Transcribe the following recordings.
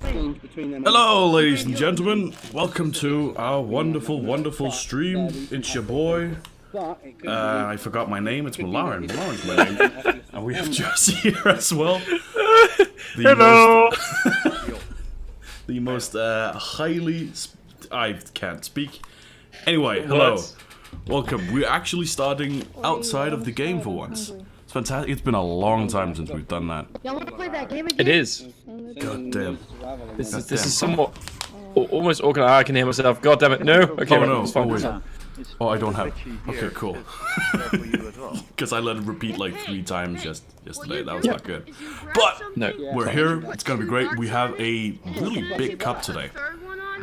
Hello, ladies and gentlemen. Welcome to our wonderful, wonderful stream. It's your boy. I forgot my name. It's Malaran. Malaran's my name. And we have Jersey here as well. Hello. The most highly... I can't speak. Anyway, hello. Welcome. We're actually starting outside of the game for once. It's fantastic. It's been a long time since we've done that. Y'all want to play that game again? It is. God damn. This is somewhat almost organized. I can hear myself. God damn it! No. Okay. Oh no. It's fine. Oh, wait. Oh, I don't have. Okay, cool. Because I let it repeat like 3 times yesterday. That was not good. But No. we're here. It's gonna be great. We have a really big cup today.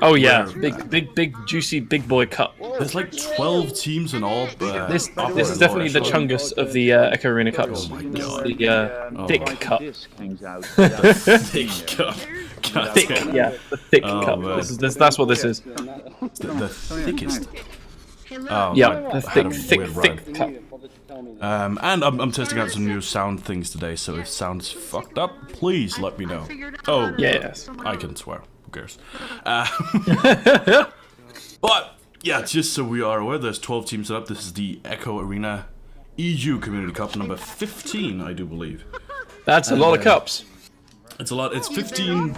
Oh yeah. Big juicy big boy cup. There's like 12 teams in all. This is definitely the chungus of the Echo Arena Cups. Oh my This is god. the thick cup. Thick cup. God Thick, damn. yeah, the thick Oh, cup. man. That's what this is. The thickest. Oh, Yeah, I the had a thick weird rhyme. cup. And I'm testing out some new sound things today, so if it sounds fucked up, please let me know. Oh, Yes. I can swear. Who cares? But, yeah, just so we are aware, there's 12 teams set up. This is the Echo Arena EU Community Cup number 15, I do believe. That's a lot of cups. It's a lot. It's 15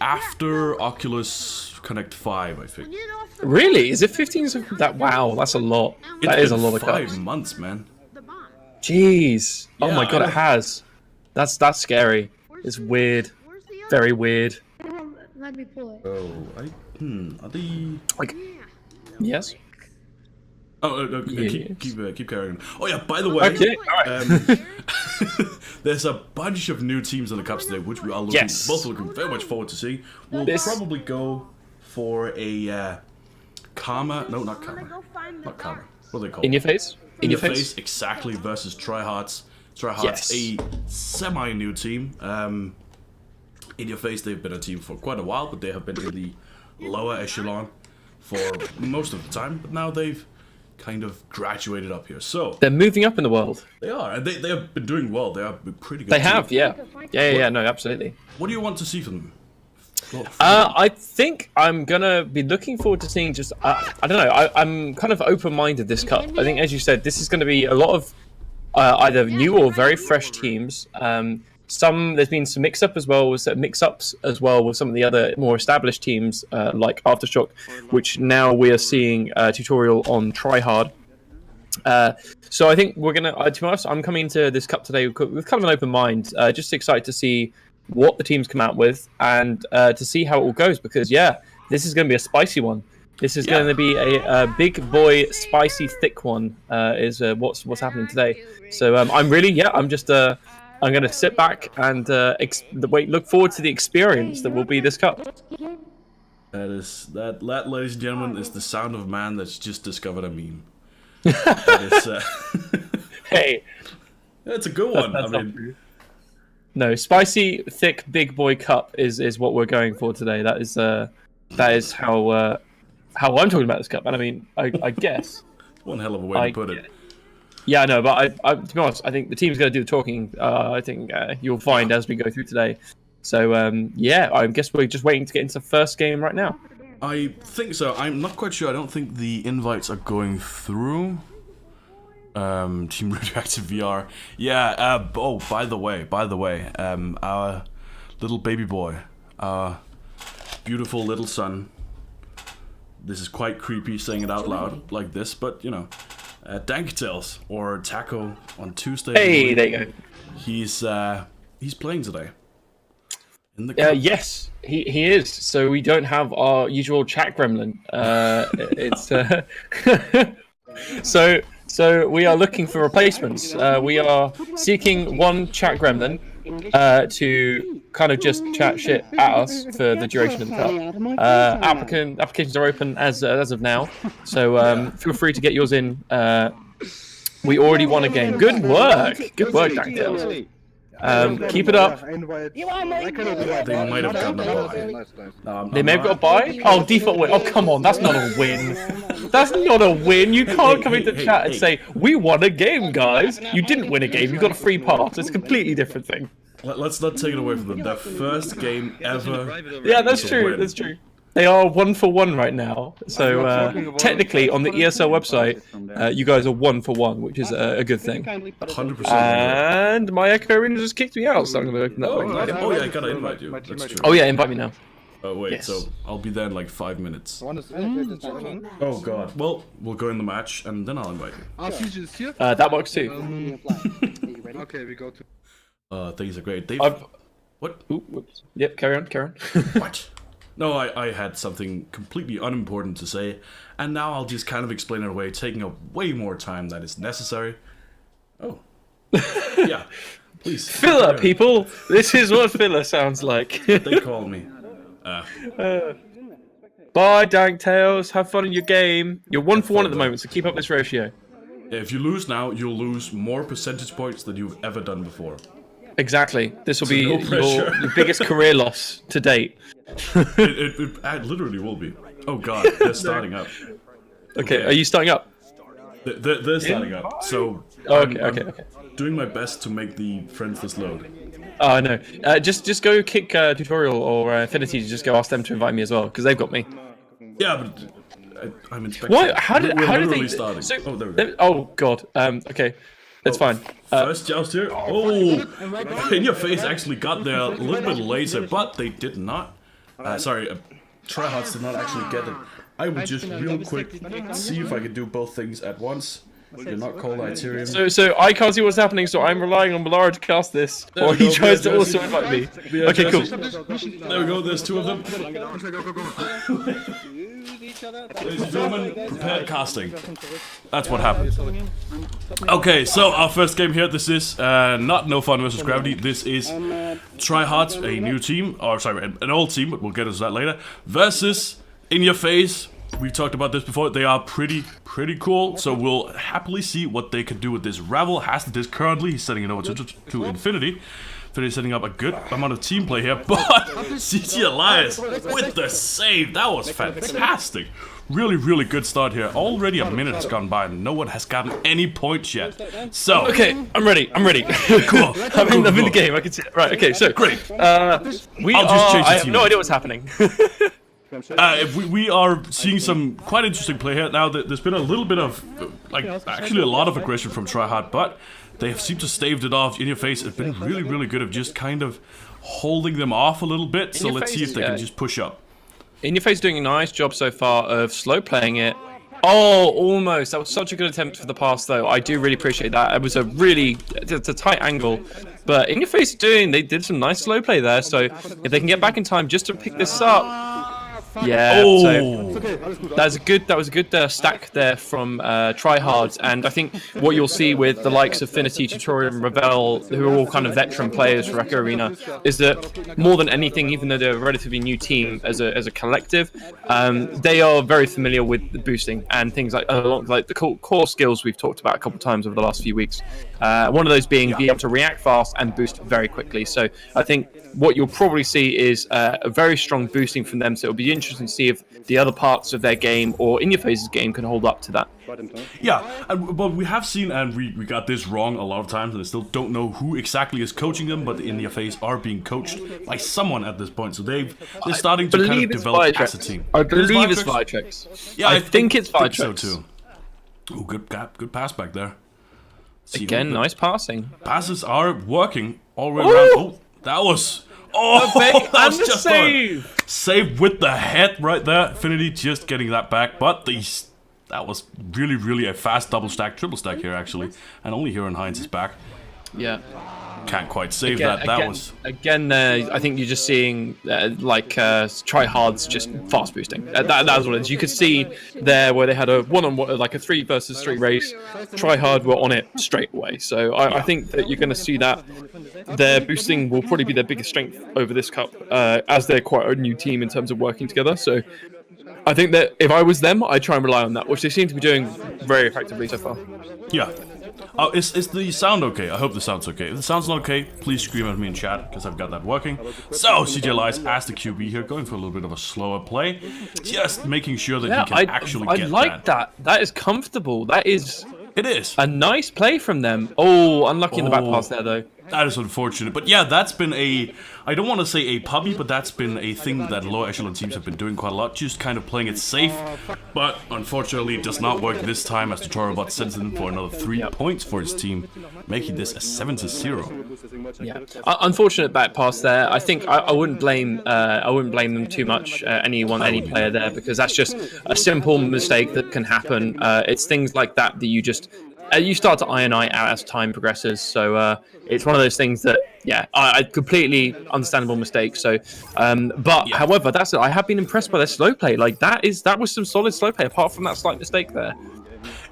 after Oculus Connect 5, I think. Really? Is it 15? That wow, that's a lot. That is a lot of cups. 5 months, man. Jeez. Oh Yeah, my god, I it has. That's scary. It's weird. Very weird. Let me pull it. Oh, are the... Like, yes. Oh, Yes. keep carrying. Oh yeah, by the way, Okay. Alright. there's a bunch of new teams in the cups today, which we are looking, Yes. both looking very much forward to see. We'll probably go for a Karma. No, not Karma. Not Karma. What are they called? In your face. In your face, exactly. Versus Tryhards. Tryhards, Yes. a semi-new team. In your face, they've been a team for quite a while, but they have been in the lower echelon for most of the time. But now they've kind of graduated up here. So They're moving up in the world. they are, and they have been doing well. They are pretty good. They team. have, yeah. Yeah, no, absolutely. What do you want to see from them? I think I'm gonna be looking forward to seeing just I don't know. I'm kind of open-minded this cup. I think, as you said, this is going to be a lot of either new or very fresh teams. There's been some mix-up as well with mix-ups as well with some of the other more established teams like Aftershock, which now we are seeing a tutorial on Tryhard. So I think we're gonna. To be honest, I'm coming into this cup today with kind of an open mind. Just excited to see what the teams come out with and to see how it all goes, because this is going to be a spicy one. This is going to be a big boy, spicy, thick one. Is what's happening today. So I'm going to sit back and look forward to the experience that will be this cup. That, ladies and gentlemen, is the sound of a man that's just discovered a meme. That is, Hey, it's a good one. I mean, no, spicy, thick, big boy cup is what we're going for today. That is how I'm talking about this cup. And I mean, I guess. one hell of a way to put it. Yeah, I know, but I to be honest, I think the team's going to do the talking. I think you'll find as we go through today. So I guess we're just waiting to get into the first game right now. I think so. I'm not quite sure. I don't think the invites are going through. Team Radioactive VR. Yeah. Oh, by the way, our little baby boy, our beautiful little son. This is quite creepy saying it out loud like this, but you know, Danktails or Taco on Tuesday. Hey, there you go. He's playing today. In the Yes, he is. So we don't have our usual chat gremlin. It's so we are looking for replacements. We are seeking one chat gremlin to kind of just chat shit at us for the duration of the cup. Applications are open as of now, so feel free to get yours in. We already won a game. Good work, Danktails. Keep it up. They might have gotten a buy. They may have got a buy. Oh, default win. Oh, come on, that's not a win. That's not a win. You can't come into chat and say we won a game, guys. You didn't win a game. You got a free pass. It's a completely different thing. let's not take it away from them. Their first game ever. Yeah, that's It's a true. win. That's true. They are 1-for-1 right now. So technically, on the ESL website, you guys are 1-for-1, which is a good thing. 100%. And my Echo Arena just kicked me out, so I'm gonna open that back. Oh yeah, I gotta invite you. That's true. Oh yeah, invite me now. Oh wait, Yes. so I'll be there in like 5 minutes. Oh god. Well, we'll go in the match and then I'll invite you. Siege is here. That works too. Okay, we go to. Things are great. They've... I've. What? Ooh, whoops. Yep, carry on. What? No, I had something completely unimportant to say, and now I'll just kind of explain it away, taking up way more time than is necessary. Oh. Yeah. Please. Filler, people! This is what filler sounds like. They call me. Bye, Dank Tails. Have fun in your game. You're 1-for-1 at the moment, so keep up this ratio. If you lose now, you'll lose more percentage points than you've ever done before. Exactly. This will be no pressure. your biggest career loss to date. It literally will be. Oh god, they're starting up. Okay, are you starting up? They're starting up, so Oh, I'm okay. doing my best to make the friends list load. Oh, no. Just go kick Tutorial or Affinity to just go ask them to invite me as well, because they've got me. Yeah, but I'm inspecting. What? How did literally they... starting? So, Oh, there we go. oh, God. Okay. That's fine. First joust here. Oh, In Your Face actually got there a little bit later, but they did not. Sorry, Tryhards did not actually get it. I will just real quick see if I can do both things at once. You're not called Iterium. So I can't see what's happening, so I'm relying on Malara to cast this, or we he go, tries we to are also Jesse. invite me. We are Okay, cool. Jesse. There we go, there's two of them. Ladies and gentlemen, prepare casting. That's what happened. Okay, so our first game here, this is not No Fun vs Gravity, this is Tryhards, a new team, or sorry, an old team, but we'll get into that later, versus In Your Face. We talked about this before, they are pretty cool, so we'll happily see what they can do with this. Ravel has the disc currently, he's setting it over to Infinity. Infinity setting up a good amount of team play here, but CT Elias with the save, that was fantastic. Really good start here. Already a minute has gone by and no one has gotten any points yet. So Okay, I'm ready. cool. I'm in the game, I can see it. Right, okay, so... Great. I have team. no idea what's happening. We are seeing some quite interesting play here. Now, there's been a little bit of, actually a lot of aggression from Tryhard, but they have seemed to staved it off. In Your Face has been really good of just kind of holding them off a little bit. So let's see if they can just push up. In Your Face doing a nice job so far of slow playing it. Oh, almost. That was such a good attempt for the pass, though. I do really appreciate that. It was it's a tight angle. But In Your Face they did some nice slow play there. So if they can get back in time just to pick this up. Yeah, so that was a good stack there from Tryhards, and I think what you'll see with the likes of Finity, Tutorial, and Ravel, who are all kind of veteran players for Echo Arena, is that more than anything, even though they're a relatively new team as a collective, they are very familiar with the boosting and things like the core skills we've talked about a couple of times over the last few weeks. One of those being able to react fast and boost very quickly. So I think what you'll probably see is a very strong boosting from them. So it'll be interesting to see if the other parts of their game or In Your Face's game can hold up to that. Yeah, but we have seen, and we got this wrong a lot of times, and I still don't know who exactly is coaching them, but In Your Face are being coached by someone at this point. So they're starting to kind of develop as a team. I believe it's Vitrix. Yeah, I think it's Vitrix. So too. Oh, good pass back there. Again, nice passing. Passes are working all the way around. Oh, that was... Oh, that was just save. Save with the head right there. Infinity just getting that back, but that was really a fast triple stack here actually, and only Hero and Heinz is back. Yeah. Can't quite save that. That was again. I think you're just seeing Tryhards just fast boosting. That's what it is. You could see there where they had a one-on-one, like a 3 versus 3 race. Tryhard were on it straight away. So I think that you're going to see that their boosting will probably be their biggest strength over this cup, as they're quite a new team in terms of working together. So I think that if I was them, I'd try and rely on that, which they seem to be doing very effectively so far. Yeah. Oh, is the sound okay? I hope the sound's okay. If the sound's not okay, please scream at me in chat, because I've got that working. So, CJ Elias as the QB here, going for a little bit of a slower play. Just making sure that he can actually get that. I like that. That is comfortable. That is... It is. A nice play from them. Oh, unlucky in the back pass there, though. That is unfortunate. But yeah, that's been I don't want to say a puppy, but that's been a thing that lower echelon teams have been doing quite a lot, just kind of playing it safe. But unfortunately, it does not work this time as TutorialBot sends in for another 3 points for his team, making this a 7-0. Yeah, unfortunate back pass there. I think I wouldn't blame them too much, any player there, because that's just a simple mistake that can happen. It's things like that you just you start to iron out as time progresses. So it's one of those things that, yeah, I completely understandable mistake. So, however, that's it. I have been impressed by their slow play. Like that was some solid slow play. Apart from that slight mistake there,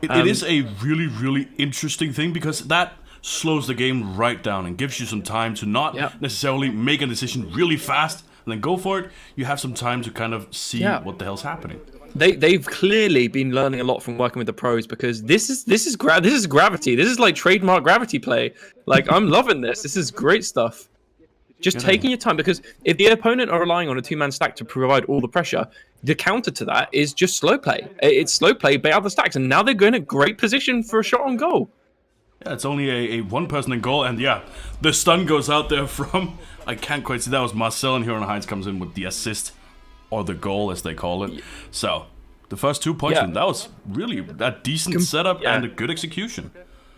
it is a really, really interesting thing because that slows the game right down and gives you some time to not necessarily make a decision really fast and then go for it. You have some time to kind of see what the hell's happening. They've clearly been learning a lot from working with the pros, because this is gravity. This is like trademark gravity play. Like, I'm loving this. This is great stuff. Just taking your time, because if the opponent are relying on a 2-man stack to provide all the pressure, the counter to that is just slow play. It's slow play, bait out the stacks, and now they're going in a great position for a shot on goal. Yeah, it's only a one person in goal, and yeah, the stun goes out there from, I can't quite see, that was Marcel, and Huron Hines comes in with the assist. Or the goal, as they call it. So, the first 2 points, that was really a decent setup and a good execution.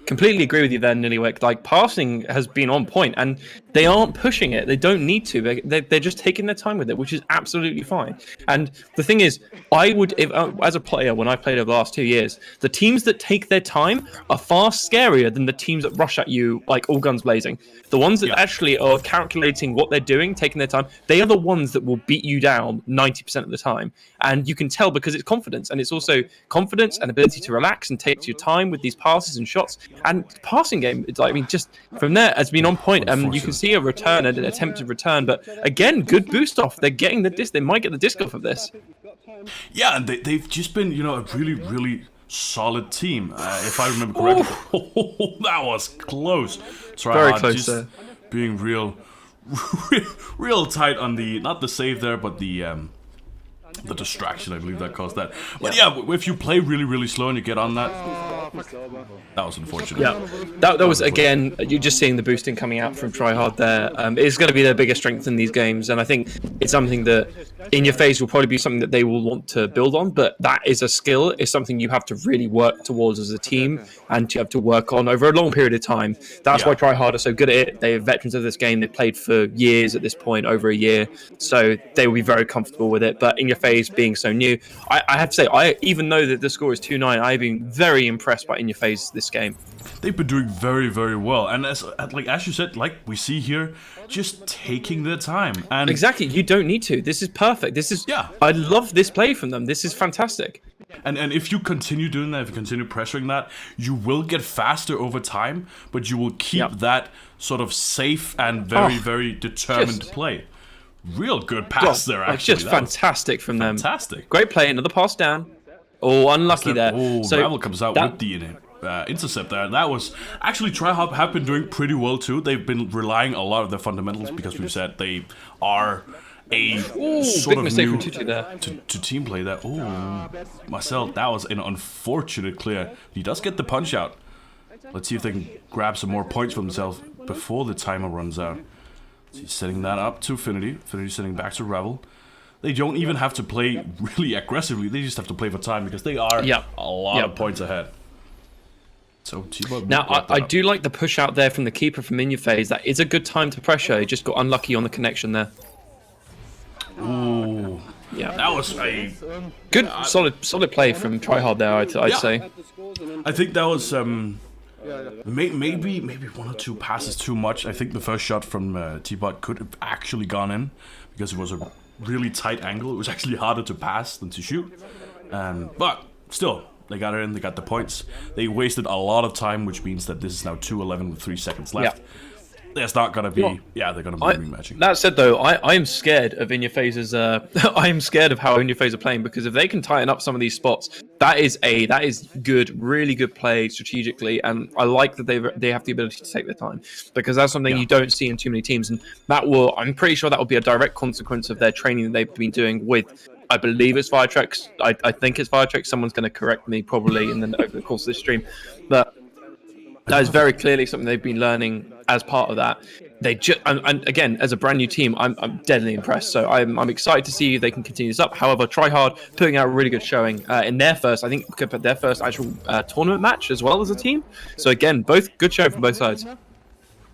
Completely agree with you there, Nillywick. Like, passing has been on point, and they aren't pushing it. They don't need to. They're just taking their time with it, which is absolutely fine. And the thing is, I would, as a player, when I played over the last 2 years, the teams that take their time are far scarier than the teams that rush at you like all guns blazing. The ones that actually are calculating what they're doing, taking their time, they are the ones that will beat you down 90% of the time. And you can tell because it's confidence, and it's also confidence and ability to relax and take your time with these passes and shots. And passing game, it's like, I mean, just from there has been on point. You can see a return, an attempted return, but again, good boost off. They're getting the disc. They might get the disc off of this. Yeah, and they've just been, a really, really solid team. If I remember correctly, that was close. Very close there. Being real tight on the, not the save there, but the distraction, I believe that caused that. But yeah, if you play really, really slow and you get on that, that was unfortunate. Yeah, that was, again, you're just seeing the boosting coming out from Tryhard there. It's going to be their biggest strength in these games, and I think it's something that In Your Phase will probably be something that they will want to build on, but that is a skill, it's something you have to really work towards as a team, and you have to work on over a long period of time. That's why Tryhard are so good at it. They're veterans of this game. They've played for years at this point, over a year, so they will be very comfortable with it. But In Your Phase being so new, I have to say, even though that the score is 2-9, I've been very impressed by In Your Phase this game. They've been doing very, very well, and as you said, like we see here, just taking their time. And exactly, you don't need to. This is perfect. This is I love this play from them. This is fantastic. And if you continue doing that, if you continue pressuring that, you will get faster over time, but you will keep that sort of safe and very, very determined play. Real good pass there, actually. It's just fantastic from them. Fantastic. Great play. Another pass down. Oh, unlucky there. Oh, so Ravel comes out with the intercept there. That was actually Tryhard have been doing pretty well too. They've been relying a lot of their fundamentals because we've said they are a sort big of mistake new from Tutu there. To team play that. Oh, Marcel, that was an unfortunate clear. He does get the punch out. Let's see if they can grab some more points for themselves before the timer runs out. So he's setting that up to Finity. Finity setting back to Ravel. They don't even have to play really aggressively. They just have to play for time because they are a lot of points ahead. So now, I do like the push out there from the keeper from In Your Phase. That is a good time to pressure. He just got unlucky on the connection there. Ooh. Yeah. That was a good, solid play from Tryhard there, I'd say. I think that was maybe 1 or 2 passes too much. I think the first shot from T-Bot could have actually gone in because it was a really tight angle. It was actually harder to pass than to shoot. But still, they got it in, they got the points. They wasted a lot of time, which means that this is now 2-11 with 3 seconds left. There's not gonna be, they're gonna be rematching. That said, though, I am scared of In Your Phase's. I am scared of how In Your Phase are playing, because if they can tighten up some of these spots, that is good, really good play strategically, and I like that they have the ability to take their time, because that's something you don't see in too many teams, and I'm pretty sure that will be a direct consequence of their training that they've been doing with. I believe it's Firetrex. I think it's Firetrex. Someone's going to correct me probably over the course of this stream, but that is very clearly something they've been learning as part of that. They just and again, as a brand new team, I'm deadly impressed. So I'm excited to see if they can continue this up. However, Tryhard putting out a really good showing in their first, I think, their first actual tournament match as well as a team. So again, both good show from both sides.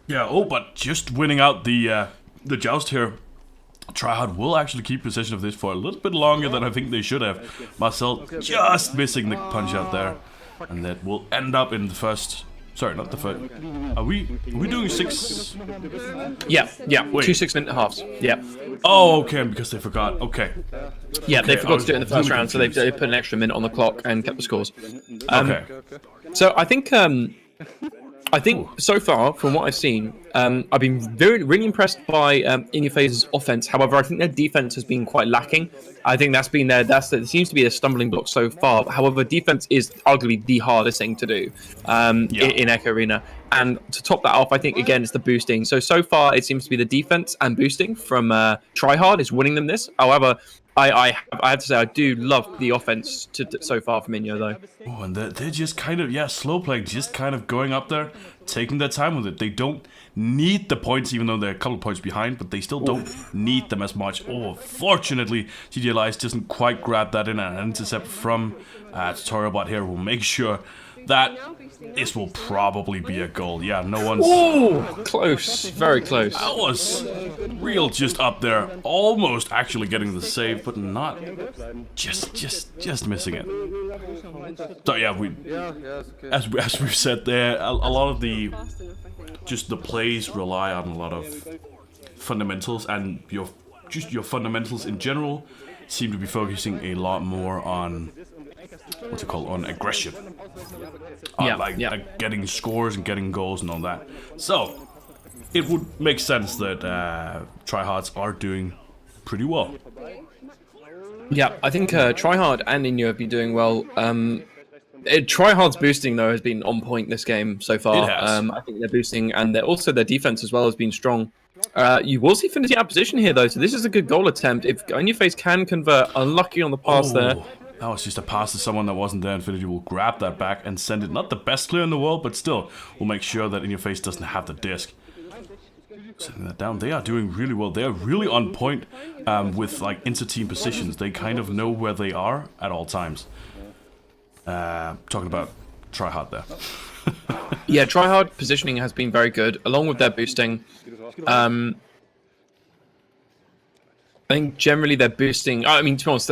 Yeah. Oh, but just winning out the joust here. Tryhard will actually keep possession of this for a little bit longer than I think they should have. Marcel just missing the punch out there, and that will end up in the first. Sorry, not the first. Are we doing 6? Yeah. Wait. 2 6-minute halves. Yeah. Oh, okay, because they forgot. Okay. Yeah, Okay, they forgot to do it in the first really round, so they put an extra minute on the clock and kept the scores. Okay. So I think so far, from what I've seen, I've been really impressed by In Your Face's offense. However, I think their defense has been quite lacking. I think that's been it seems to be a stumbling block so far. However, defense is arguably the hardest thing to do in Echo Arena. And to top that off, I think again it's the boosting. So far it seems to be the defense and boosting from Tryhard is winning them this. However, I have to say I do love the offense so far from Inyo though. Oh, and they're just kind of slow playing, just kind of going up there, taking their time with it. They don't need the points, even though they're a couple points behind, but they still don't need them as much. Oh, fortunately, TJ Elias doesn't quite grab that in, and an intercept from Tutorialbot here will make sure that this will probably be a goal. Yeah, no one's... Oh, close. Very close. That was real just up there, almost actually getting the save, but not just missing it. So yeah, as we've said there, a lot of the plays rely on a lot of fundamentals, and your fundamentals in general seem to be focusing a lot more on on aggression. Getting scores and getting goals and all that. So it would make sense that Tryhards are doing pretty well. Yeah, I think Tryhard and Inyo have been doing well. Tryhard's boosting though has been on point this game so far. It has. I think they're boosting, and also their defense as well has been strong. You will see Finity out of position here though, so this is a good goal attempt. If In Your Face can convert, unlucky on the pass there. That was just a pass to someone that wasn't there. Infinity will grab that back and send it. Not the best clear in the world, but still will make sure that In Your Face doesn't have the disc. Setting that down. They are doing really well. They are really on point with inter-team positions. They kind of know where they are at all times. Talking about Tryhard there. Yeah, Tryhard positioning has been very good, along with their boosting. I think generally they're boosting. I mean, to be honest,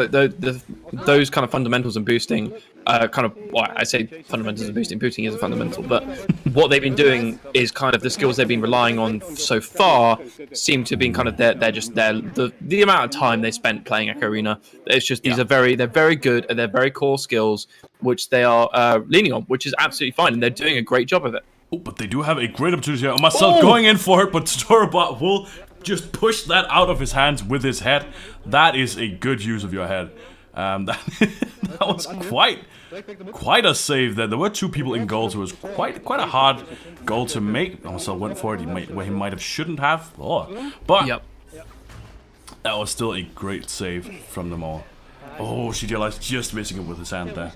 those kind of fundamentals and boosting, I say fundamentals and boosting. Boosting is a fundamental, but what they've been doing is kind of the skills they've been relying on so far seem to be kind of the amount of time they spent playing Echo Arena. It's just they're very good and they're very core skills which they are leaning on, which is absolutely fine, and they're doing a great job of it. Oh, but they do have a great opportunity here. Marcel going in for it, but Tutorabot will just push that out of his hands with his head. That is a good use of your head. That was quite a save there. There were 2 people in goal, so it was quite a hard goal to make. Marcel went for it where he might have shouldn't have. But that was still a great save from them all. Oh, CDLI just missing it with his hand there.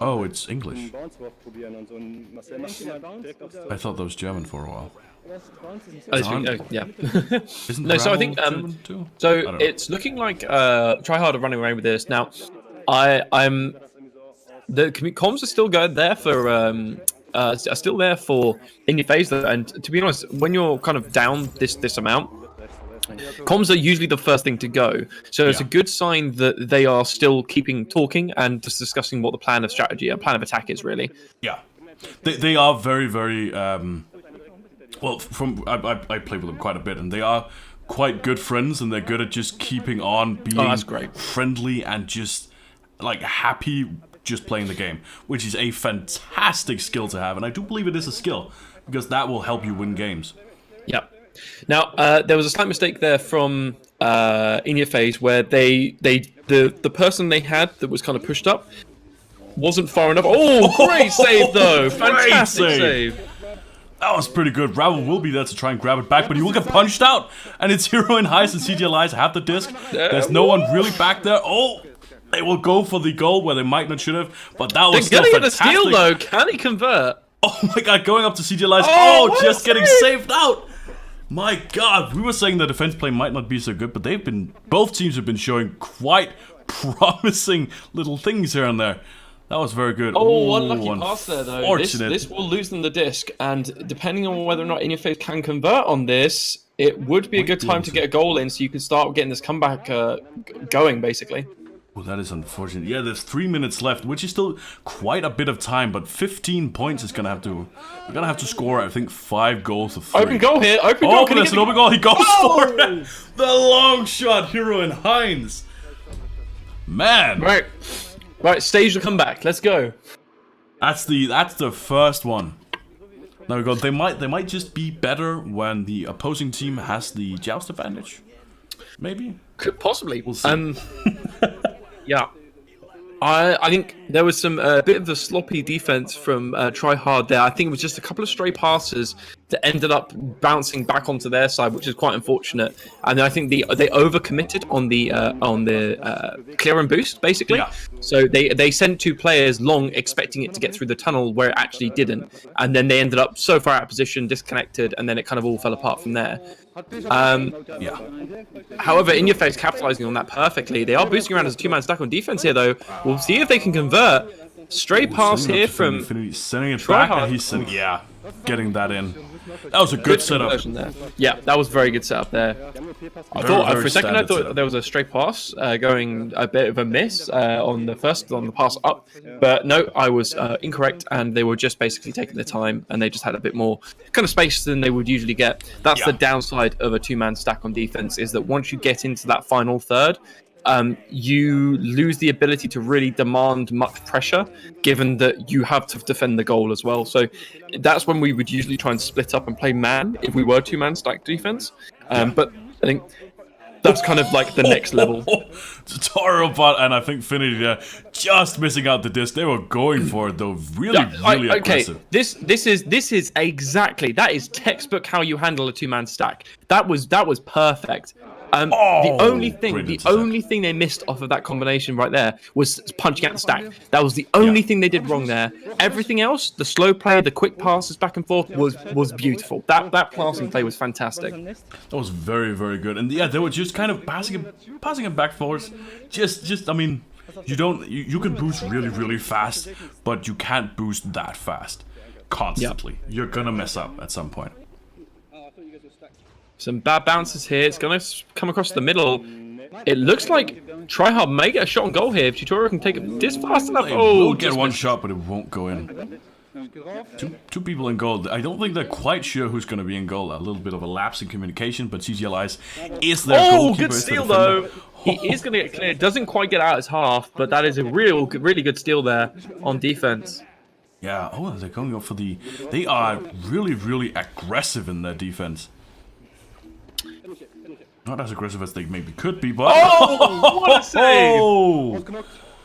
Oh, it's English. I thought that was German for a while. Yeah. No, so I think German too? so it's looking like Tryhard are running away with this now. I'm the comms are still going there for are still there for In Your Face, and to be honest, when you're kind of down this amount, comms are usually the first thing to go, so it's a good sign that they are still talking and just discussing what the plan of attack is really. Yeah, they are very well. I play with them quite a bit, and they are quite good friends, and they're good at just keeping on being that's great. Friendly and just happy just playing the game, which is a fantastic skill to have, and I do believe it is a skill because that will help you win games. Yep. Now, there was a slight mistake there from In Your Face where the person they had that was kind of pushed up wasn't far enough. Oh, great save though! Fantastic save. That was pretty good. Ravel will be there to try and grab it back, but he will get punched out, and it's Hero and Heist and CJ Elias have the disc. There's no one really back there. Oh, They will go for the goal where they might not should have, but that was They're still gonna get the fantastic. steal though. Can he convert? Oh my god, going up to CJ Lies. Oh, Oh, what just a getting save! saved out. My god, we were saying the defense play might not be so good, but both teams have been showing quite promising little things here and there. That was very good. Oh, one lucky pass there though. Unfortunate. This will lose them the disc, and depending on whether or not In Your Face can convert on this, it would be a good time to get a goal in, so you can start getting this comeback going, basically. Well, that is unfortunate. Yeah, there's 3 minutes left, which is still quite a bit of time, but 15 points is gonna have to. You're gonna have to score, I think, 5 goals of 3. Open goal here. Open goal. Oh, Can there's he an get open goal. He goes Oh! for it. The long shot, Hero and Heinz. Man, Right, stage the comeback. Let's go. that's the first one. Now we go. They might just be better when the opposing team has the joust advantage. Maybe. Could possibly. We'll see. Yeah. I think there was some bit of a sloppy defense from Try Hard there. I think it was just a couple of stray passes that ended up bouncing back onto their side, which is quite unfortunate. And I think they overcommitted on the clear and boost, basically. Yeah. So they sent 2 players long, expecting it to get through the tunnel, where it actually didn't. And then they ended up so far out of position, disconnected, and then it kind of all fell apart from there. Yeah. However, In Your Face capitalizing on that perfectly. They are boosting around as a 2-man stack on defense here, though. We'll see if they can convert. Stray pass here from Infinity, sending it Try back, Hard. and he's sending, getting that in. That was a good setup. conversion there. Yeah, that was very good setup there. I Very, thought very for a second I standard thought setup. there was a stray pass going a bit of a miss on the pass up, but no, I was incorrect, and they were just basically taking their time, and they just had a bit more kind of space than they would usually get. That's Yeah. the downside of a 2-man stack on defense, is that once you get into that final third, you lose the ability to really demand much pressure, given that you have to defend the goal as well. So that's when we would usually try and split up and play man if we were 2-man stack defense. But I think that's kind of like the next level. Totoro bot, and I think Finity just missing out the disc. They were going for it though, really Okay, aggressive. this is exactly, that is textbook how you handle a 2-man stack. That was perfect. The only thing they missed off of that combination right there was punching out the stack. That was the only thing they did wrong there. Everything else, the slow play, the quick passes back and forth, was beautiful. That passing play was fantastic. That was very, very good. And yeah, they were just kind of passing it back forwards. Just I mean, you can boost really, really fast, but you can't boost that fast constantly. You're gonna mess up at some point. Some bad bounces here. It's going to come across the middle. It looks like Tryhard may get a shot on goal here if Tutorial can take it this fast enough. They Oh, will get just one missed. shot, but it won't go in. Two people in goal. I don't think they're quite sure who's going to be in goal. A little bit of a lapse in communication, but CGLIs is their Oh, goalkeeper. good is the steal defender. though. He is going to get cleared. Doesn't quite get out his half, but that is a really good steal there on defense. Yeah. Oh, they're going up for the. They are really, really aggressive in their defense. Not as aggressive as they maybe could be, but. Oh, what a save! Oh!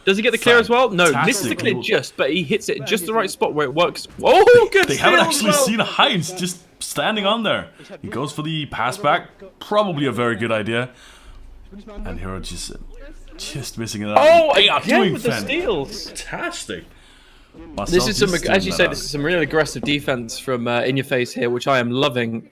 Does he get the clear as well? No, misses the clear just, but he hits it just the right spot where it works. Oh, good They steal haven't as actually well. seen Heinz just standing on there. He goes for the pass back. Probably a very good idea. And Hero just missing it out. Oh, They are again doing with the steals. fantastic. This is some, as you say, said, this is some really aggressive defense from In Your Face here, which I am loving.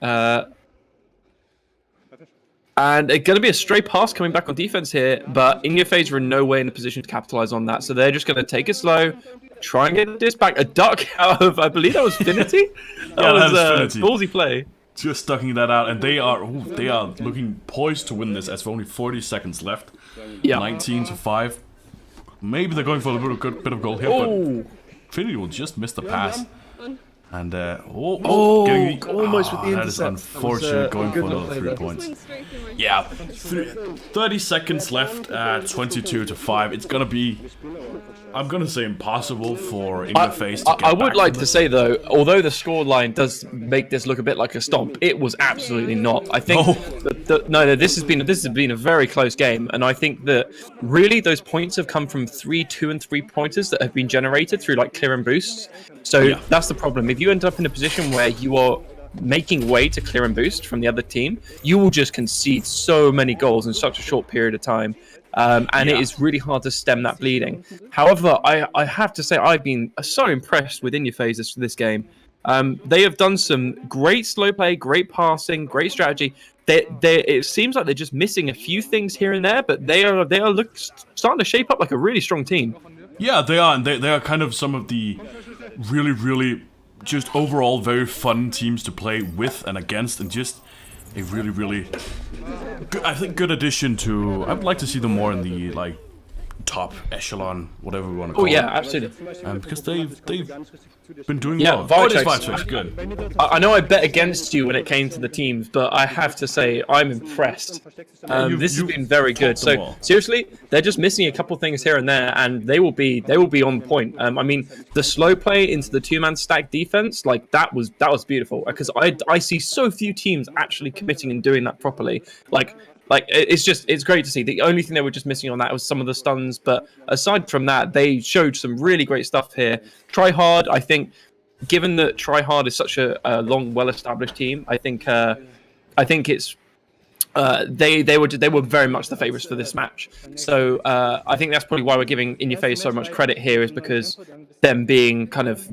And it's going to be a stray pass coming back on defense here, but In Your Face are in no way in a position to capitalize on that. So they're just going to take it slow, try and get this back. A duck out of, I believe that was Finity. That was Finity. ballsy play. Just ducking that out, and they are looking poised to win this as for only 40 seconds left. Yeah. 19-5. Maybe they're going for a bit of goal here, Oh, but Finity will just miss the pass. And Oh, getting almost with the that is intercept. unfortunate. That was, Going a for good another play 3 there. points. Yeah, 30 seconds left. 22-5. It's gonna be. I'm gonna say impossible for In Your Face to get I would back like from to this. say though, although the scoreline does make this look a bit like a stomp, it was absolutely not. I think no, this has been a very close game, and I think that really those points have come from 3, 2, and 3 pointers that have been generated through like clear and boosts. So that's the problem. If you end up in a position where you are making way to clear and boost from the other team, you will just concede so many goals in such a short period of time. and it is really hard to stem that bleeding. However, I have to say I've been so impressed with In-Your-Face this game. They have done some great slow play, great passing, great strategy. It seems like they're just missing a few things here and there, but they are starting to shape up like a really strong team. Yeah, they are, and they are kind of some of the really, really just overall very fun teams to play with and against, and just a really, really good, I think, good addition to. I would like to see them more in the like top echelon, whatever we want to call it. Oh yeah, absolutely. Because they've been doing Yeah, well. Vitrax, good. I know I bet against you when it came to the teams, but I have to say I'm impressed. This has been very good. So seriously, they're just missing a couple things here and there, and they will be on point. I mean, the slow play into the 2-man stack defense, like that was beautiful, because I see so few teams actually committing and doing that properly. Like it's great to see. The only thing they were just missing on that was some of the stuns, but aside from that, they showed some really great stuff here. Tryhard, I think, given that Tryhard is such a long, well-established team, I think it's they were very much the favourites for this match. So I think that's probably why we're giving In-Your-Face so much credit here, is because them being kind of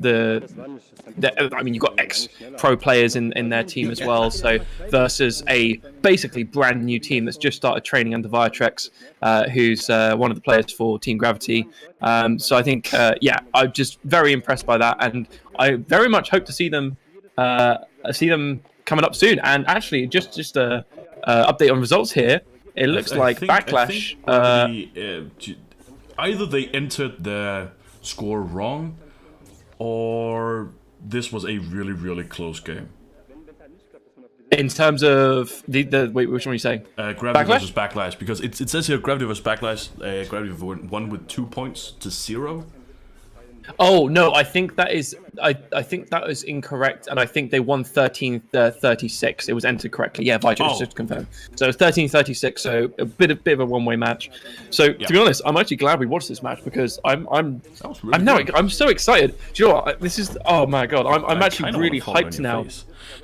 I mean, you've got ex-pro players in their team as well, so versus a basically brand new team that's just started training under Viatrex, who's one of the players for Team Gravity. So I think, I'm just very impressed by that, and I very much hope to see them coming up soon. And actually, just a update on results here. It looks like Backlash. Either they entered the score wrong, or this was a really, really close game. In terms of wait, which one are you saying? Gravity versus Backlash, because it says here Gravity versus Backlash. Gravity won with 2 points to 0. Oh no, I think that is think that is incorrect, and I think they won 13-36. It was entered correctly. Yeah, Vitrax just confirmed. So it's 13-36. So a bit of a one-way match. So to be honest, I'm actually glad we watched this match, because I'm so excited. Do you know what? This is, oh my god, I'm actually really hyped now.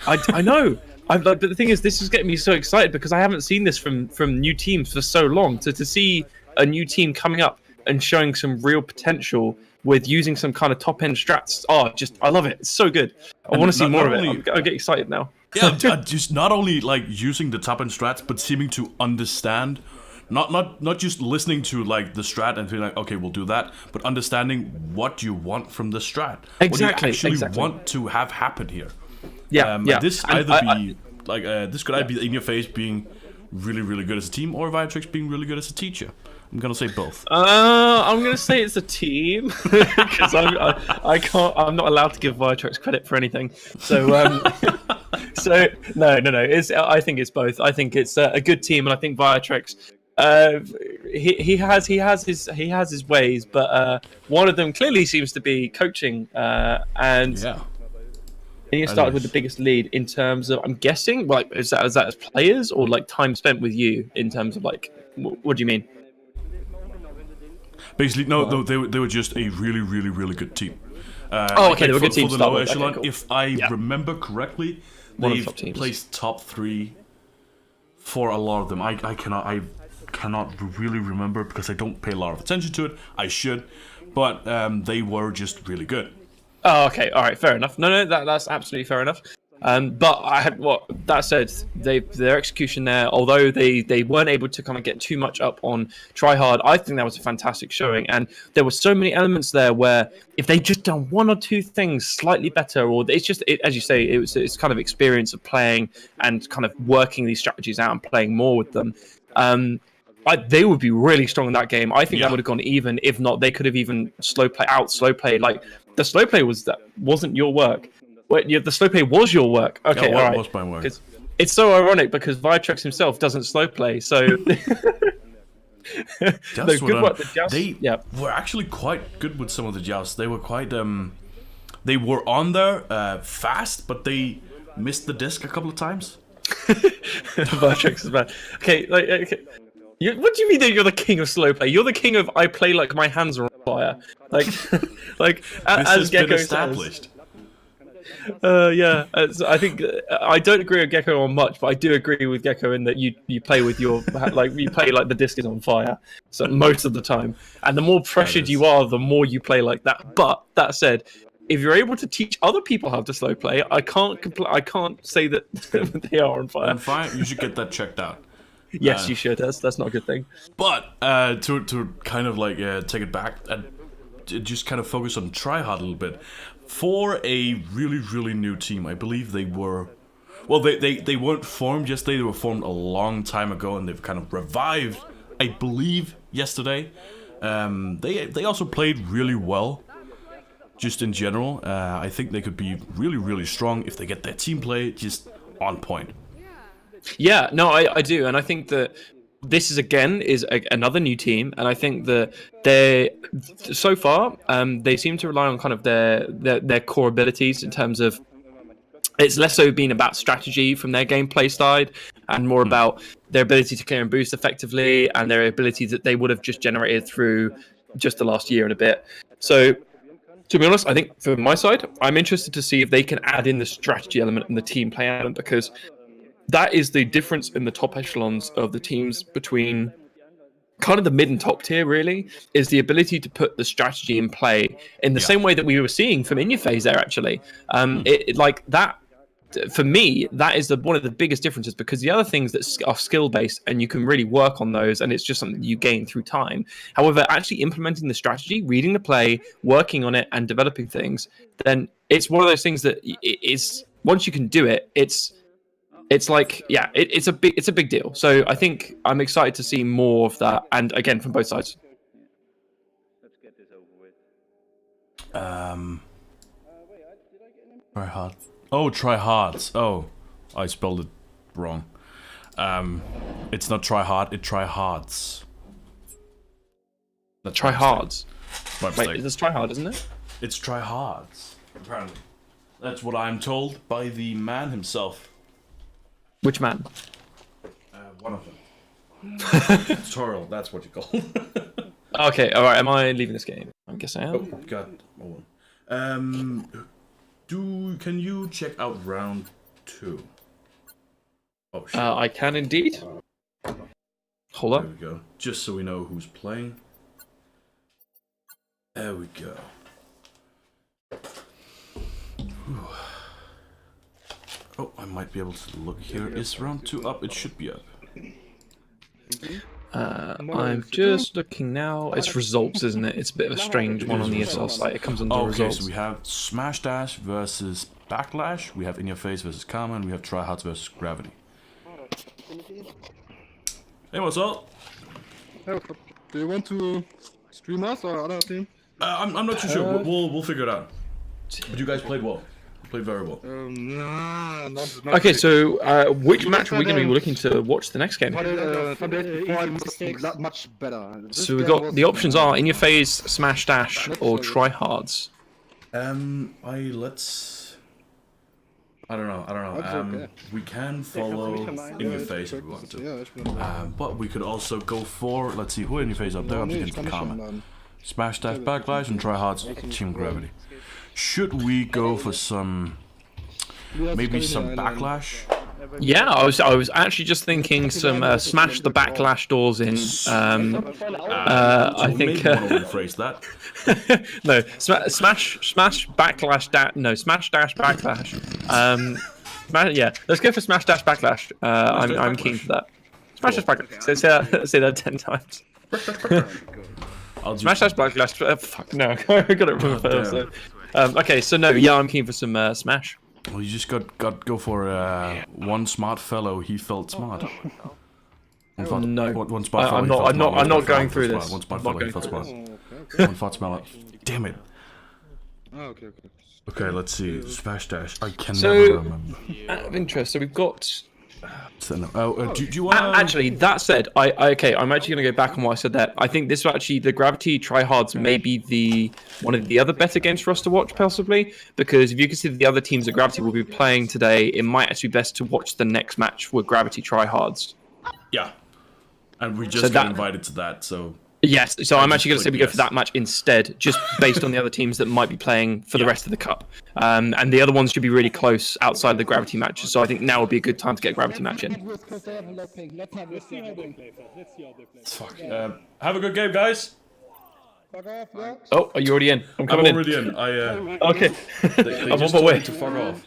I know. But the thing is, this is getting me so excited, because I haven't seen this from new teams for so long. So to see a new team coming up and showing some real potential with using some kind of top-end strats, I love it. It's so good. I want to see more of it. I get excited now. Yeah, just not only like using the top-end strats, but seeming to understand, not just listening to like the strat and feeling like, okay, we'll do that, but understanding what you want from the strat. Exactly. What do you actually want to have happen here. Yeah. This could either be In-Your-Face being really, really good as a team, or Viatrex being really good as a teacher. I'm gonna say both. I'm gonna say it's a team, because I can't. I'm not allowed to give Viatrex credit for anything. So so no. I think it's both. I think it's a good team, and I think Viatrex. He has his ways, but one of them clearly seems to be coaching. And he started with the biggest lead in terms of, I'm guessing, like, is that as players, or like time spent with you in terms of like, what do you mean? Basically, no, they were just a really, really, really good team. Okay, they were a good team for the lower echelon. Okay, cool. If I remember correctly, they've placed top 3 for a lot of them. I cannot really remember, because I don't pay a lot of attention to it. I should, but they were just really good. Oh, okay, all right, fair enough. No, that's absolutely fair enough. But that said, their execution there, although they weren't able to kind of get too much up on Tryhard, I think that was a fantastic showing. And there were so many elements there where if they just done one or two things slightly better, or it's just, as you say, it's kind of experience of playing and kind of working these strategies out and playing more with them. They would be really strong in that game. I think that would have gone even. If not, they could have even slow play. Like, the slow play wasn't your work. Wait, the slow play was your work. Okay, all right. Was my work. It's so ironic, because Viatrex himself doesn't slow play, so... They were actually quite good with some of the jousts. They were quite... They were on there fast, but they missed the disc a couple of times. Viatrex is bad. Okay, what do you mean that you're the king of slow play? You're the king of, I play like my hands are on fire. Like this as has Gecko been established. Yeah. So I think I don't agree with Gecko on much, but I do agree with Gecko in that you play with your like you play like the disc is on fire. So most of the time, and the more pressured you are, the more you play like that. But that said, if you're able to teach other people how to slow play, I can't say that they are on fire. On fire, you should get that checked out. Yes, you should. That's not a good thing. But to kind of like take it back and just kind of focus on tryhard a little bit. For a really new team, I believe they were. Well, they weren't formed yesterday. They were formed a long time ago, and they've kind of revived. I believe yesterday. They also played really well. Just in general, I think they could be really strong if they get their team play just on point. Yeah, no, I do, and I think that this is another new team, and I think that so far they seem to rely on kind of their core abilities in terms of it's less so been about strategy from their gameplay side and more about their ability to clear and boost effectively and their ability that they would have just generated through just the last year and a bit. So to be honest, I think from my side, I'm interested to see if they can add in the strategy element and the team play element, because that is the difference in the top echelons of the teams between kind of the mid and top tier, really, is the ability to put the strategy in play in the same way that we were seeing from In-Your-Phase there, actually. Like that, for me, that is one of the biggest differences, because the other things that are skill-based and you can really work on those, and it's just something you gain through time. However, actually implementing the strategy, reading the play, working on it, and developing things, then it's one of those things that is, once you can do it, it's like, yeah, it's a big deal. So I think I'm excited to see more of that, and again from both sides. Tryhard. Oh, tryhards. Oh, I spelled it wrong. It's not tryhard. It tryhards. Tryhards. Wait, it's tryhard, isn't it? It's tryhards. Apparently, that's what I'm told by the man himself. Which man? One of them. Tutorial, that's what you call it. Okay, alright, am I leaving this game? I guess I am. Oh, God. Hold on. Can you check out round 2? Oh, shit. I can indeed. Hold on. There we go. Just so we know who's playing. There we go. Whew. Oh, I might be able to look here. Is round 2 up? It should be up. I'm just looking now. It's results, isn't it? It's a bit of a strange one on the ESL site. It comes under results. Okay, so we have Smash Dash versus Backlash. We have In-Your-Face versus Karma, and we have Tryhards versus Gravity. Hey, what's up? Do you want to stream us or other team? I'm not too sure. We'll figure it out. But you guys played well. Played very well. Nah, not okay, so which match are we going to be looking to watch the next game? Much better. So we got the options are In-Your-Face, Smash Dash, or Tryhards. I don't know. We can follow In-Your-Face if we want to. But we could also go for, let's see, who In-Your-Face up there? Up against Karma. Smash Dash, Backlash, and Tryhards, Team Gravity. Should we go for maybe some Backlash? Yeah, I was actually just thinking some Smash the Backlash doors in. I think. Rephrase that. No, Smash Backlash. No, Smash Dash Backlash. Yeah, let's go for Smash Dash Backlash. I'm keen for that. Smash Dash Backlash. Say that 10 times. Smash Dash Backlash. Fuck no, I got it wrong first. So. Okay, so no, yeah, I'm keen for some Smash. Well, you just got go for one smart fellow. He felt smart. No, one smart fellow. I'm not going through this. One smart fellow. He felt smart. One fart smell. Damn it. Okay. Okay, let's see. Smash Dash. I can never remember. Out of interest, so we've got. Do you want? Actually, that said, I'm actually going to go back on what I said there. I think this actually the Gravity Tryhards may be one of the other better games for us to watch, possibly, because if you consider the other teams that Gravity will be playing today, it might actually be best to watch the next match with Gravity Tryhards. Yeah, and we just got invited to that, so Yes, so I'm actually going to say we go yes. for that match instead, just based on the other teams that might be playing for the rest of the cup. And the other ones should be really close outside the gravity matches. So I think now would be a good time to get a gravity match in. Fuck. Have a good game, guys. Oh, are you already in? I'm I'm coming in. already in. Okay. They I'm on just my told way. me to fuck off.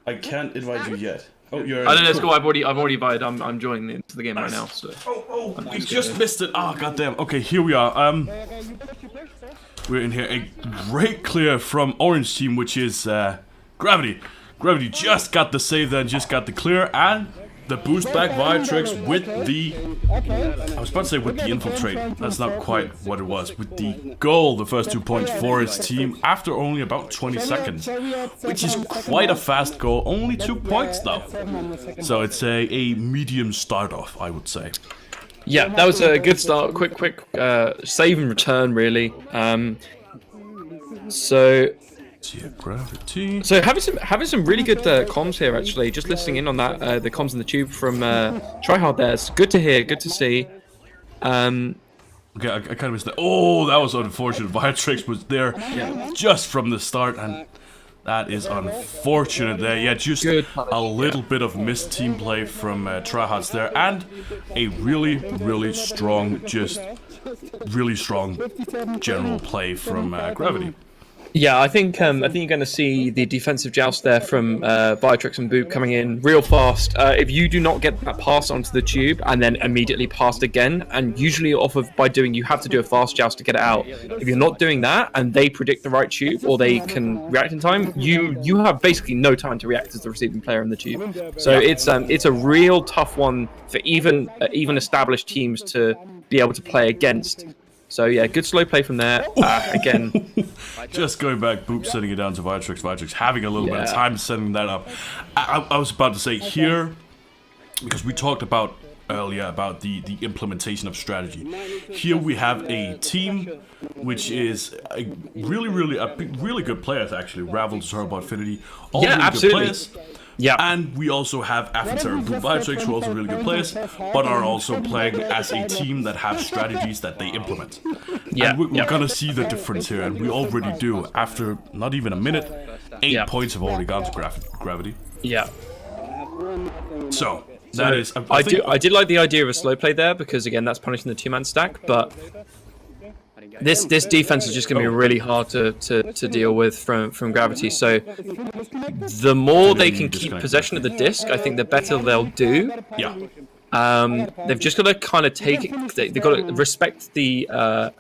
I can't invite you yet. Oh, you're. I don't know, it's cool. cool. I've already invited. I'm joining into the game right now. So. Oh, we just missed it. Ah, goddamn. Okay, here we are. We're in here. A great clear from Orange team, which is Gravity. Gravity just got the save, then just got the clear, and the boost back Viatrix with the. I was about to say with the infiltrate. That's not quite what it was. With the goal, the first 2 points for his team after only about 20 seconds, which is quite a fast goal. Only 2 points though. So it's a medium start off, I would say. Yeah, that was a good start. Quick save and return, really. So Gravity. So having some really good comms here, actually. Just listening in on that, the comms in the tube from Tryhard there. It's good to hear, good to see. Okay, I kind of missed that. Oh, that was unfortunate. Viatrix was there just from the start, and that is unfortunate there. Yeah, just Good a little bit of missed team play from Tryhards there, and a really strong general play from Gravity. Yeah, I think you're going to see the defensive joust there from Viatrix and Boop coming in real fast. If you do not get that pass onto the tube and then immediately passed again, and usually you have to do a fast joust to get it out. If you're not doing that and they predict the right tube or they can react in time, you have basically no time to react as the receiving player in the tube. So it's a real tough one for even established teams to be able to play against. So yeah, good slow play from there. Again, just going back, Boop setting it down to Viatrix. Viatrix having a little bit of time setting that up. I was about to say here, because we talked about earlier about the implementation of strategy. Here we have a team which is a really good players actually. Ravel, Turbo, Affinity, all really absolutely. good players. yeah, And we also have Affenter and Viatrix, who are also really good players, but are also playing as a team that have strategies that they implement. yeah, And we're gonna see the difference here, and we already do. After not even a minute, 8 points have already gone to Gravity. yeah. So that is. I did like the idea of a slow play there because again that's punishing the two-man stack, but this defense is just going to be really hard to deal with from Gravity. So the more they can keep possession of the disc, I think the better they'll do. Yeah. They've just got to kind of take it. They've got to respect the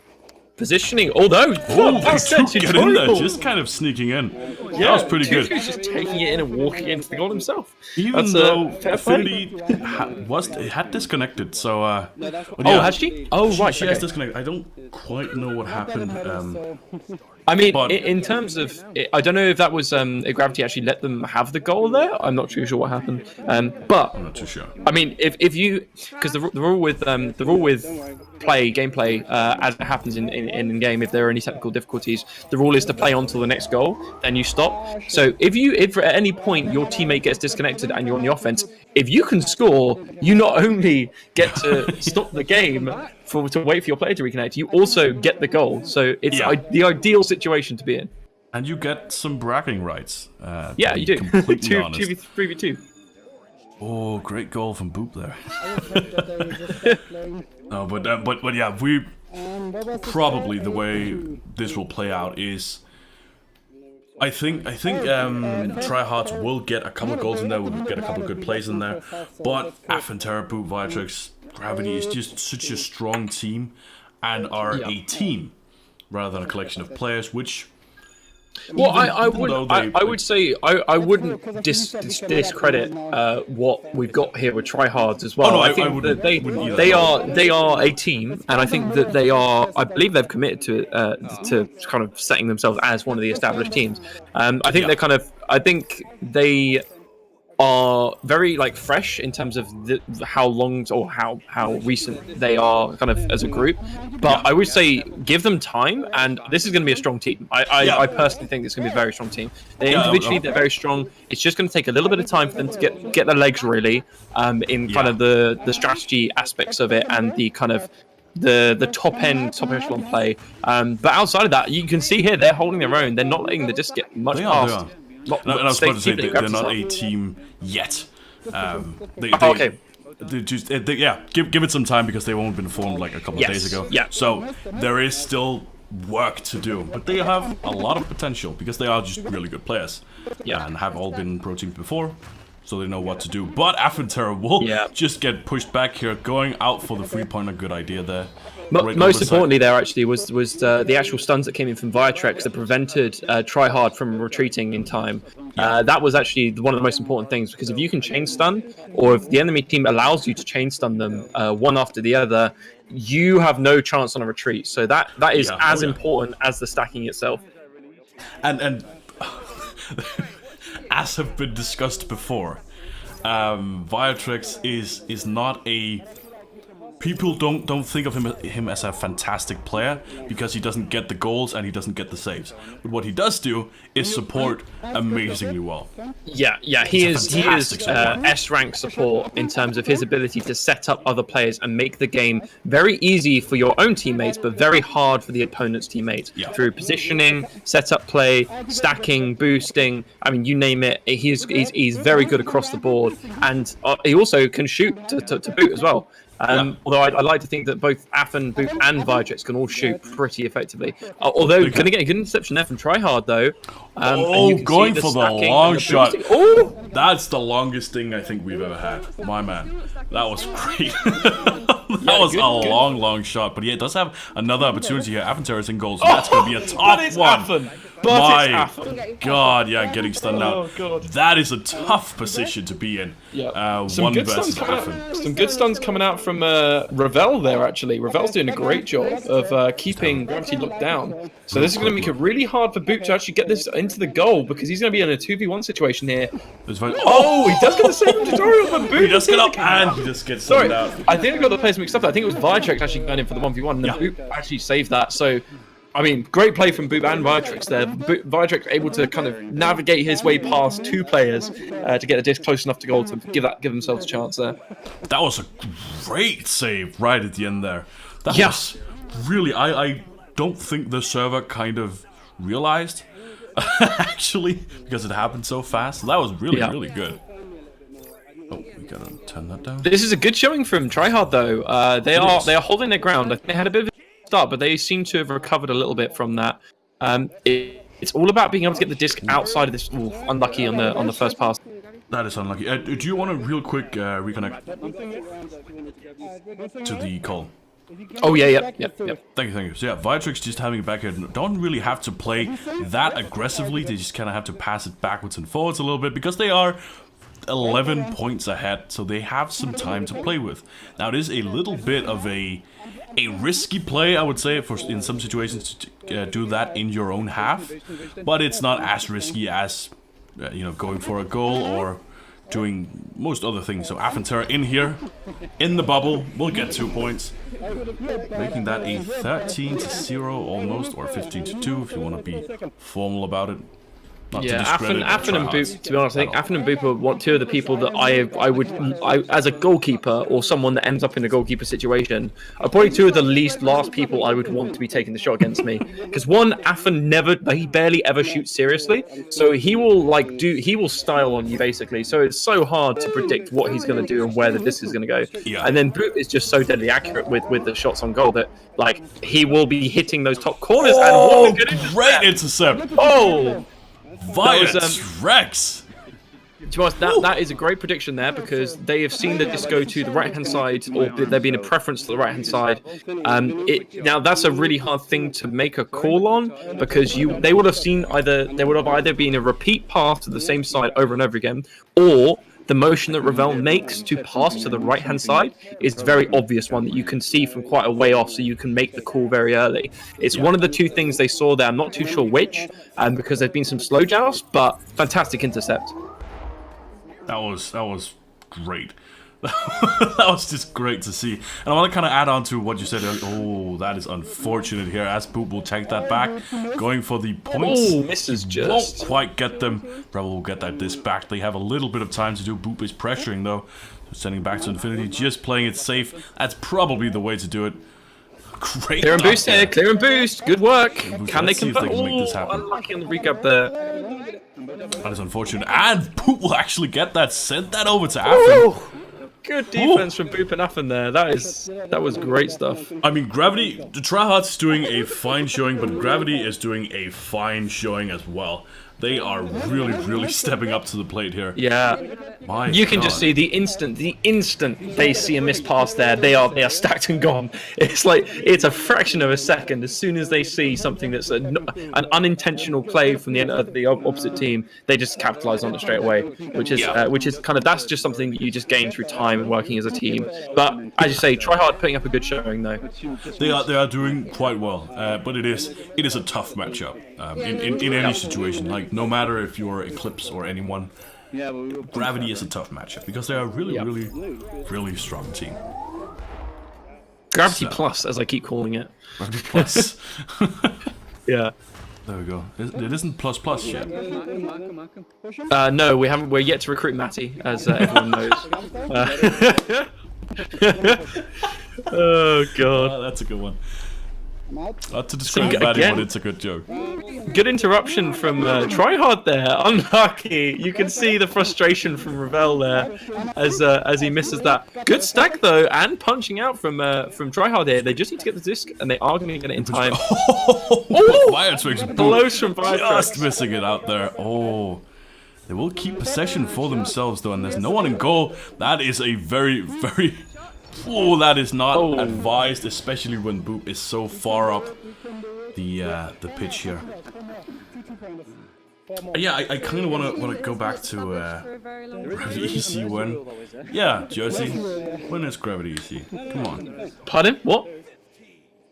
positioning. Although, that's Get in there, just kind of sneaking in. That was pretty good. Tutu's just taking it in and walking into the goal himself. Even That's, though fair play. Affinity had disconnected, so but Oh, yeah, has she? Oh, right. she has Okay. disconnected. I don't quite know what happened. I mean, But- in terms of, I don't know if that was if Gravity actually let them have the goal there. I'm not too sure what happened. But I'm not too sure. I mean, if you, because the rule with gameplay as it happens in game, if there are any technical difficulties, the rule is to play on till the next goal, then you stop. So if at any point your teammate gets disconnected and you're on the offense, if you can score, you not only get to stop the game to wait for your player to reconnect, you also get the goal. So it's the ideal situation to be in. And you get some bragging rights. Yeah, to you be do. Completely honest. 3v2. Oh, great goal from Boop there. No, but yeah, we probably the way this will play out is. I think Tryhards will get a couple of goals in there. We'll get a couple of good plays in there. But Affenter, Boop, Viatrix, Gravity is just such a strong team, and are a team rather than a collection of players. Which, Well, I though would say I wouldn't discredit what we've got here with Tryhards as well. Oh, no, I think I wouldn't- that wouldn't either. they are a team, and I think that I believe they've committed to kind of setting themselves as one of the established teams. I think I think they are very fresh in terms of how long or how recent they are kind of as a group, but I would say give them time, and this is going to be a strong team. I personally think it's going to be a very strong team. Individually they're very strong. It's just going to take a little bit of time for them to get their legs really in kind of the strategy aspects of it and the kind of the top echelon play. But outside of that, you can see here they're holding their own. They're not letting the disc get much They past. are. And I was about to say they're not a team yet. Okay. Give it some time because they won't been formed like a couple of days ago. Yeah. So there is still work to do, but they have a lot of potential because they are just really good players. Yeah. And have all been pro teams before, so they know what to do. But Affinterra will just get pushed back here, going out for the 3-pointer. Good idea there. Most importantly, there actually was the actual stuns that came in from Viatrex that prevented Tryhard from retreating in time. That was actually one of the most important things, because if you can chain stun, or if the enemy team allows you to chain stun them one after the other, you have no chance on a retreat. So that is as important as the stacking itself. And as have been discussed before, Viatrex is not a... People don't think of him as a fantastic player because he doesn't get the goals and he doesn't get the saves. But what he does do is support amazingly well. Yeah, he is S rank support in terms of his ability to set up other players and make the game very easy for your own teammates, but very hard for the opponent's teammates through positioning, setup play, stacking, boosting. I mean, you name it. He's very good across the board, and he also can shoot to boot as well. Although I like to think that both Affen, Boop, and Viatrex can all shoot pretty effectively. Although, gonna get a good interception there from Tryhard, though. Going for the long shot. Oh! That's the longest thing I think we've ever had. My man. That was great. That was a long shot. But yeah, it does have another opportunity here. Affenterra is in goals. So that's going to be a tough one. My God, getting stunned out. That is a tough position to be in. One versus Affen. Some good stuns coming out from Ravel there, actually. Ravel's doing a great job of keeping Gravity locked down. So this is going to make it really hard for Boop to actually get this into the goal, because he's going to be in a 2v1 situation here. He does get the same tutorial, but Boop... He does get up and he just gets stunned out. I think I got the players mixed up. I think it was Viatrex actually going in for the 1v1, and then Boop actually saved that. So... I mean, great play from Boop and Viatrex there. Viatrex able to kind of navigate his way past two players to get the disc close enough to goal to give themselves a chance there. That was a great save right at the end there. That was really... I don't think the server kind of realized, actually, because it happened so fast. So that was really good. Oh, we gotta turn that down. This is a good showing from Tryhard, though. They are holding their ground. I think they had a bit of start, but they seem to have recovered a little bit from that. It's all about being able to get the disc outside of this. Ooh, unlucky on the first pass. That is unlucky. Do you want to real quick reconnect to the call? Oh yeah. Thank you. So yeah, Viatrex just having it back here. Don't really have to play that aggressively. They just kind of have to pass it backwards and forwards a little bit because they are 11 points ahead, so they have some time to play with. Now it is a little bit of a risky play, I would say, for in some situations to do that in your own half, but it's not as risky as going for a goal or doing most other things. So Affenterra in here, in the bubble, will get 2 points, making that a 13-0 almost, or 15-2 if you want to be formal about it. Affen and Boop, to be honest, I think Affen and Boop are two of the people that I would, as a goalkeeper or someone that ends up in a goalkeeper situation, are probably two of the last people I would want to be taking the shot against me. Because one, Affen he barely ever shoots seriously, so he will style on you basically. So it's so hard to predict what he's going to do and where the disc is going to go. Yeah. And then Boop is just so deadly accurate with the shots on goal that he will be hitting those top corners. And what a good great intercept! Oh. Viatrex! To us, that is a great prediction there, because they have seen the disc go to the right-hand side, or there being a preference to the right-hand side. Now that's a really hard thing to make a call on, because they would have either been a repeat pass to the same side over and over again, or the motion that Ravel makes to pass to the right-hand side is a very obvious one that you can see from quite a way off, so you can make the call very early. It's one of the two things they saw there. I'm not too sure which, because there's been some slow joust, but fantastic intercept. That was great. That was just great to see. And I want to kind of add on to what you said. Oh, that is unfortunate here, as Boop will take that back. Going for the points. Oh, misses just. Won't quite get them. Rebel will get that disc back. They have a little bit of time to do. Boop is pressuring, though. Sending back to Infinity, just playing it safe. That's probably the way to do it. great. Clear and boost up here, there. clear and boost. Good work. boost. Can they Let's see if convert? they can make this happen. Unlucky on the recap there. That is unfortunate. And Boop will actually get that. Send that over to Affin. Ooh, good defense from Boop and Affin there. That was great stuff. I mean, Gravity, the Tryhards is doing a fine showing, but Gravity is doing a fine showing as well. They are really, really stepping up to the plate here. Yeah. My You can just God. see the instant they see a missed pass there, they are stacked and gone. It's like it's a fraction of a second. As soon as they see something that's an unintentional play from the opposite team, they just capitalize on it straight away. Which is kind of that's just something that you just gain through time and working as a team. But as you say, try hard putting up a good showing though. They are doing quite well, but it is a tough matchup in any situation. Like no matter if you're Eclipse or anyone, Gravity is a tough matchup because they are really strong team. Gravity Plus, as I keep calling it. Gravity Plus. Yeah. There we go. It isn't plus plus yet. No, we haven't. We're yet to recruit Matty, as everyone knows. Oh god. Oh, that's a good one. Not to So describe Matty, again- but it's a good joke. Good interruption from Tryhard there. Unlucky. You can see the frustration from Ravel there as he misses that. Good stack though, and punching out from Tryhard here. They just need to get the disc, and they are going to get it in time. Viatrix Close from Viatrix. just missing it out there. Oh, they will keep possession for themselves though, and there's no one in goal. That is a very. Oh, that is not advised, especially when Boop is so far up the pitch here. Yeah, I kind of want to go back to Gravity EC when. Yeah, Jersey. When is Gravity EC? Come on. Pardon? What?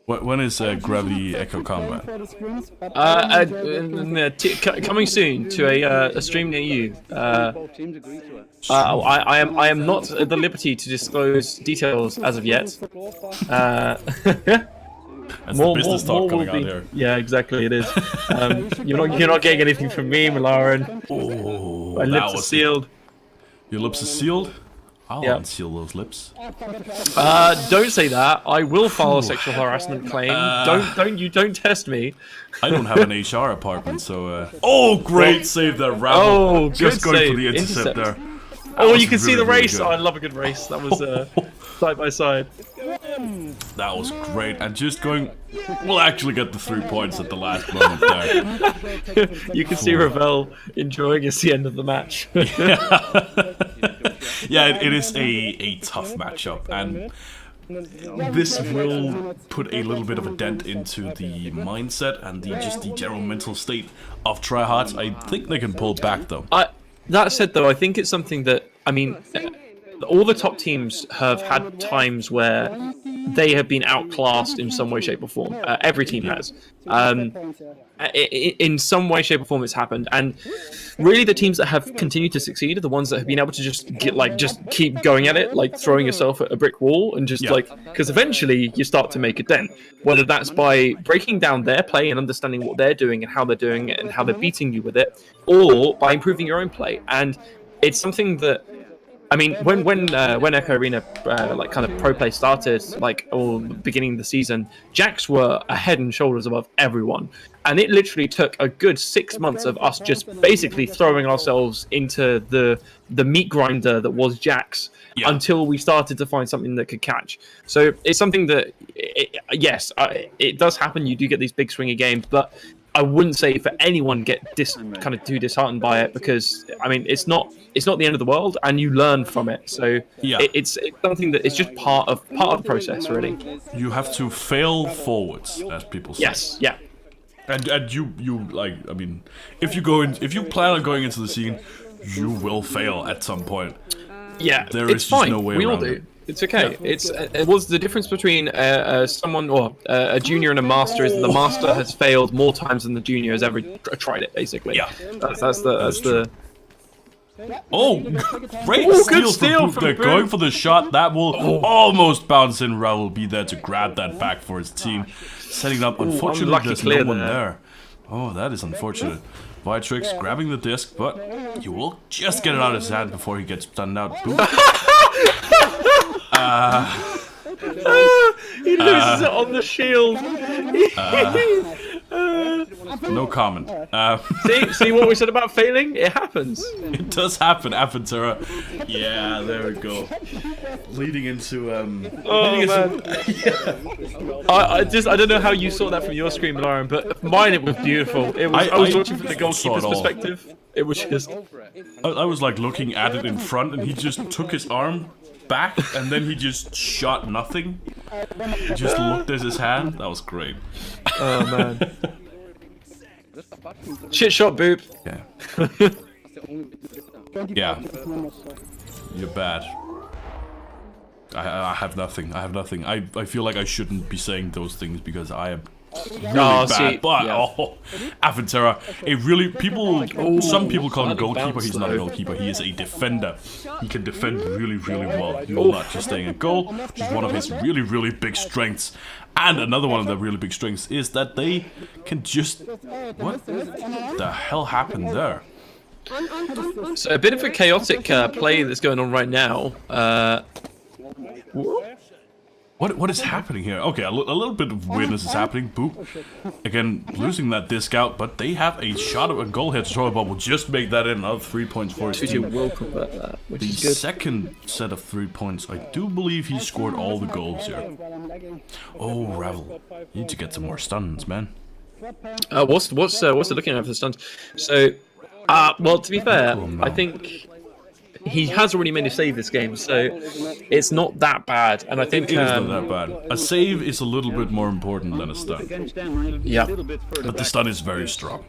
When is Gravity Echo Combat? Coming soon to a stream near you. I am not at the liberty to disclose details as of yet. That's the business talk coming out here. Yeah, exactly. It is. You're not getting anything from me, Malaran. Oh, My that lips are was sealed. Your lips are sealed? I'll Yeah. unseal those lips. Don't say that. I will file a sexual harassment claim. Don't test me. I don't have an HR apartment, so. Oh, great save there, Ravel. Oh, just good going for save. the intercept there. Oh, was you can see really, the really race. good. Oh, I love a good race. That was side by side. That was great, and just going. We'll actually get the 3 points at the last moment there. You can see Ravel enjoying it's the end of the match. Yeah, it is a tough matchup, and this will put a little bit of a dent into the mindset and the general mental state of tryhards. I think they can pull back though. That said, though, I think it's something that, I mean, all the top teams have had times where they have been outclassed in some way, shape, or form. Every team has. In some way, shape, or form, it's happened. And really, the teams that have continued to succeed are the ones that have been able to just keep going at it, like throwing yourself at a brick wall, and just because eventually you start to make a dent. Whether that's by breaking down their play and understanding what they're doing and how they're doing it and how they're beating you with it, or by improving your own play. And it's something that, I mean, when Echo Arena like kind of pro play started, like or beginning of the season, Jax were a head and shoulders above everyone, and it literally took a good 6 months of us just basically throwing ourselves into the meat grinder that was Jax until we started to find something that could catch. So it's something that, yes, it does happen. You do get these big swingy games, but I wouldn't say for anyone get kind of too disheartened by it, because I mean it's not the end of the world, and you learn from it. So it's something that is just part of the process, really. You have to fail forwards, as people say. Yes, yeah. And you like, I mean, if you plan on going into the scene, you will fail at some point. Yeah, There it's is just fine. no way we all around do. it. It's okay. It was the difference between someone or a junior and a master is that the master has failed more times than the junior has ever tried it. Basically, Yeah. That's the. Oh, great Ooh, steal good steal from Boop. from They're Boop. going for the shot. That will almost bounce in. Raul will be there to grab that back for his team. Setting up. Unfortunately, unlucky there's clear no one there. there. Oh, that is unfortunate. Vitrix grabbing the disc, but you will just get it out of his hand before he gets stunned out. Boop. He loses it on the shield. No comment. See what we said about failing? It happens. It does happen, Aventura. Yeah, there we go. Leading into Oh man. I don't know how you saw that from your screen, Lauren, but mine it was beautiful. It was. I was watching from the saw it goalkeeper's all. perspective. It was just. I was like looking at it in front, and he just took his arm back, and then he just shot nothing. He just looked at his hand. That was great. Oh man. Shit shot, Boop. Yeah. Yeah. You're bad. I have nothing. I have nothing. I feel like I shouldn't be saying those things because I am really bad. See, But yeah. Aventura, some people call him a Slightly goalkeeper. bounced, He's not a though. goalkeeper. He is a defender. He can defend really, really well. Not just staying a goal, which is one of his really, really big strengths. And another one of their really big strengths is that they can just. What the hell happened there? So a bit of a chaotic play that's going on right now. What is happening here? Okay, a little bit of weirdness is happening. Boop. Again, losing that disc out, but they have a shot of a goal here. Tutorial will just make that in. Another 3 points for his Tutu team. will convert that, which The is good. second set of 3 points. I do believe he scored all the goals here. Oh, Ravel. You need to get some more stuns, man. What's it looking at for the stuns? So, well, to be fair, Oh, no. I think he has already made a save this game, so it's not that bad. And I think, It is not that bad. A save is a little bit more important than a stun. yeah, But the stun is very strong.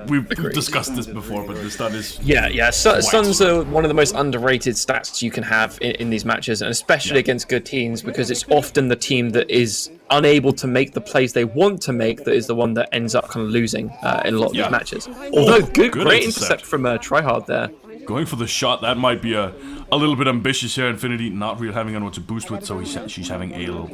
We've discussed this before, but the stun is... yeah. Stuns are one of the most underrated stats you can have in these matches, and especially against good teams, because it's often the team that is unable to make the plays they want to make that is the one that ends up kind of losing in a lot of Yeah. these matches. Although good great intercept. intercept from Tryhard there. Going for the shot, that might be a little bit ambitious here. Infinity not really having anyone to boost with, so she's having a little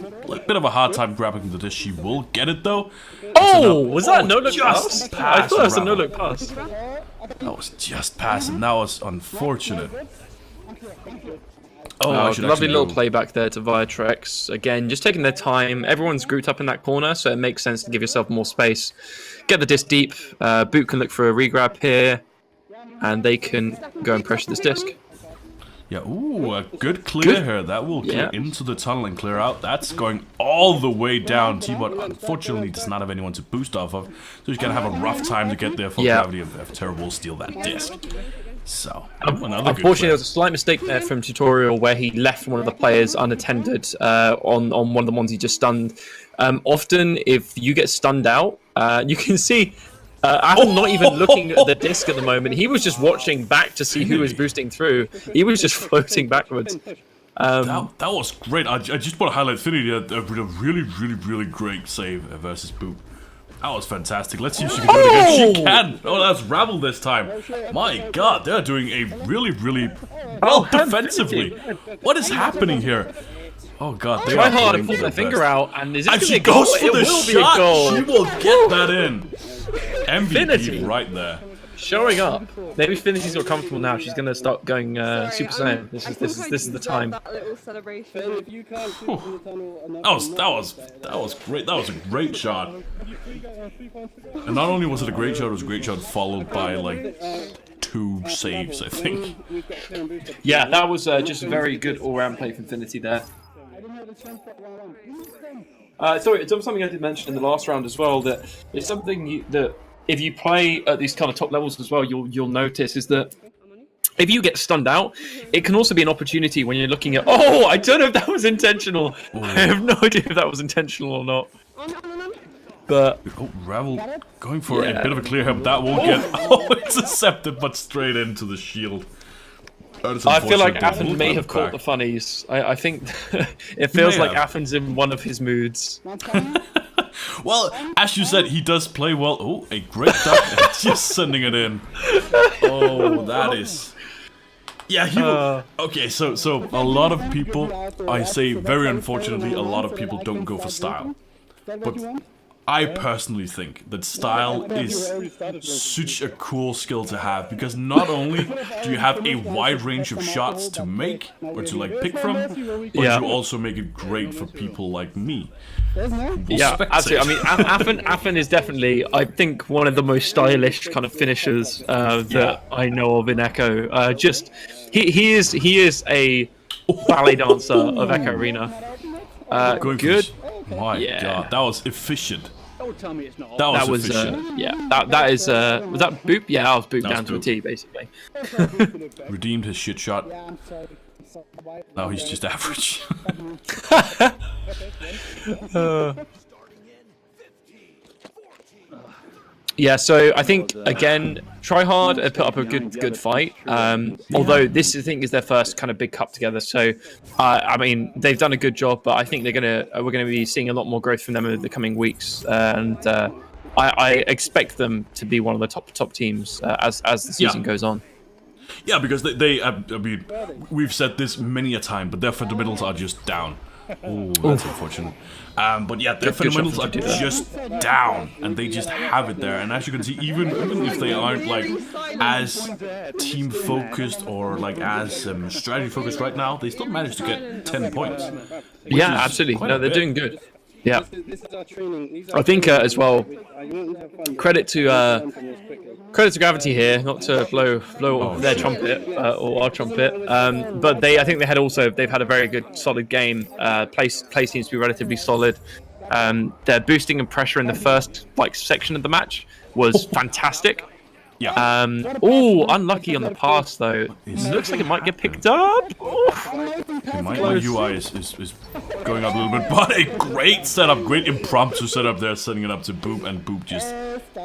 bit of a hard time grabbing the disc. She will get it though. Oh, was that a no-look just pass? I past thought it was a Ravel. no-look pass. That was just past, and that was unfortunate. Oh, I should Lovely actually little go- playback there to Viatrex. Again, just taking their time. Everyone's grouped up in that corner, so it makes sense to give yourself more space. Get the disc deep. Boot can look for a regrab here, and they can go and pressure this disc. Yeah, ooh, a good clear Good. here. That will clear Yeah. into the tunnel and clear out. That's going all the way down. T-Bot unfortunately does not have anyone to boost off of, so he's gonna have a rough time to get there for Yeah. gravity of Terror will steal that disc. So, another good Unfortunately, play. there was a slight mistake there from Tutorial where he left one of the players unattended on one of the ones he just stunned. Often, if you get stunned out, you can see Adam not even looking at the disc at the moment. He was just watching back to see who was boosting through. He was just floating backwards. That was great. I just want to highlight Infinity. A really, really, really great save versus Boop. That was fantastic. Let's see if she can do it again. She can! Oh, that's Ravel this time. My god, they're doing a really, really well defensively. What is happening here? Oh god, they Try are hard playing and pull their their finger best. out, and is this And gonna she be a goal? goes for It the will be a shot. goal. She will get that in. MVP Infinity. right there. Showing up. Maybe Infinity's got comfortable now. She's gonna start going Super Saiyan. This is the time. That little celebration. That was great. That was a great shot. And not only was it a great shot, it was a great shot followed by like 2 saves, I think. Yeah, that was just a very good all-round play for Infinity there. Sorry, it's something I did mention in the last round as well, that it's something that if you play at these kind of top levels as well, you'll notice is that if you get stunned out, it can also be an opportunity when you're looking at, oh, I don't know if that was intentional. I have no idea if that was intentional or not. But Oh, Ravel going for Yeah. a bit of a clear here, but that won't get... Oh, it's intercepted, but straight into the shield. That is I feel like unfortunate. Athens We'll may come have caught back. the funnies. I think it feels may like have. Athens in one of his moods. Well, as you said, he does play well. Oh, a great duck. and just sending it in. Oh, that is... Yeah, he will... Okay, so a lot of people, I say very unfortunately, a lot of people don't go for style. But I personally think that style is such a cool skill to have, because not only do you have a wide range of shots to make or to like pick from, but Yeah. you also make it great for people like me. Yeah, absolutely. I mean, Affen is definitely, I think, one of the most stylish kind of finishers that I know of in Echo. He is a ballet dancer of Echo Arena. Going for Good. this- My Yeah. God, that was efficient. Don't tell me it's not. That was That was efficient. that is was that Boop? Yeah, that was Boop That was down to a Boop. T basically. Redeemed his shit shot. I'm sorry. Why? Now he's just average. Yeah, so I think again, Tryhard have put up a good fight. Although this I think is their first kind of big cup together, so I mean they've done a good job, but I think we're gonna be seeing a lot more growth from them in the coming weeks, and I expect them to be one of the top teams as the season goes on. Yeah, because they I mean, we've said this many a time, but their fundamentals are just down. Oh, that's unfortunate. But yeah, their Good shot fundamentals from are Tutu there. just down, and they just have it there. And as you can see, even if they aren't like as team focused or like as strategy focused right now, they still managed to get 10 points. Yeah, is absolutely. quite No, a they're bit. doing good. Yeah, This is our training. I think as well. Credit to Gravity here, not to blow their trumpet or our trumpet, but I think they've had a very good solid game. Play seems to be relatively solid. Their boosting and pressure in the first section of the match was fantastic. Yeah. Unlucky on the pass though. Looks like it might get picked up. Okay, my UI is going up a little bit, but a great setup, great impromptu setup there, setting it up to Boop, and Boop just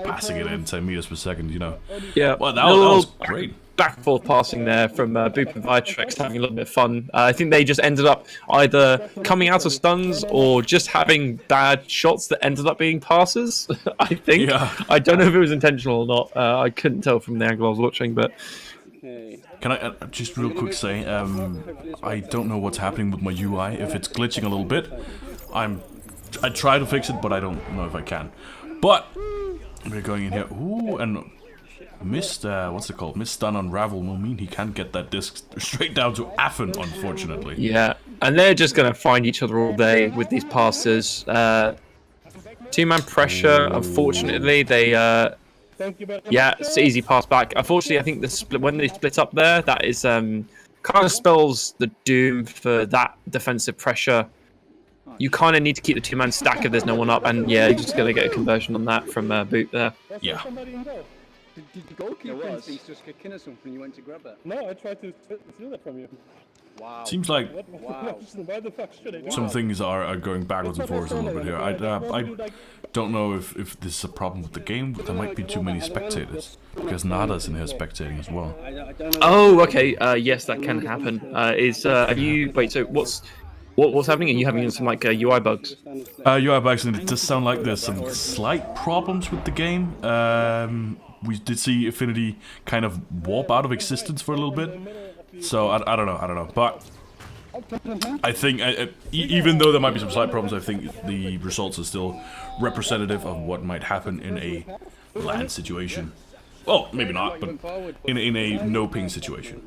passing it in 10 meters per second, you know. Yeah, Well, that was great. Back and forth passing there from Boop and Vitrex, having a little bit of fun. I think they just ended up either coming out of stuns or just having bad shots that ended up being passes. I think. Yeah. I don't know if it was intentional or not. I couldn't tell from the angle I was watching, but Can I just real quick say, I don't know what's happening with my UI. If it's glitching a little bit, I try to fix it, but I don't know if I can. But we're going in here. Ooh, and missed what's it called? Missed stun on Ravel will mean he can't get that disc straight down to Affen, unfortunately. yeah, and they're just gonna find each other all day with these passes. Two-man pressure. Unfortunately, they. Yeah, it's an easy pass back. Unfortunately, I think when they split up there, that is kind of spells the doom for that defensive pressure. You kind of need to keep the two-man stack if there's no one up, and yeah, you're just gonna get a conversion on that from Boot there. Yeah. Did the goalkeeper instinct just kick in or something? You went to grab it. No, I tried to steal that from you. Wow. Seems like Wow. Why the fuck should I? some things are going backwards and forwards a little bit here. I don't know if this is a problem with the game, but there might be too many spectators. Because Nada's in here spectating as well. I don't know. Oh, okay. Yes, that can happen. Have you? Wait. So what's happening? Are you having some UI bugs? UI bugs, and it does sound like there's some slight problems with the game. We did see Affinity kind of warp out of existence for a little bit. So I don't know. But I think even though there might be some slight problems, I think the results are still representative of what might happen in a LAN situation. Well, maybe not, but in a no ping situation.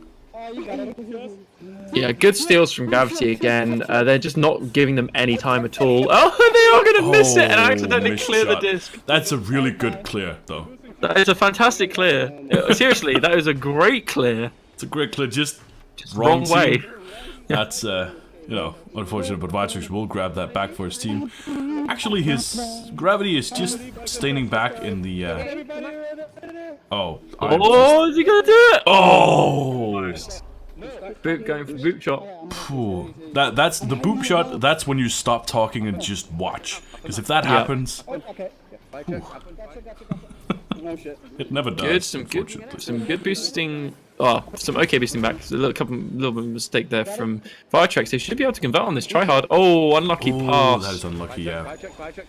Yeah, good steals from Gravity again. They're just not giving them any time at all. Oh, they are going to miss it and accidentally missed clear the shot. disc. That's a really good clear, though. That is a fantastic clear. Seriously, that is a great clear. It's a great clear, just Wrong way. team. That's unfortunate, but Vitrix will grab that back for his team. Actually, his Gravity is just standing back in the. Oh, Is he going to do it? oh! Boop going for the boop shot. Phew. That's the boop shot. That's when you stop talking and just watch. Because if that happens, No shit. it never does. Good, some good boosting. Oh, some okay boosting back. There's a little bit of mistake there from Firetrex. They should be able to convert on this tryhard. Oh, unlucky Ooh, pass. that is unlucky, yeah. Fire check.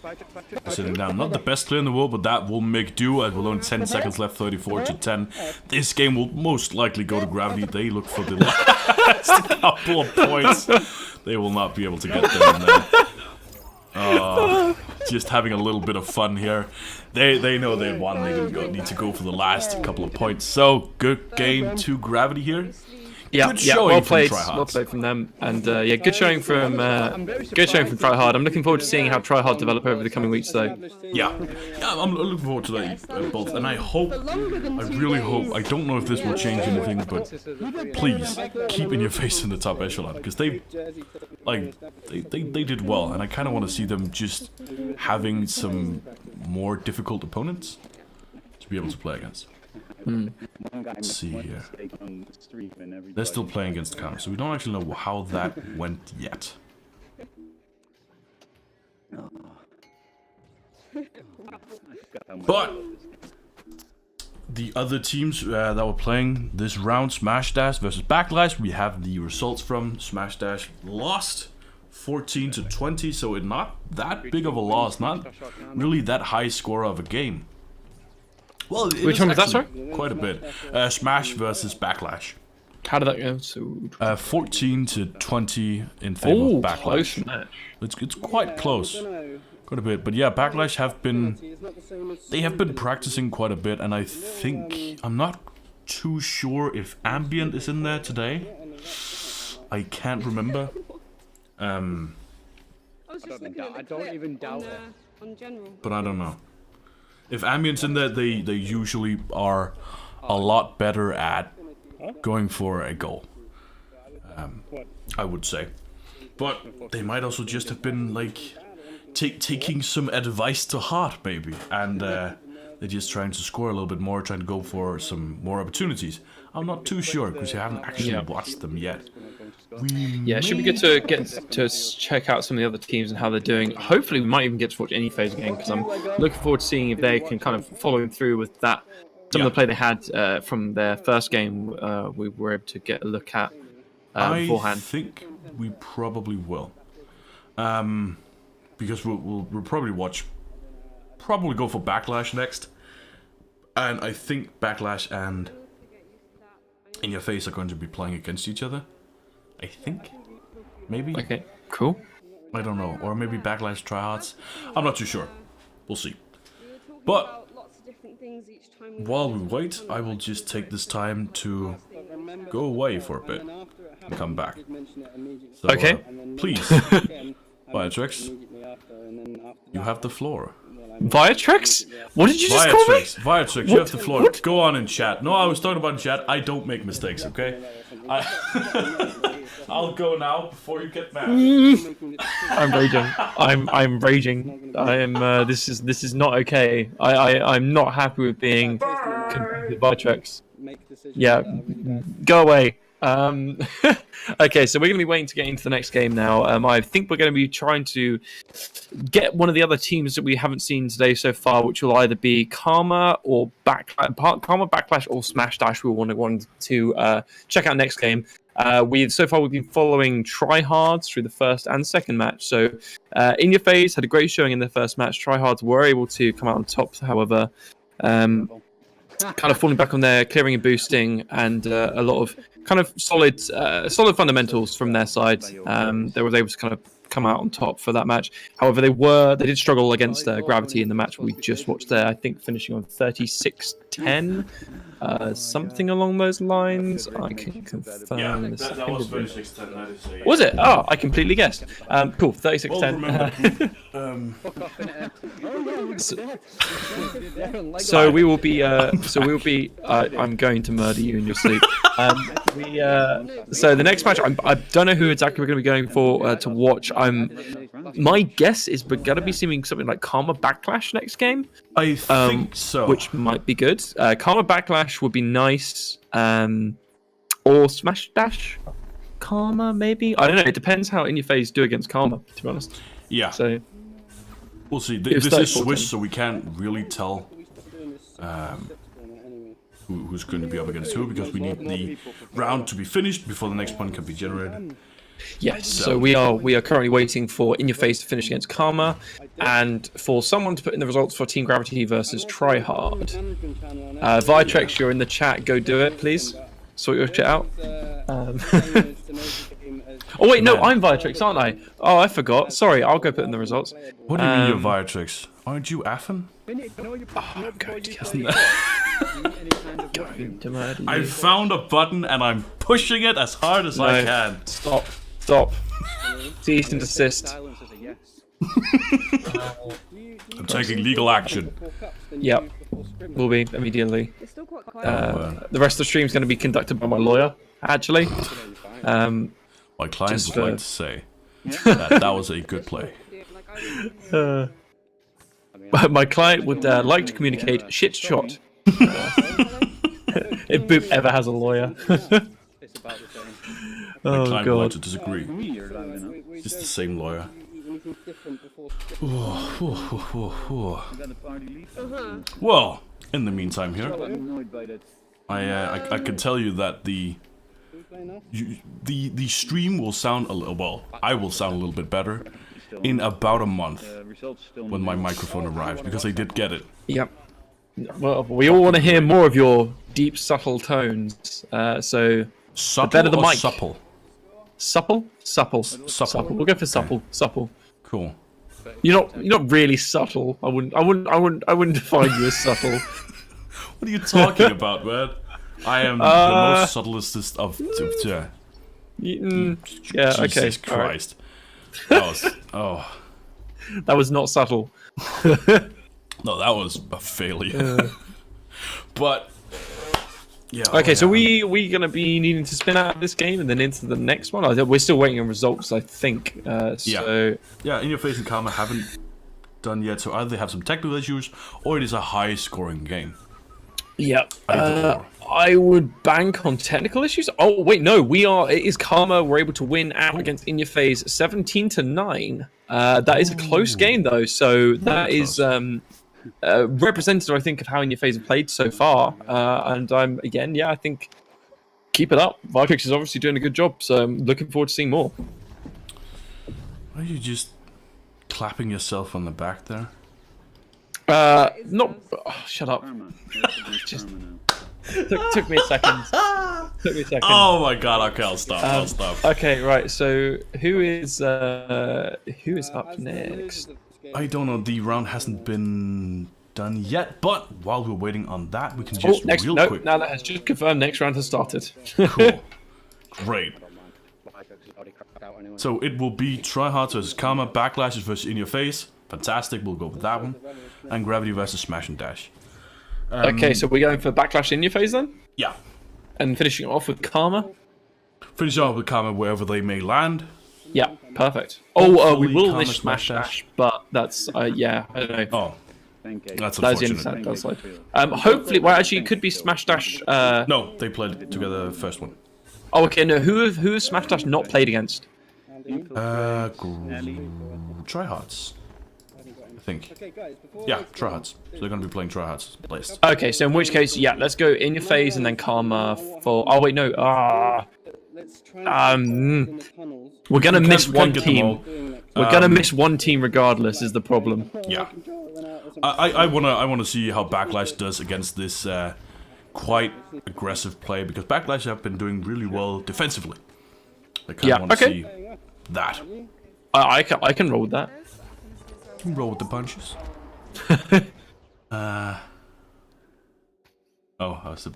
Sitting down. Not the best clear in the world, but that will make do. As with only 10 seconds left, 34 to 10. This game will most likely go to Gravity. They look for the last couple of points. They will not be able to get them in there. just having a little bit of fun here. They know they won. They need to go for the last couple of points. So good game to Gravity here. Yeah, Good yeah, showing well from played, Tryhard. well played from them, and yeah, good showing from Tryhard. I'm looking forward to seeing how Tryhard develop over the coming weeks, though. Yeah, I'm looking forward to that both, and I really hope. I don't know if this will change anything, but please keep In Your Face in the top echelon because they did well, and I kind of want to see them just having some more difficult opponents to be able to play against. Let's see here. They're still playing against Karma, so we don't actually know how that went yet. But the other teams that were playing this round, Smash Dash versus Backlash, we have the results from. Smash Dash lost 14-20, so it's not that big of a loss, not really that high score of a game. Well, Which one was that, sorry? Quite a bit. Smash versus Backlash. How did that go? So 14-20 in favor of Backlash. Close match. It's quite close, quite a bit. But yeah, Backlash have been practicing quite a bit, and I think I'm not too sure if Ambient is in there today. I can't remember. I don't even doubt it. But I don't know. If Ambient's in there, they usually are a lot better at going for a goal. I would say. But they might also just have been like taking some advice to heart, maybe, and they're just trying to score a little bit more, trying to go for some more opportunities. I'm not too sure because I haven't actually watched them yet. Yeah, it should be good to get to check out some of the other teams and how they're doing. Hopefully, we might even get to watch any phase again because I'm looking forward to seeing if they can kind of follow through with that. Some of the play they had from their first game, we were able to get a look at beforehand. I think we probably will, because we'll probably go for Backlash next, and I think Backlash and In Your Face are going to be playing against each other. I think, maybe. Okay, cool. I don't know, or maybe Backlash Tryhards. I'm not too sure. We'll see. But while we wait, I will just take this time to go away for a bit and come back. So, Okay. Please, Viatrix, you have the floor. Viatrix? What did you just call me? Viatrix, you have the floor. What? Go on in chat. No, I was talking about in chat. I don't make mistakes, okay? I'll go now before you get mad. I'm raging. I'm raging. I am. This is not okay. I'm not happy with being with Viatrix. Yeah, go away. Okay, so we're going to be waiting to get into the next game now. I think we're going to be trying to get one of the other teams that we haven't seen today so far, which will either be Karma or Karma Backlash or Smash Dash. We want to check out next game. We've been following Tryhards through the first and second match. So In Your Face had a great showing in the first match. Tryhards were able to come out on top, however. Kind of falling back on their clearing and boosting, and a lot of kind of solid fundamentals from their side. They were able to kind of come out on top for that match. However, they did struggle against Gravity in the match we just watched there. I think finishing on 36-10, something along those lines. I can confirm. Yeah, that was 36-10. That is a... Was it? Oh, I completely guessed. Cool, 36-10. So we will be. I'm going to murder you in your sleep. So the next match, I don't know who exactly we're going to be going for to watch. My guess is we're going to be seeing something like Karma Backlash next game. I think so. Which might be good. Karma Backlash would be nice. Or Smash Dash Karma, maybe. I don't know. It depends how In Your Face do against Karma, to be honest. Yeah. So we'll see. This is Swiss, so we can't really tell who's going to be up against who, because we need the round to be finished before the next one can be generated. Yes, so we are currently waiting for In Your Face to finish against Karma, and for someone to put in the results for Team Gravity versus Tryhard. Viatrix, you're in the chat. Go do it, please. Sort your shit out. Oh wait, no, Man. I'm Viatrix, aren't I? Oh, I forgot. Sorry, I'll go put in the results. What do you mean you're Viatrix? Aren't you Affin? I found a button and I'm pushing it as hard as I No. can. Stop. Cease and desist. Silence is a yes. I'm taking legal action. Yep, will be immediately. It's still quite quiet. The rest of the stream is going to be conducted by my lawyer, actually. My client Just, would like to say that that was a good play. But my client would like to communicate shit shot. If Boop ever has a lawyer. It's about the same. My Oh client would like to god. disagree. It's the same lawyer. Well, in the meantime here, I can tell you that the stream will sound a little, well, I will sound a little bit better in about a month when my microphone arrives, because I did get it. Yep. Well, we all want to hear more of your deep, subtle tones. So Subtle better the or mic. supple? supple, supple. Supple. We'll go for supple, supple. Cool. You're not really subtle. I wouldn't define you as subtle. What are you talking about, man? I am the most subtlest of Yeah. Jesus Okay. all right. Christ. That was That was not subtle. no, that was a failure. But yeah. Okay, so yeah. we gonna be needing to spin out this game and then into the next one. We're still waiting on results, I think. So Yeah, In Your Face and Karma haven't done yet, so either they have some technical issues or it is a high-scoring game. yeah, Either or. I would bank on technical issues. Oh wait, no, it is Karma. We're able to win out against In Your Face 17-9. That is a close game though, so that is representative, I think, of how In Your Face have played so far. And I'm again, I think keep it up. Viatrix is obviously doing a good job, so I'm looking forward to seeing more. Are you just clapping yourself on the back there? Not. Shut up. Just took me a second. Took me a second. Oh my god, okay, I'll stop. Okay, right. So who is up next? I don't know, the round hasn't been done yet, but while we're waiting on that, we can just real quick. Now that has just confirmed. Next round has started. Cool. Great. So it will be Tryhards versus Karma, Backlashes versus In Your Face. Fantastic, we'll go with that one. And Gravity versus Smash and Dash. Okay, so we're going for Backlash In Your Face then, Yeah. and finishing off with Karma. Finish off with Karma wherever they may land. Yeah, perfect. Oh, we Hopefully will Karma miss Smash Dash, but that's yeah, I don't know. Oh, that's That is the unfortunate. inside downside. Hopefully, well, actually, it could be Smash Dash. No, they played together the first one. Oh, okay, no. Who has Smash Dash not played against? Tryhards. I think. Yeah, Tryhards. So they're going to be playing Tryhards list. Okay, so in which case, yeah, let's go In Your Face and then Karma for. Oh wait, no. We're gonna miss one get them team. all. We're gonna miss one team regardless. Is the problem? Yeah. I wanna see how Backlash does against this quite aggressive play, because Backlash have been doing really well defensively. I kind of want to see that. I can roll with that. You can roll with the punches. Oh, I was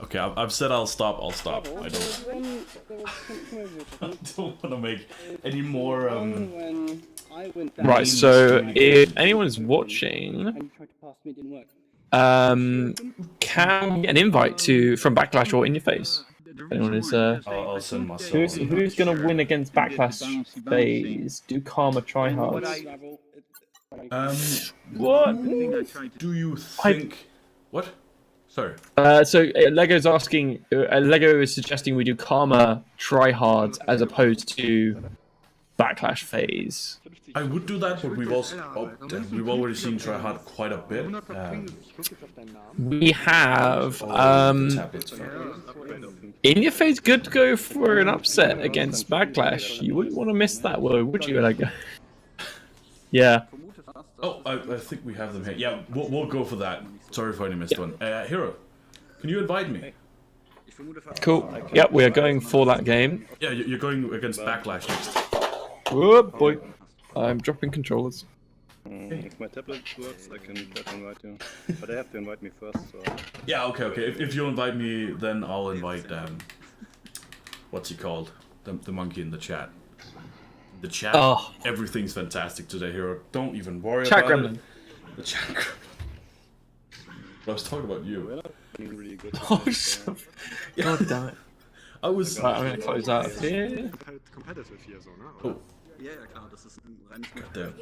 okay. I've said I'll stop. I'll stop. I don't want to make any more. Right. So if anyone's watching, can we get an invite from Backlash or In Your Face? If anyone is I'll send myself. who's gonna win against Backlash Phase? Do Karma Tryhards? What? Do you think? What? Sorry. So Lego's asking. Lego is suggesting we do Karma Tryhards as opposed to Backlash Phase. I would do that, but we've already seen Tryhard quite a bit. We have Tablets. In Your Face good to go for an upset against Backlash. You wouldn't want to miss that, would you, Lego? Yeah. Oh, I think we have them here. Yeah, we'll go for that. Sorry if I only missed one. Hero, can you invite me? Cool. Yep, we are going for that game. Yeah, you're going against Backlash next. Oh boy, I'm dropping controllers. If my tablet works, I can try to invite you. But they have to invite me first, so... Yeah, okay. If you invite me, then I'll invite, what's he called? The monkey in the chat. The chat, Oh. everything's fantastic today, Hero. Don't even worry Chat about gremlin. it. The chat gremlin. I was talking about you. Really good. Oh, God damn it. I was... Right, I'm gonna close out of here. Competitive hier so, ne? Oh. There.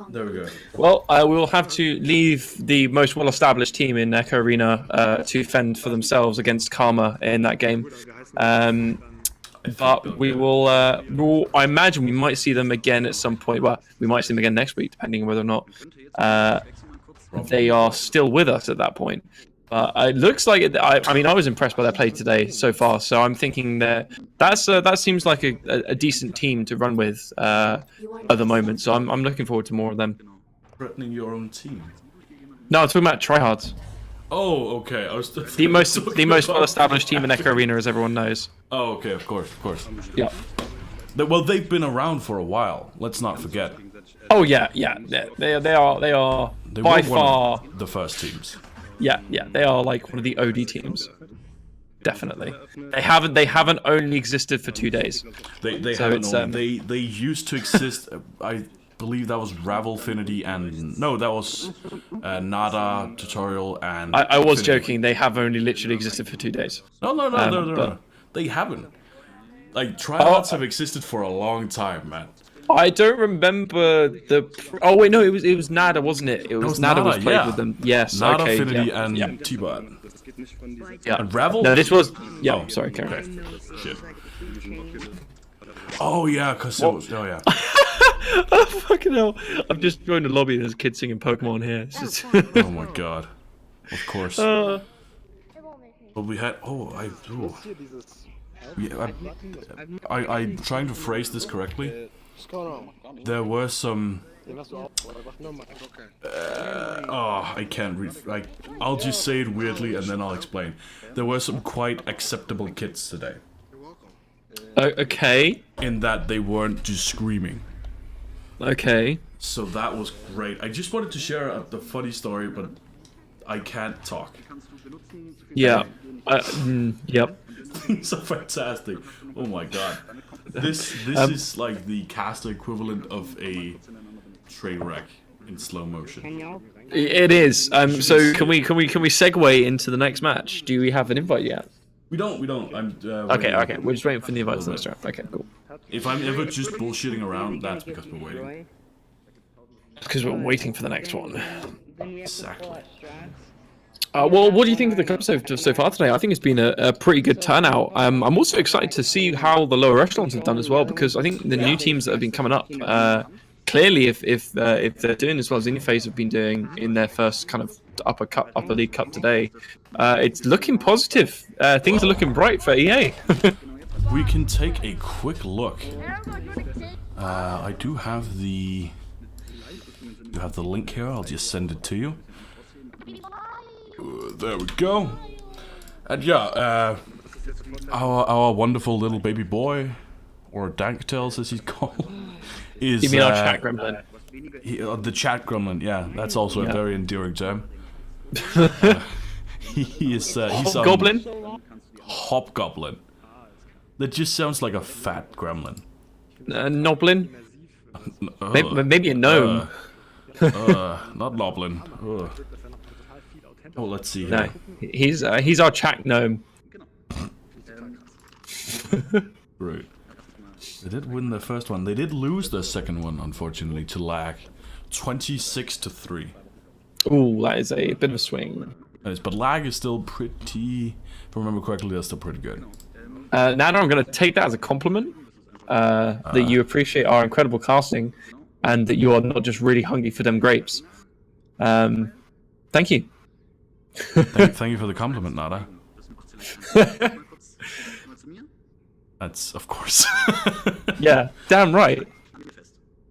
There we go. Well, we will have to leave the most well-established team in Echo Arena to fend for themselves against Karma in that game. But we will, I imagine we might see them again at some point. Well, we might see them again next week, depending on whether or not they are still with us at that point. But it looks like it. I mean, I was impressed by their play today so far. So I'm thinking that seems like a decent team to run with at the moment. So I'm looking forward to more of them. Threatening your own team. No, I'm talking about tryhards. Oh, okay. I was The most well-established team in Echo Arena, as everyone knows. Oh, okay. Of course. Yeah. Well, they've been around for a while. Let's not forget. Oh yeah. They are They by were one far. of the first teams. Yeah, they are like one of the OD teams. Definitely. They haven't only existed for 2 days. They So haven't it's, only, they used to exist. I believe that was Ravelfinity and no, that was Nada tutorial and. I was Affinity. joking. They have only literally existed for 2 days. No. but- They haven't. Like tryouts Oh. have existed for a long time, man. I don't remember the. Oh wait, no, it was Nada, wasn't it? It was Nada was played yeah. with them. Yes. Nada, okay. Affinity, Yeah. and yeah. T-Bot. yeah. And Ravel. No, this was. Yeah. Oh, sorry, Karen. Okay. Shit. Oh yeah, cause it was. Oh yeah. Oh fucking hell! I've just joined the lobby and there's a kid singing Pokemon here. It's just... Oh my god. Of course. But we had. I'm trying to phrase this correctly. There were some. I can't read. I'll just say it weirdly and then I'll explain. There were some quite acceptable kids today. Okay. In that they weren't just screaming. Okay. So that was great. I just wanted to share the funny story, but I can't talk. Yeah. Yep. So fantastic. Oh my god. This is like the caster equivalent of a train wreck in slow motion. It is. So can we segue into the next match? Do we have an invite yet? We don't. I'm Okay. We're just waiting for the invite to the next round. Okay, cool. If I'm ever just bullshitting around, that's because we're waiting. Because we're waiting for the next one. Exactly. Well, what do you think of the club so far today? I think it's been a pretty good turnout. I'm also excited to see how the lower echelons have done as well, because I think the new teams that have been coming up, clearly, if they're doing as well as Interface have been doing in their first kind of upper league cup today, it's looking positive. Things are looking bright for EA. We can take a quick look. I do have the link here. I'll just send it to you. There we go. And yeah, our wonderful little baby boy, or Danktails as he's called, is You mean our chat gremlin? The chat gremlin. Yeah, that's also a very endearing term. He is. He's Goblin? Hobgoblin. That just sounds like a fat gremlin. Noblin? Maybe a gnome. Not Noblin. Oh, let's see here. No, he's our chat gnome. Right. They did win the first one. They did lose the second one, unfortunately, to lag. 26-3. Ooh, that is a bit of a swing. But lag is still pretty... If I remember correctly, they're still pretty good. Nada, I'm going to take that as a compliment. That you appreciate our incredible casting, and that you are not just really hungry for them grapes. Thank you. Thank you for the compliment, Nada. That's, of course. Yeah, damn right.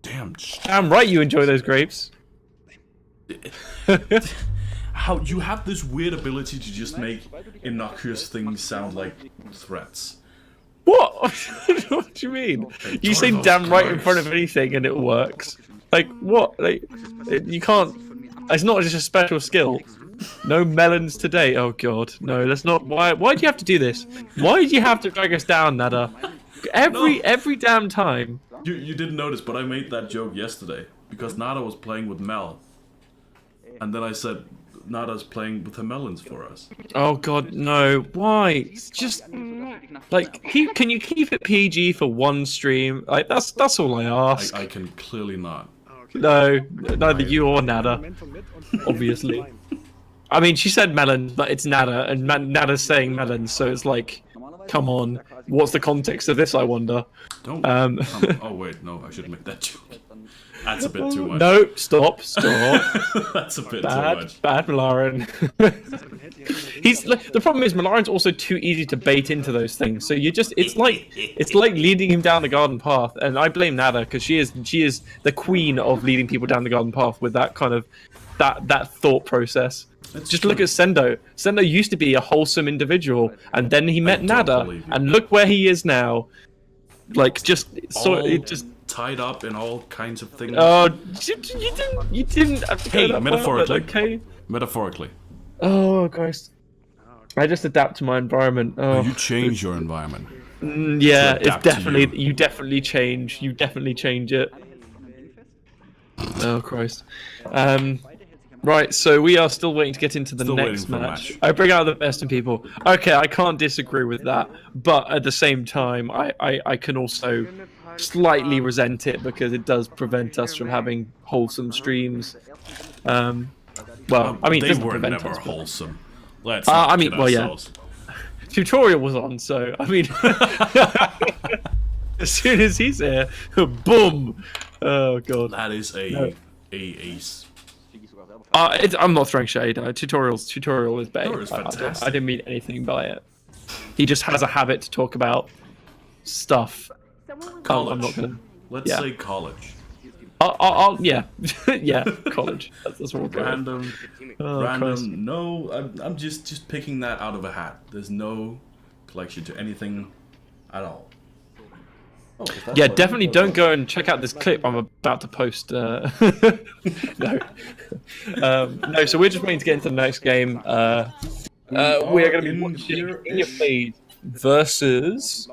Damn. Damn right you enjoy those grapes. how you have this weird ability to just make innocuous things sound like threats. What? What do you mean? You say damn right in front of anything and it works. Like, what? Like, you can't... It's not just a special skill. No melons today. Oh, God. No, that's not... Why do you have to do this? Why do you have to drag us down, Nada? Every damn time. You didn't notice, but I made that joke yesterday. Because Nada was playing with Mel. And then I said, Nada's playing with her melons for us. Oh God, no! Why? It's just like can you keep it PG for one stream? Like that's all I ask. I can clearly not. No, neither you or Nada, obviously. I mean, she said melon, but it's Nada, and Nada's saying melons, so it's like, come on, what's the context of this? I wonder. Don't. Oh wait, no, I shouldn't make that joke. That's a bit too much. No, stop. That's a bit too much. Bad Malaran. The problem is Malaran's also too easy to bait into those things. So it's like leading him down the garden path, and I blame Nada because she is the queen of leading people down the garden path with that kind of that thought process. Just look at Sendo. Sendo used to be a wholesome individual, and then he met Nada, and look where he is now. Like just tied up in all kinds of things. Oh, you didn't. Hey, metaphorically. Okay. Metaphorically. Oh Christ! I just adapt to my environment. Oh, You change your environment. Yeah, to it's adapt to definitely you. you definitely change. You definitely change it. Oh Christ. Right, so we are still waiting to get into the Still next waiting for a match. match. I bring out the best in people. Okay, I can't disagree with that, but at the same time, I can also slightly resent it because it does prevent us from having wholesome streams. Well, I mean, it they doesn't were prevent never us, but- wholesome. Let's not I mean, kid well, yeah. ourselves. Tutorial was on, so I mean, as soon as he's here, boom! Oh God. That is a ace. I'm not throwing shade. Tutorial is bad. Tutorial is fantastic. I didn't mean anything by it. He just has a habit to talk about stuff. College. I'm not gonna. Let's yeah. say college. Yeah, yeah, college. That's what we're going. Random. Oh, Random. Christ. No, I'm just picking that out of a hat. There's no collection to anything at all. Oh, if that's Yeah, what- definitely don't go and check out this clip I'm about to post. No. No, so we're just waiting to get into the next game. We are going to be in watching here-ish. In Your Face versus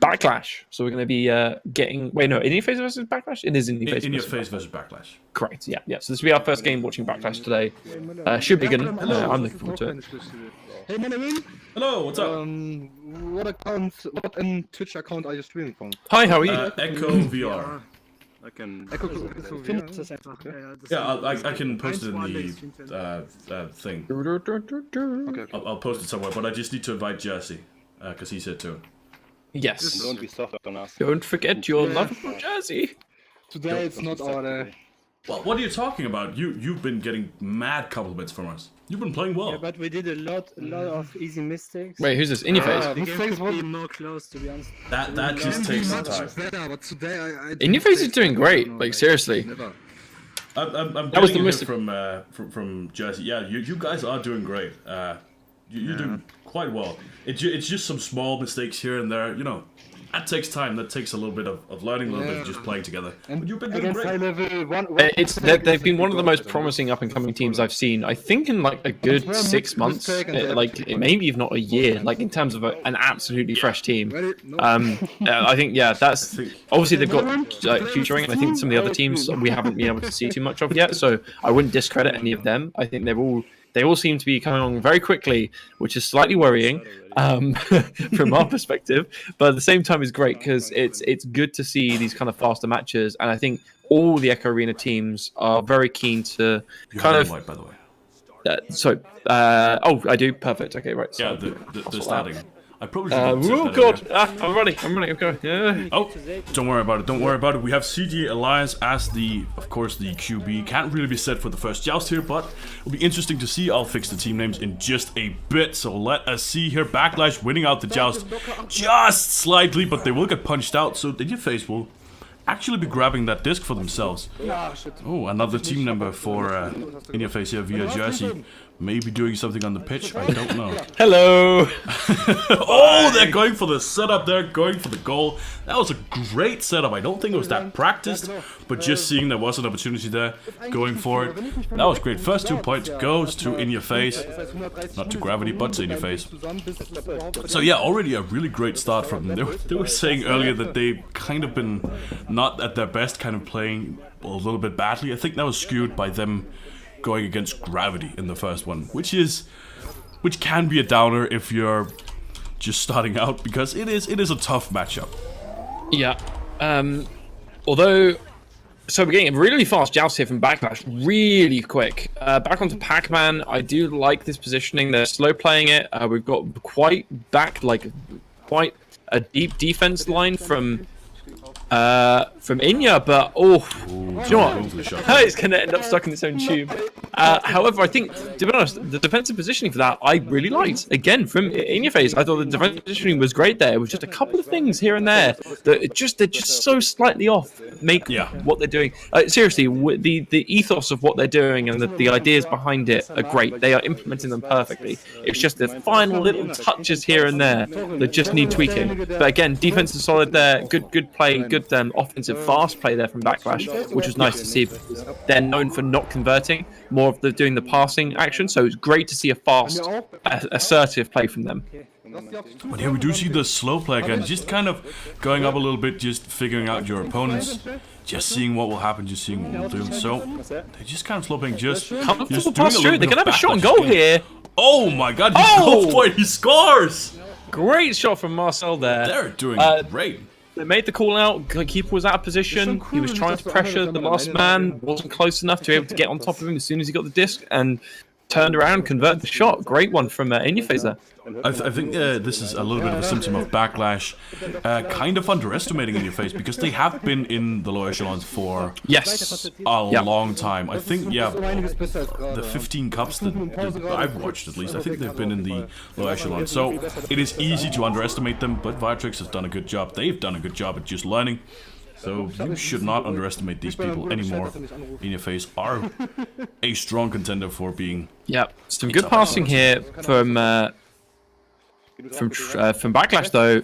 Backlash. So we're going to be getting... Wait, no, In Your Face versus Backlash? It is In Your Face. In your versus face versus backlash. Correct, yeah. So this will be our first game watching Backlash today. Should be good. I'm looking forward to it. Hey, Mandarin. Hello, what's up? What Twitch account are you streaming from? Hi, how are you? Echo VR. I can. Yeah, I can post it in the thing. I'll post it somewhere, but I just need to invite Jesse because he's here too. Yes. Don't be soft on us. Don't forget your lovable jersey. Today it's not our day. Well, what are you talking about? You've been getting mad compliments from us. You've been playing well. Yeah, but we did a lot of easy mistakes. Wait, who's this? In Your Face? The game Mistakes could be was- more close, to be honest. That just takes some time. Better, but today I In Your Face is doing great. Like, seriously. Never. I'm That was getting the a hit from Jesse. Yeah, you guys are doing great. You're doing quite well. It's just some small mistakes here and there. You know, that takes time. That takes a little bit of learning, a little bit of just playing together. But you've been doing Against high great. level one. They've been one of the most promising up and coming teams I've seen. I think in like a good 6 months, like maybe if not a year. Like in terms of an absolutely fresh team. Ready? No. I think that's obviously they've got tutoring, and I think some of the other teams we haven't been able to see too much of yet. So I wouldn't discredit any of them. I think they all seem to be coming along very quickly, which is slightly worrying from our perspective. But at the same time, it's great because it's good to see these kind of faster matches, and I think all the Echo Arena teams are very keen to You kind have of. an invite, by the way. Oh, I do. Perfect. Okay, right. Yeah, So, the starting. I probably should have said oh that god! earlier. I'm running. Okay. Yeah. Oh, don't worry about it. Don't worry about it. We have CG Elias as of course, the QB. Can't really be set for the first joust here, but it'll be interesting to see. I'll fix the team names in just a bit. So let us see here. Backlash winning out the joust just slightly, but they will get punched out. So In Your Face will actually be grabbing that disc for themselves. Oh, another team number for In Your Face here via Jersey. maybe doing something on the pitch. I don't know. Hello. Oh, they're going for the setup. They're going for the goal. That was a great setup. I don't think it was that practiced, but just seeing there was an opportunity there, going for it. That was great. First 2 points goes to In Your Face. Not to Gravity, but to In Your Face. So yeah, already a really great start from them. They were saying earlier that they've kind of been not at their best, kind of playing a little bit badly. I think that was skewed by them going against Gravity in the first one, which can be a downer if you're just starting out, because it is a tough matchup. Yeah. Although, so we're getting a really fast joust here from Backlash, really quick. Back onto Pac-Man. I do like this positioning. They're slow playing it. We've got quite a deep defense line from Inya, but do you know what? It's going to end up stuck in its own tube. However, I think, to be honest, the defensive positioning for that I really liked. Again, from In Your Face, I thought the defensive positioning was great there. It was just a couple of things here and there that they're just so slightly off. Make what they're doing. Seriously, the ethos of what they're doing and the ideas behind it are great. They are implementing them perfectly. It's just the final little touches here and there that just need tweaking. But again, defense is solid there. Good play. Good offensive fast play there from Backlash, which was nice to see. They're known for not converting, more of doing the passing action, so it's great to see a fast, assertive play from them. But here we do see the slow play again, just kind of going up a little bit, just figuring out your opponents, just seeing what will happen, just seeing what we'll do. So they're just kind of slow playing, just pass through. They're gonna have a shot on goal here. Oh my God! He goes for it. He scores. Great shot from Marcel there. They're doing great. They made the call out. The keeper was out of position. He was trying to pressure the last man. Wasn't close enough to be able to get on top of him as soon as he got the disc, and turned around, converted the shot. Great one from In Your Face there. I think this is a little bit of a symptom of Backlash kind of underestimating In Your Face, because they have been in the lower echelons for a long time. I think, the 15 cups that I've watched, at least, I think they've been in the lower echelons. So it is easy to underestimate them, but Viatrix has done a good job. They've done a good job at just learning. So you should not underestimate these people anymore. In Your Face are a strong contender for being... Yeah, some good passing here from Backlash, though.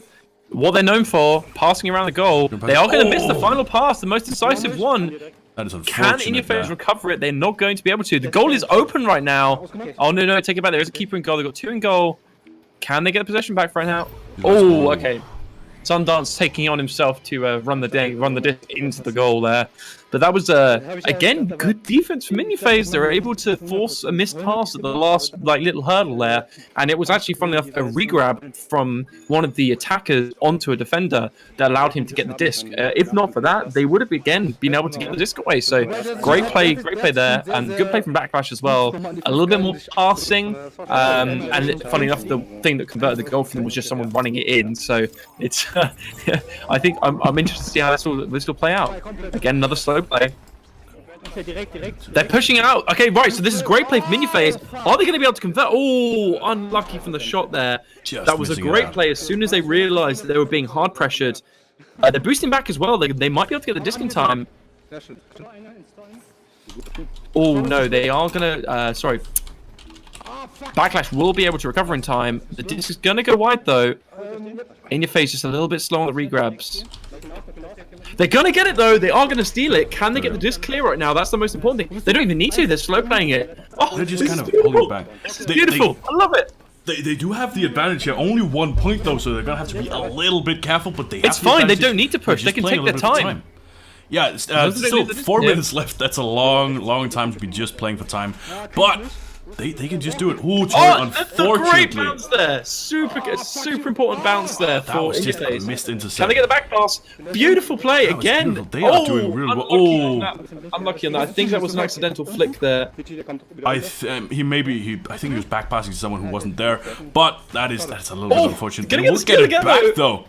What they're known for, passing around the goal. They are going to miss the final pass, the most decisive one. That is unfortunate. Can In Your Face recover it? They're not going to be able to. The goal is open right now. Oh, no, take it back. There is a keeper in goal. They've got 2 in goal. Can they get possession back right now? Oh, okay. Sundance taking on himself to run the disc into the goal there. But that was, again, good defense from In Your Face. They were able to force a missed pass at the last little hurdle there. And it was actually, funnily enough, a regrab from one of the attackers onto a defender that allowed him to get the disc. If not for that, they would have, again, been able to get the disc away. So great play there. And good play from Backlash as well. A little bit more passing. And funny enough, the thing that converted the goal for them was just someone running it in. So it's, I think I'm interested to see how this will play out. Again, another slow play. They're pushing out. Okay, right, so this is great play from In Your Face. Are they going to be able to convert? Oh, unlucky from the shot there. That was a great play. As soon as they realized that they were being hard pressured, they're boosting back as well. They might be able to get the disc in time. Oh, no, they are going to... sorry. Backlash will be able to recover in time. The disc is going to go wide, though. In Your Face just a little bit slow on the regrabs. They're going to get it, though. They are going to steal it. Can they get the disc clear right now? That's the most important thing. They don't even need to. They're slow playing it. Oh, they're just kind of holding it back. This is beautiful. I love it. They do have the advantage here. Only 1 point, though, so they're going to have to be a little bit careful, but they have It's fine. They don't need to push. They can take their time. Yeah, still 4 minutes left. That's a long time to be just playing for time. But... They can just do it. Ooh, that's a great bounce there. Super important bounce there for that was just a missed intercept. Can they get the back pass? Beautiful play again. Beautiful. They are doing really well. Unlucky on that. I think that was an accidental flick there. I think he was back passing to someone who wasn't there, but that's a little bit unfortunate. They will get it back though.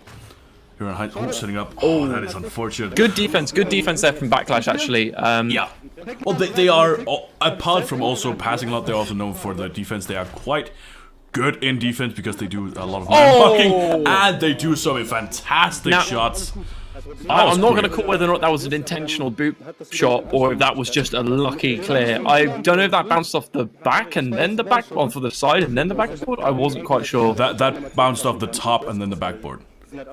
You're on height. Setting up. Oh, that is unfortunate. Good defense there from Backlash, actually. Yeah. Well, they are, apart from also passing a lot, they're also known for their defense. They are quite good in defense because they do a lot of man blocking, and they do some fantastic shots. I'm not going to call whether or not that was an intentional boot shot or if that was just a lucky clear. I don't know if that bounced off the back and then the back, onto the side and then the backboard. I wasn't quite sure. That bounced off the top and then the backboard. Okay.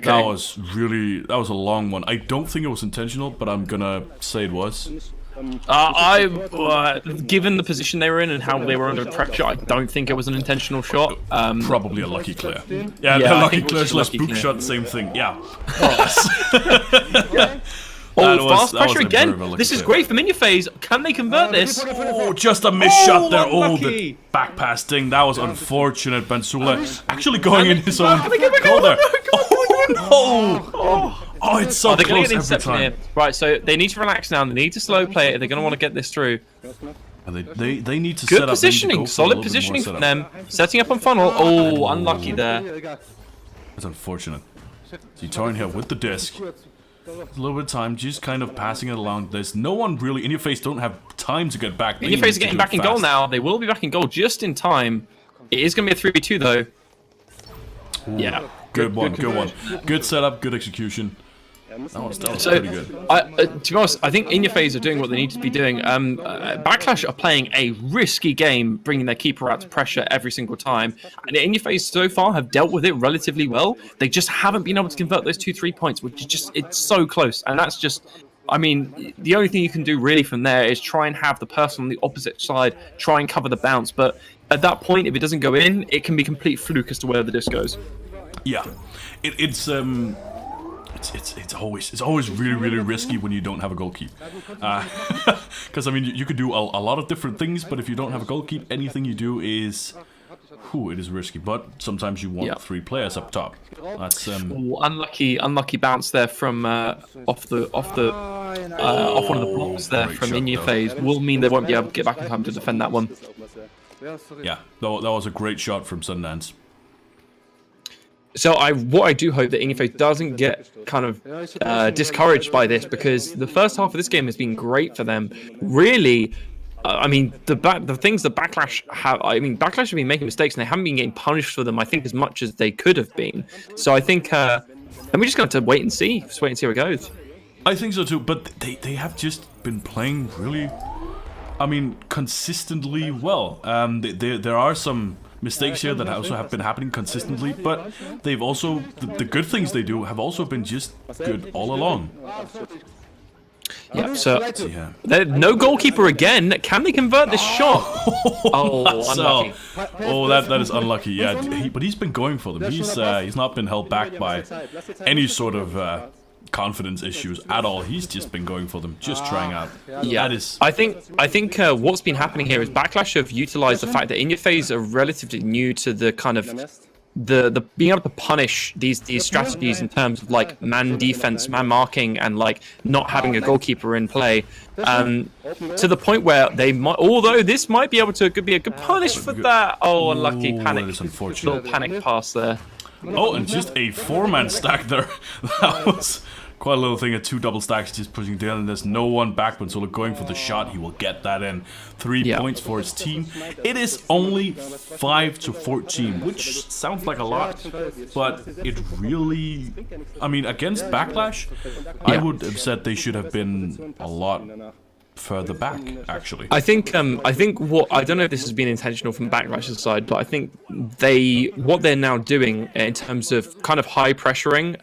That was a long one. I don't think it was intentional, but I'm gonna say it was. Given the position they were in and how they were under pressure, I don't think it was an intentional shot. Probably a lucky clear. Yeah, I lucky think it was clear slash lucky book clear. shot, same thing. Yeah. Fast that was pressure a again. very lucky This is clear. great for Miniphase. Can they convert this? Oh, just a missed shot there. Oh, the unlucky. back pass thing. That was unfortunate. Benzula actually going in his own goal there. Oh, no. Oh, it's so They're going close to get every interception time. here. Right, so they need to relax now. They need to slow play it. They're going to want to get this through. They need to Good set up. positioning. Solid positioning from them. Setting up on funnel. Oh, unlucky there. That's unfortunate. Zitorin here with the disc. A little bit of time, just kind of passing it along. There's no one really in your face. Don't have time to get back. In your face are getting back in goal now. They will be back in goal just in time. It is going to be a 3v2 though. Yeah. Good one. Good setup, good execution. That was So, pretty good. to be honest, I think In Your Phase are doing what they need to be doing. Backlash are playing a risky game, bringing their keeper out to pressure every single time. And In Your Phase so far have dealt with it relatively well. They just haven't been able to convert those 2-3 points, which is just, it's so close. And that's just, I mean, the only thing you can do really from there is try and have the person on the opposite side try and cover the bounce. But at that point, if it doesn't go in, it can be complete fluke as to where the disc goes. Yeah, it's always really risky when you don't have a goalkeep, because I mean you could do a lot of different things, but if you don't have a goalkeep, anything you do is, it is risky. But sometimes you want 3 players up top. That's Unlucky bounce there from off one of the blocks there from In Your Phase will mean they won't be able to get back in time to defend that one. Yeah, that was a great shot from Sundance. So what I do hope that In Your Phase doesn't get kind of discouraged by this, because the first half of this game has been great for them. Really, I mean, the things that Backlash have, I mean, Backlash have been making mistakes and they haven't been getting punished for them, I think, as much as they could have been. So I think, and we're just going to wait and see. Just wait and see how it goes. I think so too, but they have just been playing really, I mean, consistently well. There are some mistakes here that also have been happening consistently, but they've also, the good things they do have also been just good all along. Yeah, so Yeah. no goalkeeper again. Can they convert this shot? Unlucky. That is unlucky. Yeah, but he's been going for them. He's not been held back by any sort of confidence issues at all. He's just been going for them, just trying out. Yeah, That is. I think what's been happening here is Backlash have utilized the fact that In Your Phase are relatively new to the kind of the being able to punish these strategies in terms of like man defense, man marking, and like not having a goalkeeper in play, to the point where they might, although this might be able to could be a good punish for that. Oh, unlucky panic! That is unfortunate. Little panic pass there. Oh, and just a 4-man stack there. That was quite a little thing. 2 double stacks just pushing down, and there's no one back. But Solo going for the shot, he will get that in. 3 points for his team. It is only 5-14, which sounds like a lot, but it really, I mean, against Backlash, I would have said they should have been a lot further back, actually. I think what, I don't know if this has been intentional from Backlash's side, but I think what they're now doing in terms of kind of high pressuring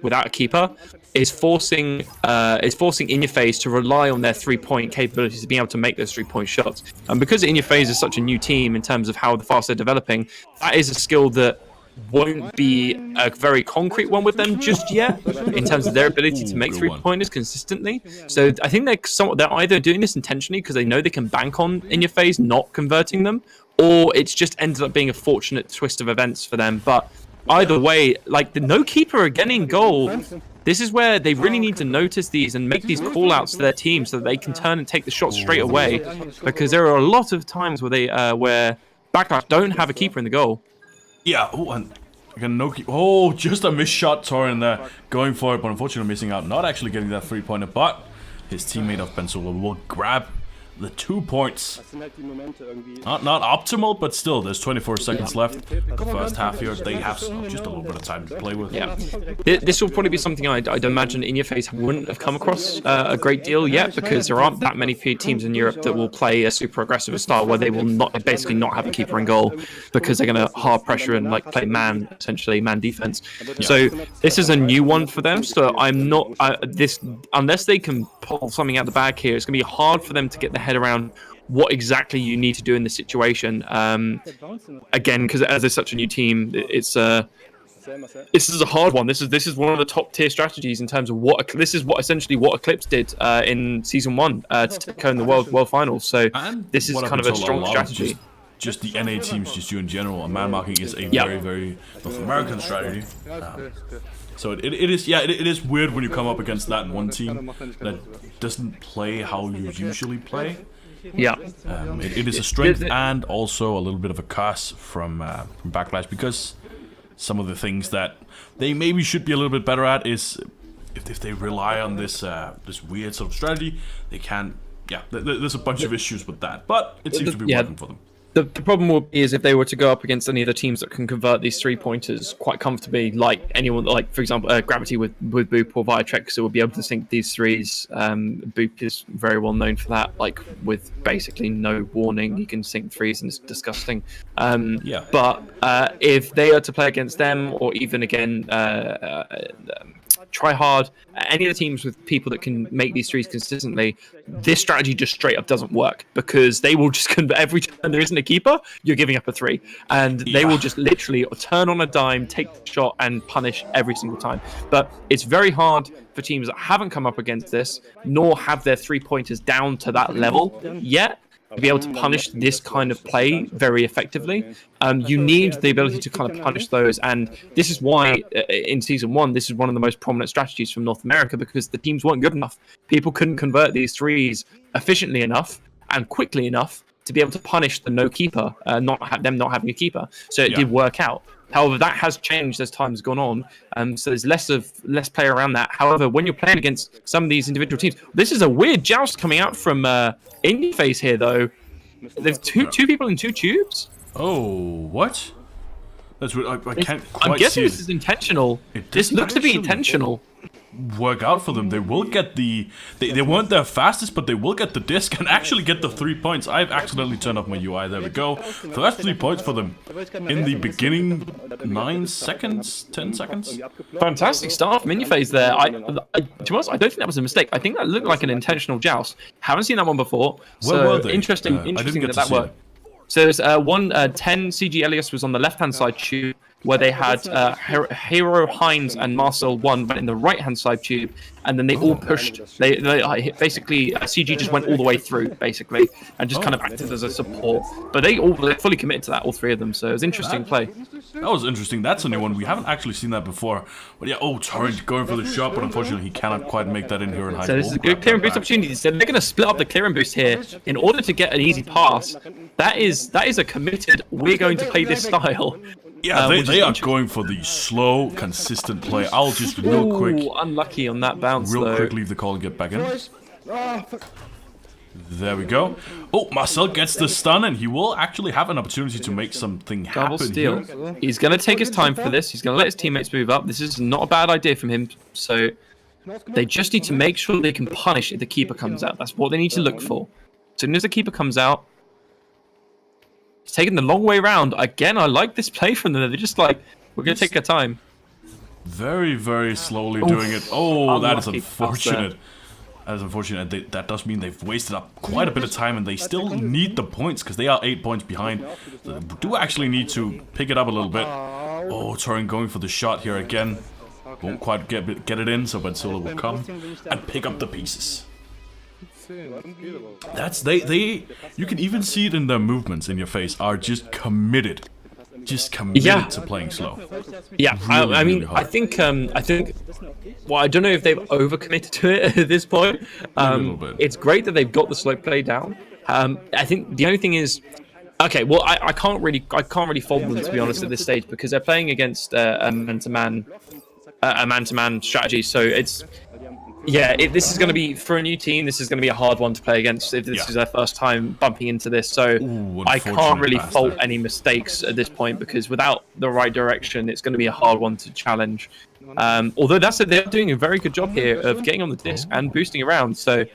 without a keeper is forcing In Your Phase to rely on their 3-point capabilities to be able to make those 3-point shots. And because In Your Phase is such a new team in terms of how fast they're developing, that is a skill that won't be a very concrete one with them just yet in terms of their ability to make 3-pointers consistently. So I think they're either doing this intentionally because they know they can bank on In Your Phase not converting them, or it's just ended up being a fortunate twist of events for them. But either way, like the no keeper again in goal, this is where they really need to notice these and make these call-outs to their team so that they can turn and take the shot straight away, because there are a lot of times where Backlash don't have a keeper in the goal. Yeah, and again, no keep. Oh, just a missed shot, Torin there, going for it, but unfortunately missing out, not actually getting that 3-pointer, but his teammate of Benzula will grab the 2 points. Das sind halt die Momente irgendwie. Not optimal, but still, there's 24 seconds left. The first half here, they have just a little bit of time to play with. Yeah, this will probably be something I'd imagine In Your Face wouldn't have come across a great deal yet, because there aren't that many teams in Europe that will play a super aggressive style where they will basically not have a keeper in goal, because they're going to hard pressure and like play essentially man defense. So this is a new one for them. So I'm not unless they can pull something out the bag here, it's going to be hard for them to get their head around what exactly you need to do in this situation. Again, because as it's such a new team, this is a hard one. This is one of the top tier strategies in terms of this is essentially what Eclipse did in season 1 to take home the world finals. So this is kind of a strong strategy. Just the NA teams just do in general. And man marking is a very, very North American strategy. So it is weird when you come up against that one team that doesn't play how you usually play. Yeah, it is a strength and also a little bit of a curse from Backlash, because some of the things that they maybe should be a little bit better at is if they rely on this weird sort of strategy, they can. Yeah, there's a bunch of issues with that, but it seems to be working for them. The problem will be is if they were to go up against any of the teams that can convert these 3-pointers quite comfortably, like anyone, like for example, Gravity with Boop or Viatrex, who will be able to sink these threes. Boop is very well known for that, like with basically no warning, he can sink threes and it's disgusting. But if they are to play against them, or even again, Try Hard, any of the teams with people that can make these threes consistently, this strategy just straight up doesn't work, because they will just convert every time there isn't a keeper, you're giving up a 3, and they will just literally turn on a dime, take the shot, and punish every single time. But it's very hard for teams that haven't come up against this, nor have their 3-pointers down to that level yet, to be able to punish this kind of play very effectively. You need the ability to kind of punish those, and this is why in season 1 this is one of the most prominent strategies from North America, because the teams weren't good enough. People couldn't convert these threes efficiently enough and quickly enough to be able to punish the no keeper, not having a keeper. So it did work out. However, that has changed as time's gone on, so there's less play around that. However, when you're playing against some of these individual teams, this is a weird joust coming out from In Your Face here, though. There's two people in 2 tubes. Oh, what? That's what I can't quite. I'm guessing see this is intentional. This looks to be intentional. Work out for them. They will get they weren't their fastest, but they will get the disc and actually get the 3 points. I've accidentally turned off my UI. There we go. First 3 points for them in the beginning. 9 seconds, 10 seconds. Fantastic start from In Your Face there. To be honest, I don't think that was a mistake. I think that looked like an intentional joust. Haven't seen that one before. Where were they? Interesting that worked. So there's 10 CG Elias was on the left hand side tube, where they had Hero, Hines, and Marcel 1 went in the right-hand side tube, and then they all pushed. They basically CG just went all the way through, basically, and just kind of acted as a support. But they fully committed to that, all 3 of them. So it was interesting play. That was interesting. That's a new one. We haven't actually seen that before. But yeah, Torrent going for the shot, but unfortunately he cannot quite make that in here in high. So this is a good clear and boost opportunity. So they're going to split up the clear and boost here in order to get an easy pass. That is a committed. We're going to play this style. Yeah, they are going for the slow, consistent play. I'll just real quick. Unlucky on that bounce. Real quick, leave the call and get back in. There we go. Marcel gets the stun, and he will actually have an opportunity to make something happen. Double steal. Here. He's going to take his time for this. He's going to let his teammates move up. This is not a bad idea from him. So they just need to make sure they can punish if the keeper comes out. That's what they need to look for. As soon as the keeper comes out, he's taking the long way around. Again, I like this play from them. They're just like, we're going to take our time. Very, very slowly doing it. That is unfortunate. That is unfortunate. That does mean they've wasted up quite a bit of time, and they still need the points because they are 8 points behind. So they do actually need to pick it up a little bit. Torrent going for the shot here again. Won't quite get it in, so Benzula will come and pick up the pieces. That's you can even see it in their movements. In Your Face are just committed to playing slow. Yeah, really, I mean, really I think well, I don't know if they've overcommitted to it at this point. A little bit. It's great that they've got the slow play down. I think the only thing is, okay, well, I can't really fault them, to be honest, at this stage, because they're playing against a man-to-man strategy. So Yeah, this is going to be, for a new team, this is going to be a hard one to play against if this is their first time bumping into this. So Ooh, I can't really pass fault there. any mistakes at this point, because without the right direction, it's going to be a hard one to challenge. Although they're doing a very good job here of getting on the disc and boosting around. So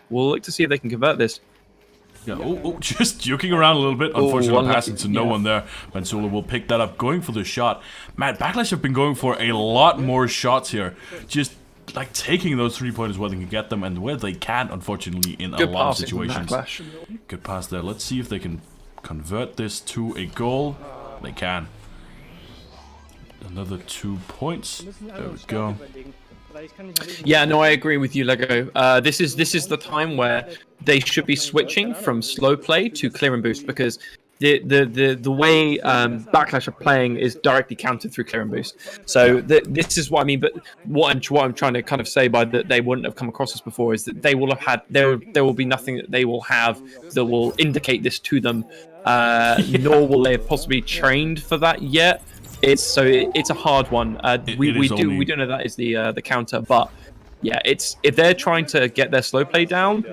we'll look to see if they can convert this. Yeah, just joking around a little bit. Unfortunately, one passing to no one there. Benzula will pick that up, going for the shot. Man, Backlash have been going for a lot more shots here. Just like taking those 3-pointers where they can get them and where they can't, unfortunately, in a lot of situations. Good pass there. Let's see if they can convert this to a goal. They can. Another 2 points. There we go. Yeah, no, I agree with you, Lego. This is the time where they should be switching from slow play to clear and boost, because the way Backlash are playing is directly countered through clear and boost. So this is what I mean. But what I'm trying to kind of say by that they wouldn't have come across this before is that they will have had there will be nothing that they will have that will indicate this to them, nor will they have possibly trained for that yet. It's a hard one. We do know that is the counter, but yeah, it's if they're trying to get their slow play down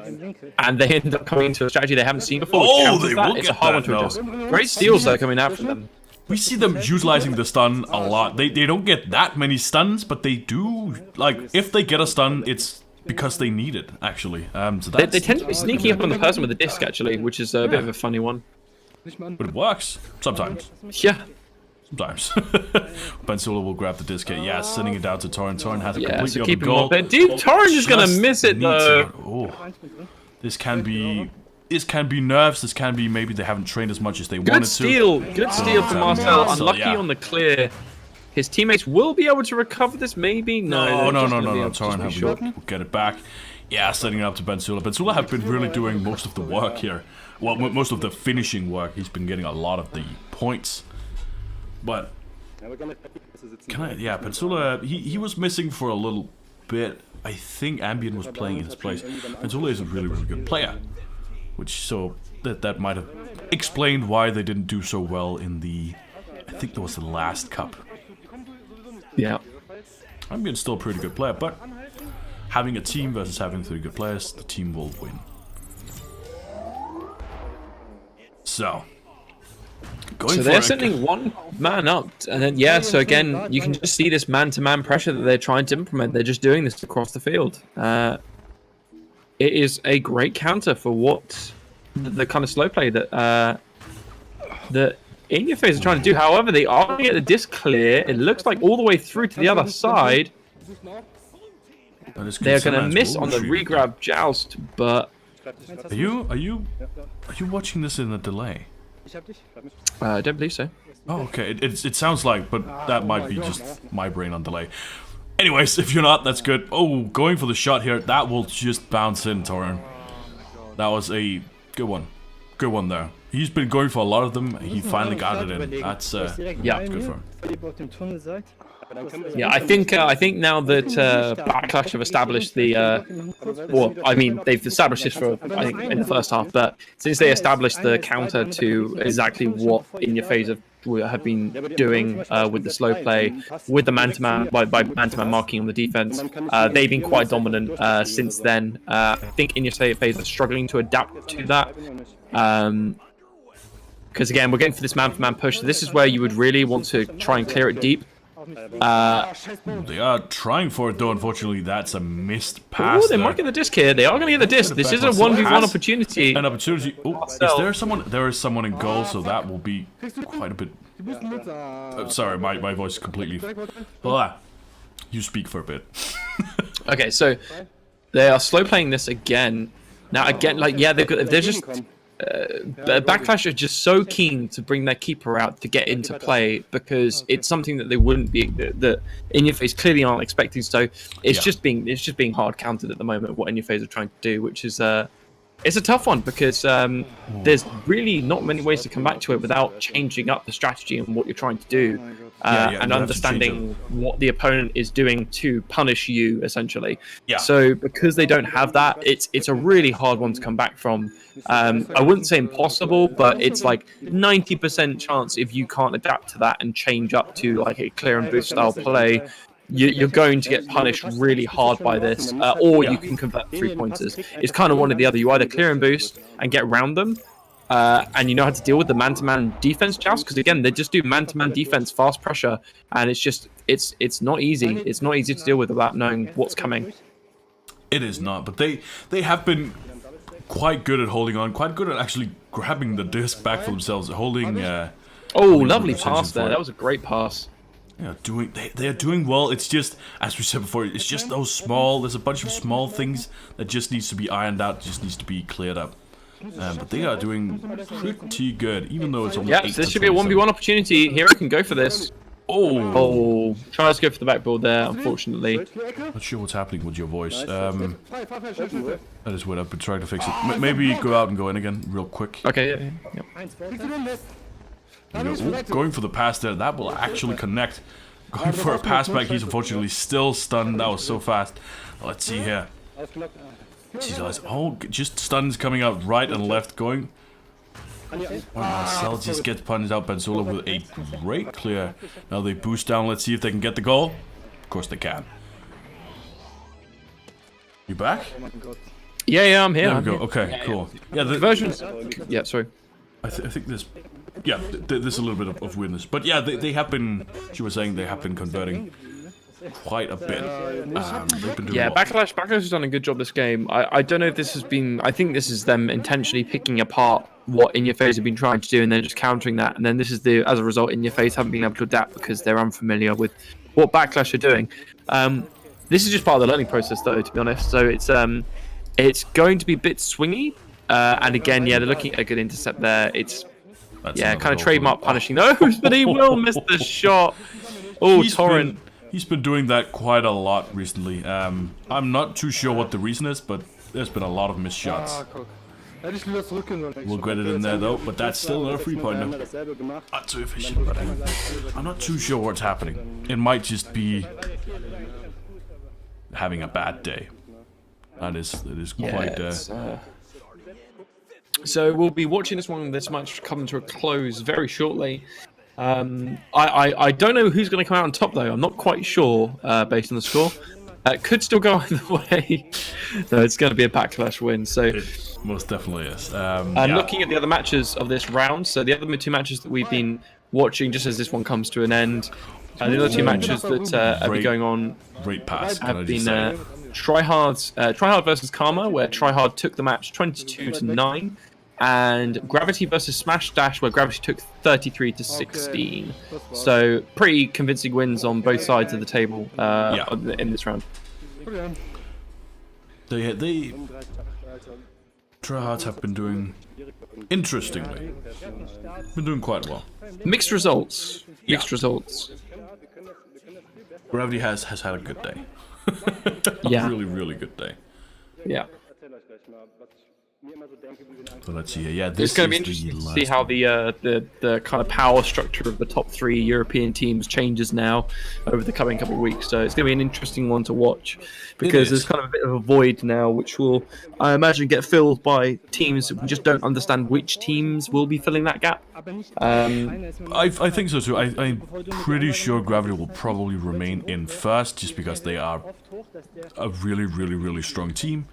and they end up coming into a strategy they haven't seen before, it's a hard one to adjust. Great steals though coming out from them. We see them utilizing the stun a lot. They don't get that many stuns, but they do. Like if they get a stun, it's because they need it actually. So They tend to be sneaking up on the person with the disc actually, which is a bit of a funny one. but it works sometimes. Yeah. Sometimes. Benzula will grab the disc here. Yeah, sending it down to Torren. Torren has a Yeah, completely so other keep him goal. up there. Dude, Torren is gonna miss it though. Oh, this can be nerves. This can be maybe they haven't trained as much as they wanted Good steal from Marcel. Marcel, Unlucky yeah. on the clear. His teammates will be able to recover this, maybe. No. No. Torren will get it back. Yeah, setting it up to Benzula. Benzula have been really doing most of the work here. Well, most of the finishing work. He's been getting a lot of the points. But Benzula, he was missing for a little bit. I think Ambient was playing in his place. Benzula is a really good player, that might have explained why they didn't do so well in I think that was the last cup. Yeah. Ambient's still a pretty good player, but having a team versus having 3 good players, the team will win. So they're sending one man up, and then so again you can just see this man-to-man pressure that they're trying to implement. They're just doing this across the field. It is a great counter for what the kind of slow play that In Your Face are trying to do. However, they are going to get the disc clear. It looks like all the way through to the other side. They're going to miss on the regrab joust, but are you watching this in a delay? I don't believe so. Oh, okay. It sounds like, but that might be just my brain on delay. Anyways, if you're not, that's good. Oh, going for the shot here. That will just bounce in, Torren. That was a good one. Good one there. He's been going for a lot of them. He finally got it in. That's yeah, good for him. Yeah, I think now that Backlash have established the they've established this for I think in the first half, but since they established the counter to exactly what In Your Face have been doing with the slow play, with the man-to-man by man-to-man marking on the defense, they've been quite dominant since then. I think In Your Face are struggling to adapt to that. Because again, we're getting for this man-for-man push. So this is where you would really want to try and clear it deep. They are trying for it, though. Unfortunately, that's a missed pass. They're marking the disc here. They are going to get the disc. This is a 1v1 opportunity. An opportunity. Oh, is there someone? There is someone in goal, so that will be quite a bit. Sorry, my voice is completely. Blah. You speak for a bit. Okay, so they are slow playing this again. Now again, they're just. Backlash are just so keen to bring their keeper out to get into play because it's something that they wouldn't be that In Your Face clearly aren't expecting. So it's just being hard countered at the moment. What In Your Face are trying to do, which is it's a tough one because there's really not many ways to come back to it without changing up the strategy and what you're trying to do and understanding what the opponent is doing to punish you essentially. Yeah. So because they don't have that, it's a really hard one to come back from. I wouldn't say impossible, but it's like 90% chance if you can't adapt to that and change up to like a clear and boost style play, you're going to get punished really hard by this, or you can convert 3-pointers. It's kind of one or the other. You either clear and boost and get around them, and you know how to deal with the man-to-man defense joust, because again, they just do man-to-man defense, fast pressure, and it's not easy. It's not easy to deal with without knowing what's coming. It is not, but they have been quite good at holding on, quite good at actually grabbing the disc back for themselves, holding. Lovely pass there. That was a great pass. Yeah, they are doing well. It's just, as we said before, it's just those small. There's a bunch of small things that just needs to be ironed out, just needs to be cleared up. But they are doing pretty good, even though it's only. Yeah, so this should be a 1v1 opportunity. Hero can go for this. Oh, tries to go for the backboard there, unfortunately. Not sure what's happening with your voice. That is what I've been trying to fix it. Maybe go out and go in again, real quick. Okay, yeah. Ooh, going for the pass there, that will actually connect. Going for a pass back, he's unfortunately still stunned. That was so fast. Let's see here. Jesus, just stuns coming out right and left going. Marcel just gets punished out. Benzola with a great clear. Now they boost down. Let's see if they can get the goal. Of course they can. You back? Yeah, I'm here. There we go. Okay, cool. Yeah, the versions. Yeah, sorry. I think there's. Yeah, there's a little bit of weirdness. But yeah, they have been. She was saying they have been converting quite a bit. They've been doing well. Backlash has done a good job this game. I don't know if this has been. I think this is them intentionally picking apart what In Your Face have been trying to do and then just countering that. And then this is as a result, In Your Face haven't been able to adapt because they're unfamiliar with what Backlash are doing. This is just part of the learning process, though, to be honest. So it's going to be a bit swingy. And again, they're looking at a good intercept there. That's kind of trademark punishing those, but he will miss the shot. Oh, Torrent. He's been doing that quite a lot recently. I'm not too sure what the reason is, but there's been a lot of missed shots. We'll get it in there though, but that's still another 3-pointer. Not too efficient, but I'm not too sure what's happening. It might just be having a bad day. It is quite. So we'll be watching this match come to a close very shortly. I don't know who's going to come out on top though. I'm not quite sure based on the score. It could still go either way. No, it's going to be a Backlash win. So it most definitely is. Looking at the other matches of this round, so the other 2 matches that we've been watching just as this one comes to an end, the other 2 matches that have been going on great pass, have been Tryhard versus Karma, where Tryhard took the match 22-9. And Gravity versus Smash Dash, where Gravity took 33-16. So pretty convincing wins on both sides of the table in this round. They Tryhards have been doing interestingly. Been doing quite well. Mixed results. Gravity has had a good day. Really, really good day. Yeah. So let's see. Yeah, this it's going to be interesting to see how the kind of power structure of the top 3 European teams changes now over the coming couple of weeks. So it's going to be an interesting one to watch because there's kind of a bit of a void now, which will, I imagine, get filled by teams that we just don't understand which teams will be filling that gap. I think so too. I'm pretty sure Gravity will probably remain in first just because they are a really, really, really strong team.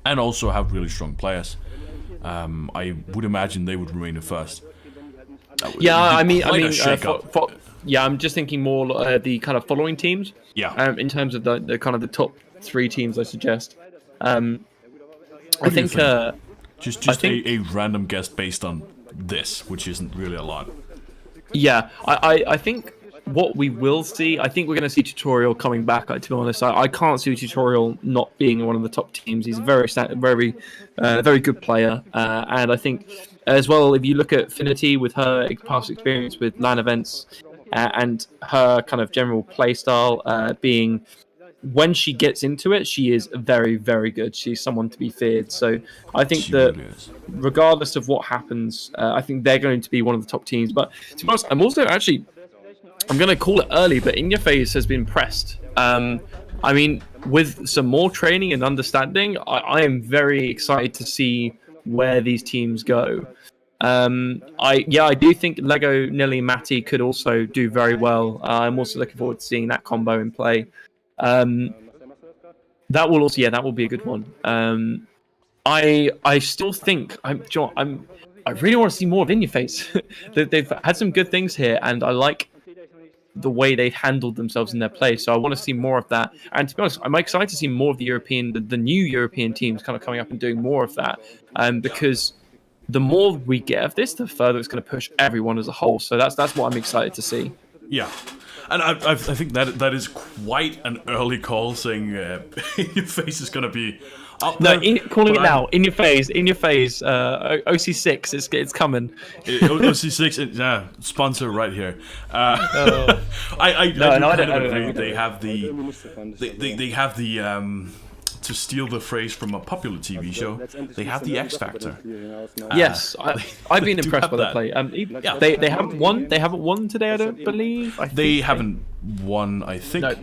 And also have really strong players. I would imagine they would remain in first. I'm just thinking more the kind of following teams. Yeah. In terms of the kind of the top 3 teams, I suggest. I think just a random guess based on this, which isn't really a lot. Yeah, I think. What we will see, I think we're going to see Tutorial coming back. To be honest, I can't see Tutorial not being one of the top teams. He's a very good player, and I think as well, if you look at Finity with her past experience with LAN events and her kind of general play style, being when she gets into it, she is very, very good. She's someone to be feared. So I think that regardless of what happens, I think they're going to be one of the top teams. But to be honest, I'm going to call it early, but In Your Face has been pressed. I mean, with some more training and understanding, I am very excited to see where these teams go. I do think Lego Nilly and Matty could also do very well. I'm also looking forward to seeing that combo in play. That will also, that will be a good one. I still think I really want to see more of In Your Face. They've had some good things here, and I like the way they've handled themselves in their play. So I want to see more of that. And to be honest, I'm excited to see more of the new European teams kind of coming up and doing more of that. Because the more we get of this, the further it's going to push everyone as a whole. So that's what I'm excited to see. Yeah. And I think that is quite an early call, saying In Your Face is going to be up there. Calling it now. In Your Face. OC6. It's coming. OC6, yeah, sponsor right here. I don't agree. They have the to steal the phrase from a popular TV show. They have the X Factor. Yes, I've been impressed by the play. They haven't won. They haven't won today, I don't believe. They haven't won, I think. No.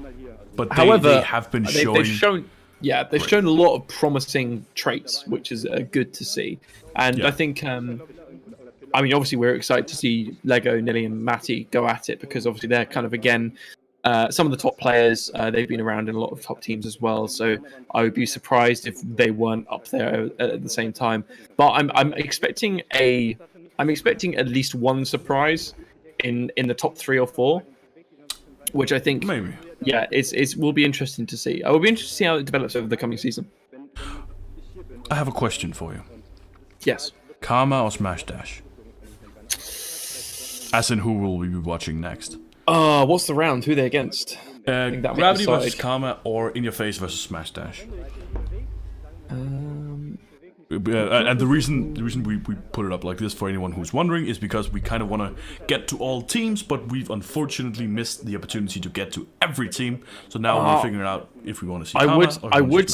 But however, they have been showing. They've shown a lot of promising traits, which is good to see. And I think, obviously we're excited to see Lego, Nilly, and Matty go at it, because obviously they're kind of, again, some of the top players. They've been around in a lot of top teams as well. So I would be surprised if they weren't up there at the same time. But I'm expecting at least one surprise in the top 3 or 4, which I think maybe. Yeah, it will be interesting to see. I will be interested to see how it develops over the coming season. I have a question for you. Yes. Karma or Smash Dash? As in, who will we be watching next? What's the round? Who are they against? Gravity versus Karma, or In Your Face versus Smash Dash? And the reason we put it up like this, for anyone who's wondering, is because we kind of want to get to all teams, but we've unfortunately missed the opportunity to get to every team. So now we're figuring out if we want to see. I would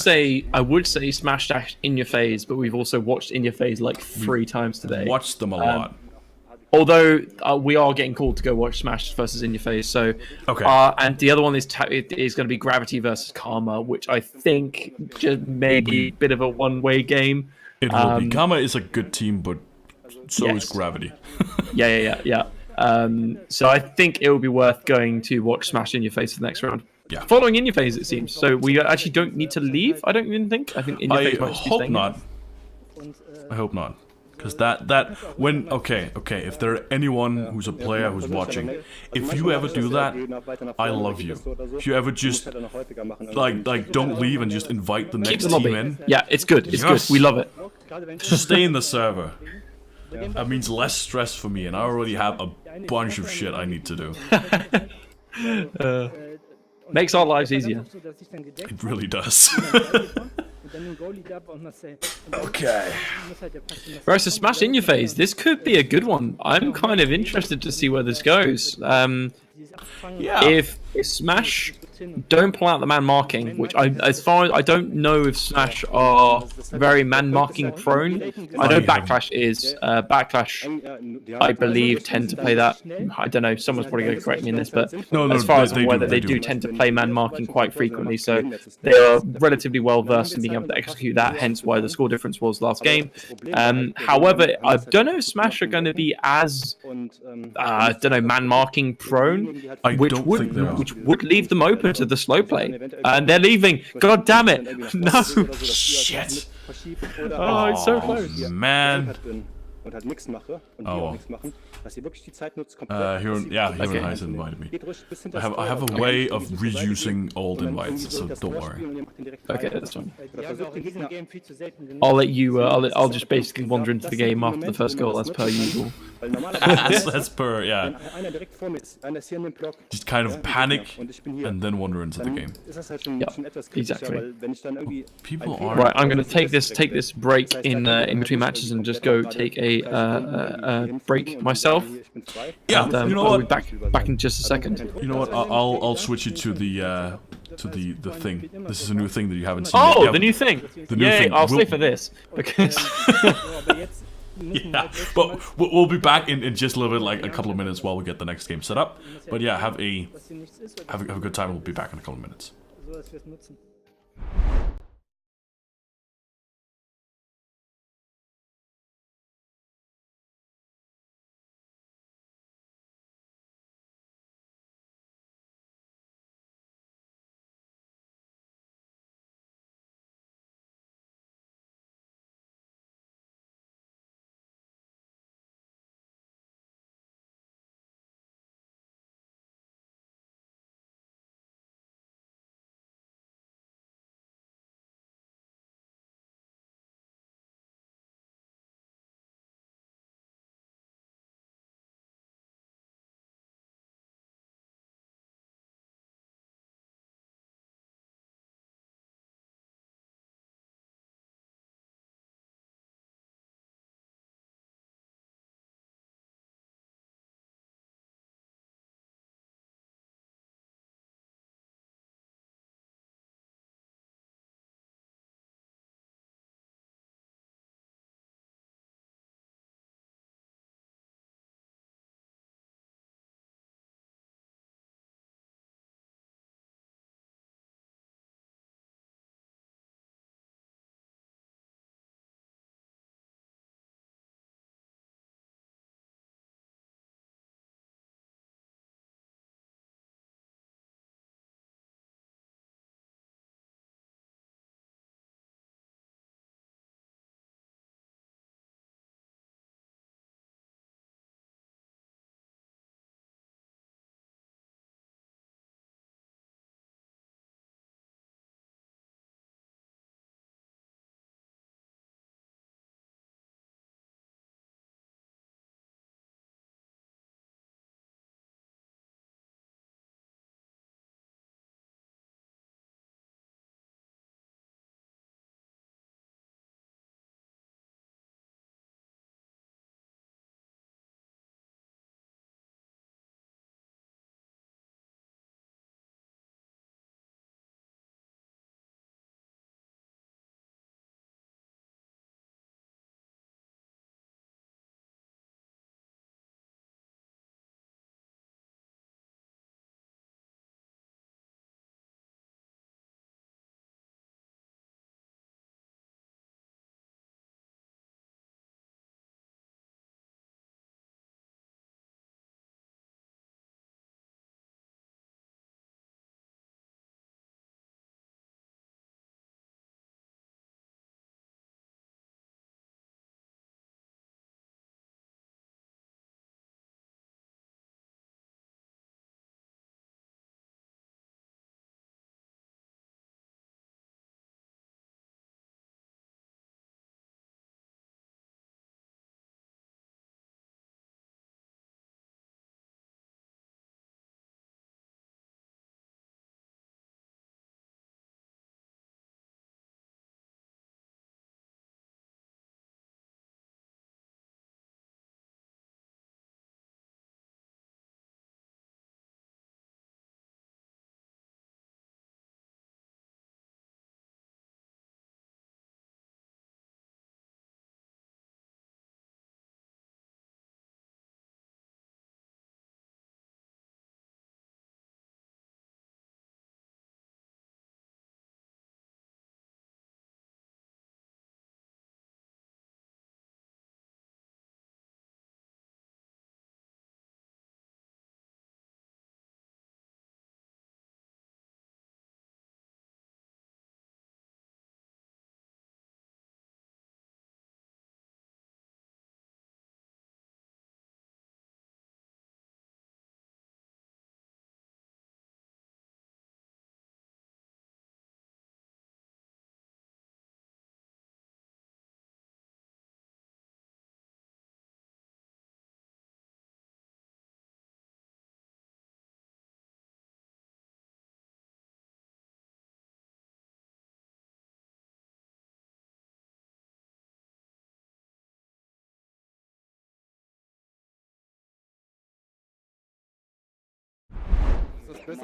say Smash Dash In Your Face, but we've also watched In Your Face like 3 times today. Watched them a lot. Although we are getting called to go watch Smash versus In Your Face, so okay. And the other one is going to be Gravity versus Karma, which I think just maybe a bit of a one-way game. It will be. Karma is a good team, but so is Gravity. Yeah. So I think it will be worth going to watch Smash In Your Face for the next round. Yeah. Following In Your Face, it seems. So we actually don't need to leave. I don't even think. I think In Your Face might just be staying not. I hope not. Because if there are anyone who's a player who's watching, if you ever do that, I love you. If you ever just like don't leave and just invite the next team in. Yeah, it's good. It's good. We love it. Just stay in the server. That means less stress for me, and I already have a bunch of shit I need to do. Makes our lives easier. It really does. Okay. Right, so Smash In Your Face. This could be a good one. I'm kind of interested to see where this goes. If Smash don't pull out the man marking, which as far as I don't know if Smash are very man marking prone. I know Backlash is. Backlash, I believe, tend to play that. I don't know. Someone's probably going to correct me in this, but as far as I'm aware, they do tend to play man marking quite frequently. So they are relatively well versed in being able to execute that. Hence why the score difference was last game. However, I don't know if Smash are going to be as man marking prone, which would leave them open to the slow play, and they're leaving. God damn it! No. Shit. Oh, it's so close. Man. Huron has invited me. I have a way of reusing old invites, so don't worry. Okay, that's fine. I'll let you. I'll just basically wander into the game after the first goal, as per usual. As per, yeah. Just kind of panic and then wander into the game. Yep, exactly. People are right. I'm going to take this break in between matches and just go take a break myself. Yeah, and, you know I'll what? be back in just a second. You know what? I'll switch you to the thing. This is a new thing that you haven't seen. Oh, yet. the new thing. The new thing. I'll stay for this because. Yeah, but we'll be back in just a little bit, like a couple of minutes, while we get the next game set up. But yeah, have a good time. We'll be back in a couple of minutes.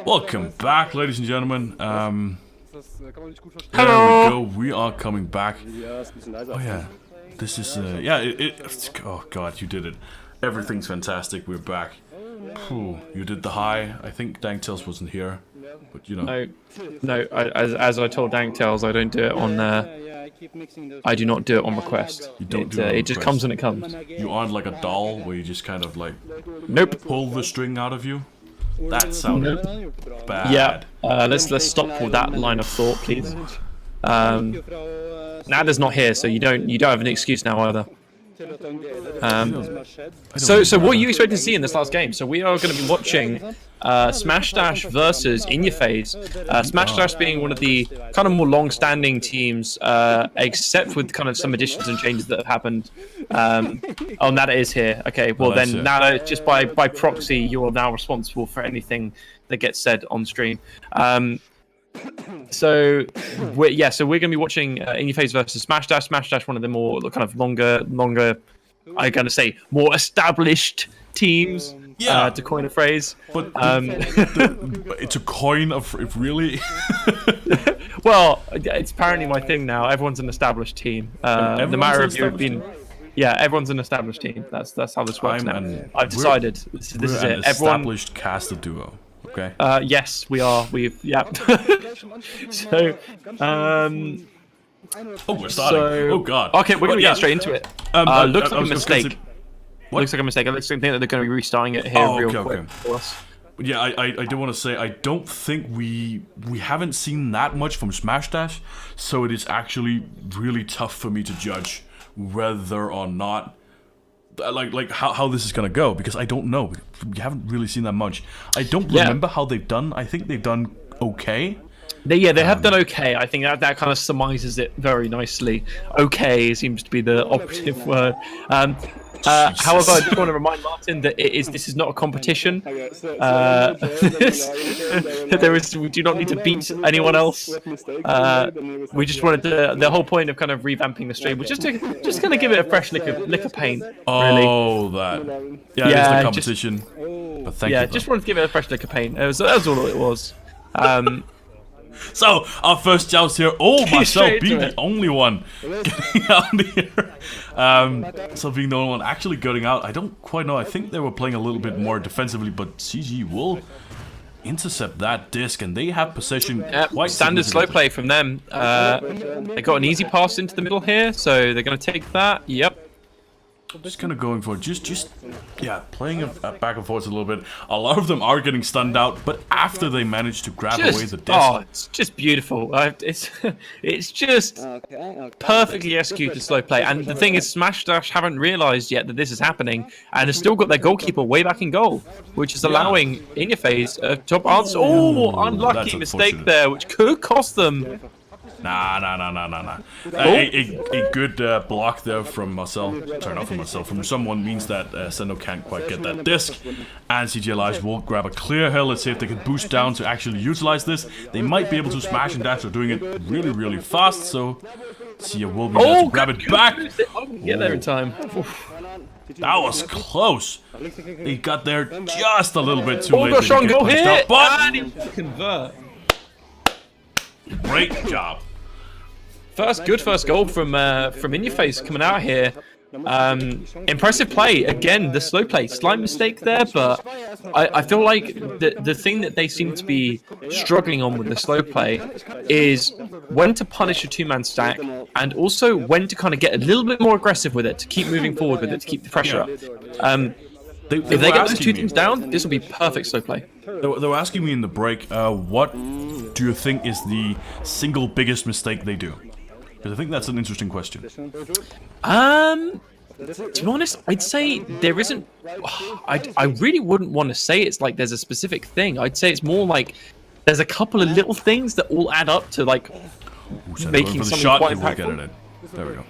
Welcome back, ladies and gentlemen. Kann man nicht gut verstehen. There we go. We are coming back. Ja, ist ein bisschen leiser. Oh yeah, this is yeah. Oh god, you did it. Everything's fantastic. We're back. Whew, you did the high. I think Danktails wasn't here, but you know. No. As I told Danktails, I don't do it on. I do not do it on request. You don't do it on It just request. comes when it comes. You aren't like a doll where you just kind of like Nope. pull the string out of you. That sounded bad. Yeah. Let's stop with that line of thought, please. Nada's not here, so you don't have an excuse now either. So what are you expecting to see in this last game? So we are going to be watching Smash Dash versus In Your Phase. Smash Dash being one of the kind of more long-standing teams, except with kind of some additions and changes that have happened. Oh, Nada is here. Okay, well Nada's then here. Nada, just by proxy, you are now responsible for anything that gets said on stream. So we're going to be watching In Your Phase versus Smash Dash. Smash Dash, one of the more kind of longer, I'm going to say more established teams. Yeah. To coin a phrase. But it's a coin of really. Well, it's apparently my thing now. Everyone's an established team. No Everyone's matter an if you've been. established Yeah, everyone's an established team. That's how this works now. I've we're- decided this We're is an it. Everyone. established caster duo. Okay. Yes, we are. Yeah. So. Oh, we're starting. Oh god. Okay, we're gonna But get straight into it. Looks like a I was gonna mistake. say- Looks like a mistake. I think that they're going to be restarting it here Oh, real okay, quick okay. for us. But yeah, I do want to say I don't think we haven't seen that much from Smash Dash, so it is actually really tough for me to judge whether or not like how this is gonna go, because I don't know. We haven't really seen that much. I don't remember how they've done. I think they've done okay. They have done okay. I think that kind of surmises it very nicely. Okay seems to be the operative word. However, I just want to remind Martin that this is not a competition. We do not need to beat anyone else. We just wanted the whole point of kind of revamping the stream was just kind of give it a fresh lick of paint. Really. Oh, that. Yeah, it is the competition. But thank you. Just wanted to give it a fresh lick of paint. That was all it was. So, our first joust here. Oh, Marcel Straight being into the it. only one getting out here. So being the only one actually going out. I don't quite know. I think they were playing a little bit more defensively, but CG will intercept that disc, and they have possession. Quite Standard slow significantly. play from them. They got an easy pass into the middle here, so they're going to take that. Yep. Just kind of going for it. Just playing it back and forth a little bit. A lot of them are getting stunned out, but after they manage to grab away the disc. It's just beautiful. It's just perfectly executed slow play. And the thing is, Smash Dash haven't realised yet that this is happening, and have still got their goalkeeper way back in goal, which is allowing In Your Phase top answer. Oh, unlucky That's mistake unfortunate. there, which could cost them. Nah. A good block there from Marcel. Sorry, not from Marcel. From someone means that Sendo can't quite get that disc. And CG Elias will grab a clear hill. Let's see if they can boost down to actually utilize this. They might be able to smash and dash. They're doing it really, really fast. So Sia will be able to grab it back. Get there in time. That was close. They got there just a little bit too Oh, late. gosh, They on didn't goal get punched here. out, but And he convert. great job. Good first goal from In Your Phase coming out here. Impressive play again. The slow play, slight mistake there, but I feel like the thing that they seem to be struggling on with the slow play is when to punish a two-man stack, and also when to kind of get a little bit more aggressive with it to keep moving forward with it to keep the pressure up. If they were get those asking two me- things down, this will be perfect slow play. They were asking me in the break, what do you think is the single biggest mistake they do? Because I think that's an interesting question. To be honest, I'd say there isn't. I really wouldn't want to say it's like there's a specific thing. I'd say it's more like there's a couple of little things that all add up to like Ooh, making for the something shot, quite he will get impactful. it in. There we go.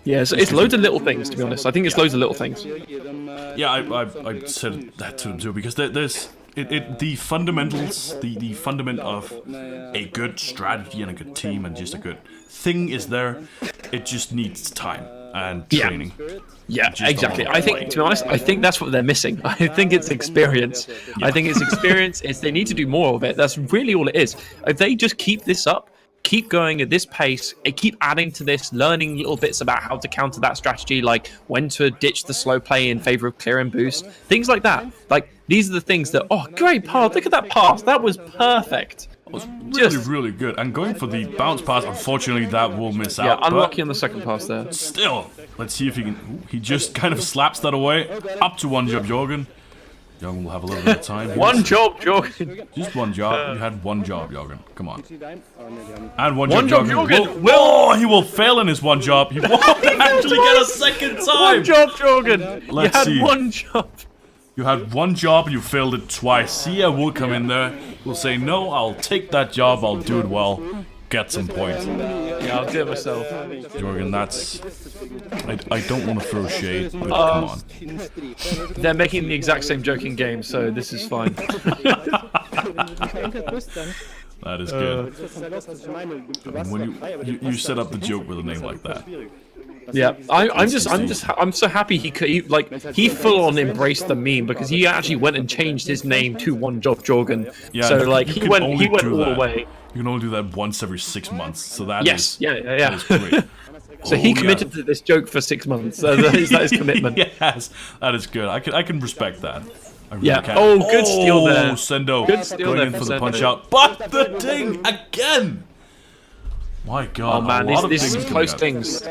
Yeah, so it's loads of little things. To be honest, I think it's loads of little things. Yeah, I said that to him too, because there's the fundamentals, the fundament of a good strategy and a good team and just a good thing is there. It just needs time. and Yeah. training. Yeah, Just exactly. don't I think, to be honest, I think that's what they're missing. I think it's experience. I think it's experience. They need to do more of it. That's really all it is. If they just keep this up, keep going at this pace, and keep adding to this, learning little bits about how to counter that strategy, like when to ditch the slow play in favor of clear and boost, things like that. Like, these are the things that, oh, great pass. Look at that pass. That was perfect. It was really, really good. And going for the bounce pass, unfortunately, that will miss Yeah, out. but unlucky on the second pass there. Still, let's see if he can. Ooh, he just kind of slaps that away. Up to one job, Jorgen. Jorgen will have a little bit of time. One job, Jorgen. Just one job. You had one job, Jorgen. Come on. And One one job, job, Jorgen. Oh, he will fail in his one job. He won't actually get a second time. One job, Jorgen. Let's you had see. one job. You had one job and you failed it twice. Sia will come in there. Will say, no, I'll take that job. I'll do it well. Get some points. Yeah, I'll do it myself. Jorgen, that's... I don't want to throw shade, but come on. They're making the exact same joke in game, so this is fine. That is good. I mean, when you set up the joke with a name like that. Yeah, I'm so happy he full on embraced the meme because he actually went and changed his name to One Job Jorgen. Yeah, so you like can he went only all do the that. way. You can only do that once every 6 months. So that Yes, is, yeah. that is great. So he Oh, committed to this joke for 6 months. So that is his commitment. Yes, that is good. I can respect that. I really Yeah. can. Oh, good steal there. Sendo Good steal going there in for for the Sendo. punch out, but the ding again. My God! Oh man, a lot of these dings are coming close out. things.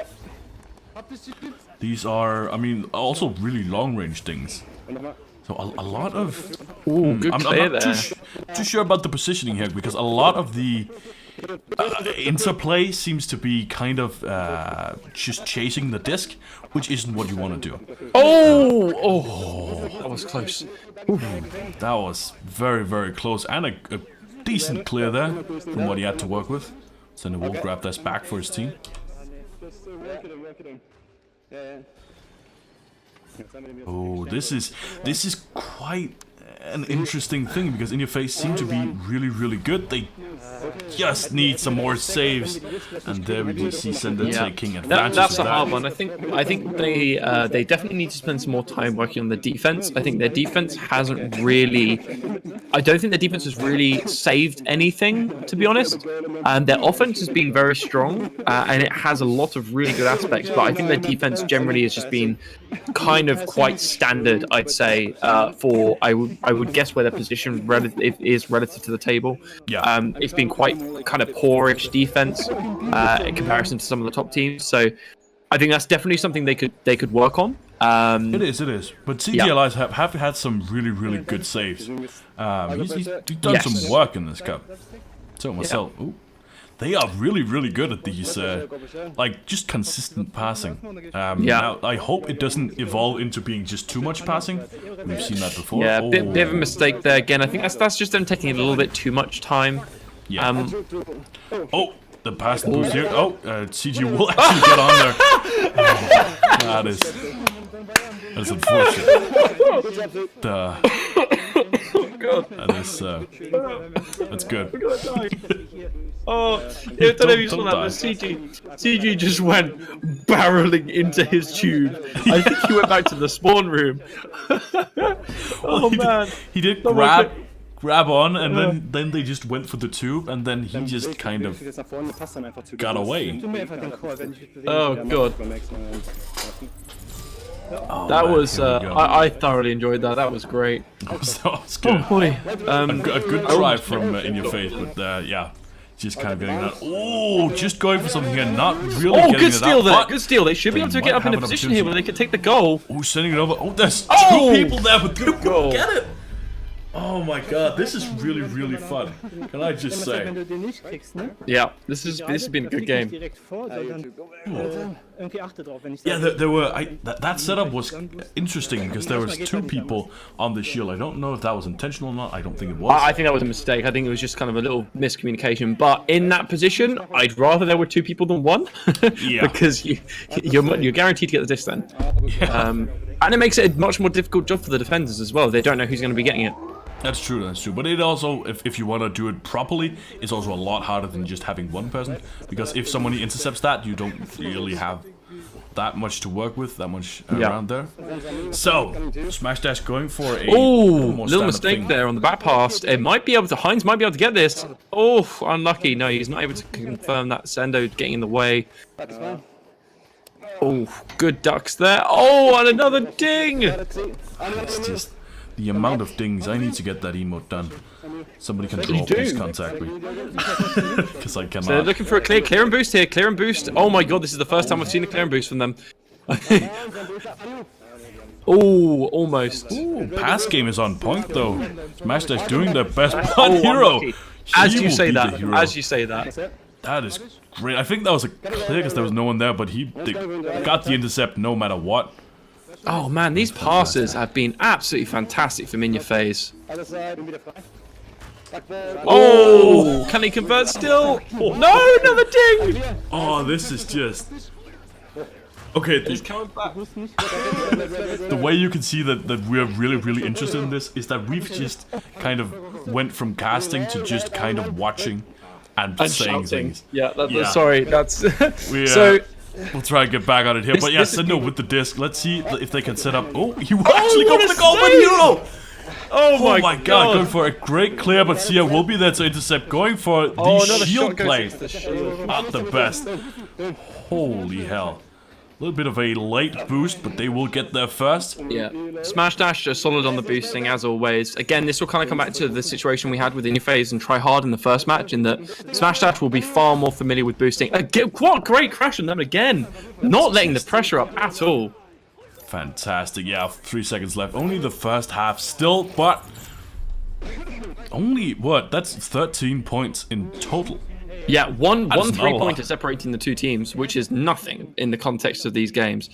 These are, I mean, also really long range things. So a lot of. Ooh, good I'm clear not there. too sure about the positioning here because a lot of the interplay seems to be kind of just chasing the disc, which isn't what you want to do. Oh, that was close. That was very, very close and a decent clear there from what he had to work with. Sender will grab this back for his team. Oh, this is quite an interesting thing because In Your Face seem to be really, really good. They just need some more saves, and there we see Sender taking advantage That's of a that. hard one. I think they definitely need to spend some more time working on the defense. I think their defense hasn't really. I don't think their defense has really saved anything, to be honest. Their offense has been very strong, and it has a lot of really good aspects. But I think their defense generally has just been kind of quite standard, I'd say. For I would guess where their position is relative to the table. Yeah. It's been quite kind of poorish defense in comparison to some of the top teams. So I think that's definitely something they could work on. It is. But CGLIs have had some really, really good saves. He's done Yes. some work in this cup. So myself, ooh, they are really, really good at these, like, just consistent passing. Now, I hope it doesn't evolve into being just too much passing. We've seen that before. Yeah, Oh, bit of a mistake there again. I think that's just them taking a little bit too much time. yeah. Oh, the pass and boost here. Oh, CG will actually get on there. Oh, that is unfortunate. That is, that's good. Oh, I don't know if you saw Don't that, die. but CG just went barreling into his tube. I think he went back to the spawn room. Oh man. He did grab on, and then they just went for the tube, and then he just kind of got away. Oh god. Oh, That man, was here we go. I thoroughly enjoyed that. That was great. That was good. Oh boy. A good try from In Your Face, but yeah, just kind of getting that. Oh, just going for something and not really Oh, getting good it steal out. there. But Good steal. They should be able to they get might up in a have an position here where they opportunity. could take the goal. Oh, sending it over. Oh, there's Oh! two people there, but they goal. won't get it. Oh my god, this is really, really fun. Can I just say? Yeah, this has been a good game. Yeah, there were. That setup was interesting because there was two people on the shield. I don't know if that was intentional or not. I don't think it was. I think that was a mistake. I think it was just kind of a little miscommunication. But in that position, I'd rather there were two people than one, Yeah. because you're guaranteed to get the disc then. And it makes it a much more difficult job for the defenders as well. They don't know who's going to be getting it. That's true. But it also, if you want to do it properly, it's also a lot harder than just having one person. Because if somebody intercepts that, you don't really have that much to work with, that much Yeah. around there. So, Smash Dash going for a Oh, more little standard mistake thing. there on the back pass. It might be able to. Heinz might be able to get this. Oh, unlucky. No, he's not able to confirm that. Sendo getting in the way. Oh, good ducks there. Oh, and another ding. It's just the amount of dings. I need to get that emote done. Somebody can draw, do? please contact me. Because I So they're cannot. looking for a clear and boost here. Clear and boost. Oh my god, this is the first time I've seen a clear and boost from them. Oh, almost. Ooh, pass game is on point though. Smash Dash doing their best. But Hero! unlucky. As He you will say be the that. hero. As you say that. That is great. I think that was a clear because there was no one there, but they got the intercept no matter what. Oh man, these passes have been absolutely fantastic from In-Your-Face. Oh, can he convert still? No, another ding! Oh, this is just... Okay, the way you can see that we're really interested in this is that we've just kind of went from casting to just kind of watching and saying Shouting. things. Yeah, Yeah. sorry, that's... We, so... we'll try and get back on it here. But yeah, this is Sendo with the disc. Let's see if they can set up... Oh, he will actually go what for a the goal with save! Hero! Oh Oh my god, going for a great clear, but Sia will be there to intercept. Going for the another shield shot goes play. into the shield. Not the best. Holy hell. A little bit of a late boost, but they will get there first. Yeah. Smash Dash are solid on the boosting as always. Again, this will kind of come back to the situation we had with In-Your-Face and Try Hard in the first match, in that Smash Dash will be far more familiar with boosting. Again, what a great crash on them again! Not letting the pressure up at all. Fantastic. Yeah, 3 seconds left. Only the first half still, but only what? That's 13 points in total. Yeah, one That's not a 3-pointer lot. separating the two teams, which is nothing in the context of these games.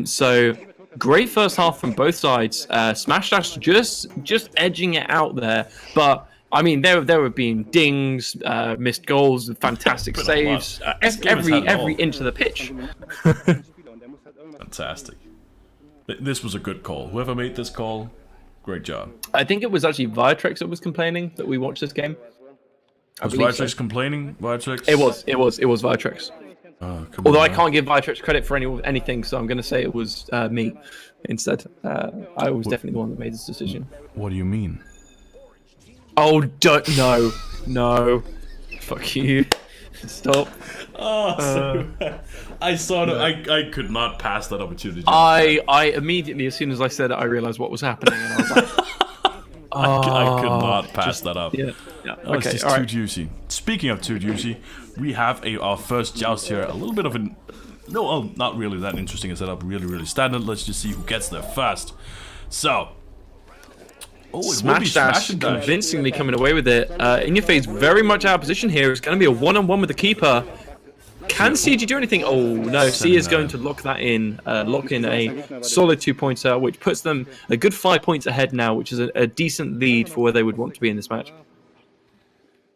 So great first half from both sides. Smash Dash just edging it out there, but I mean there have been dings, missed goals, fantastic Been a lot. saves, This game has had it all. every inch of the pitch. Fantastic. This was a good call. Whoever made this call, great job. I think it was actually Viatrex that was complaining that we watched this game. Was believe so. Viatrex complaining? Viatrex? It was Viatrex. Oh, come Although on, I man. can't give Viatrex credit for anything, so I'm going to say it was me instead. I was definitely the one that made this decision. What do you mean? Oh, no. Fuck you. Stop. Oh, I saw it. I could not pass that opportunity. I immediately, as soon as I said it, I realized what was happening. And I was like, I could not pass that up. yeah. Oh, it's Okay, just all too right. juicy. Speaking of too juicy, we have our first joust here. A little bit of an... No, well, not really that interesting a setup. Really standard. Let's just see who gets there first. So... Oh, it will be Smash Dash Smash and Dash. convincingly coming away with it. In-Your-Face very much out of position here. It's going to be a one-on-one with the keeper. Can CG do anything? Oh, no. C is going to lock that in. Lock in a solid 2-pointer, which puts them a good 5 points ahead now, which is a decent lead for where they would want to be in this match.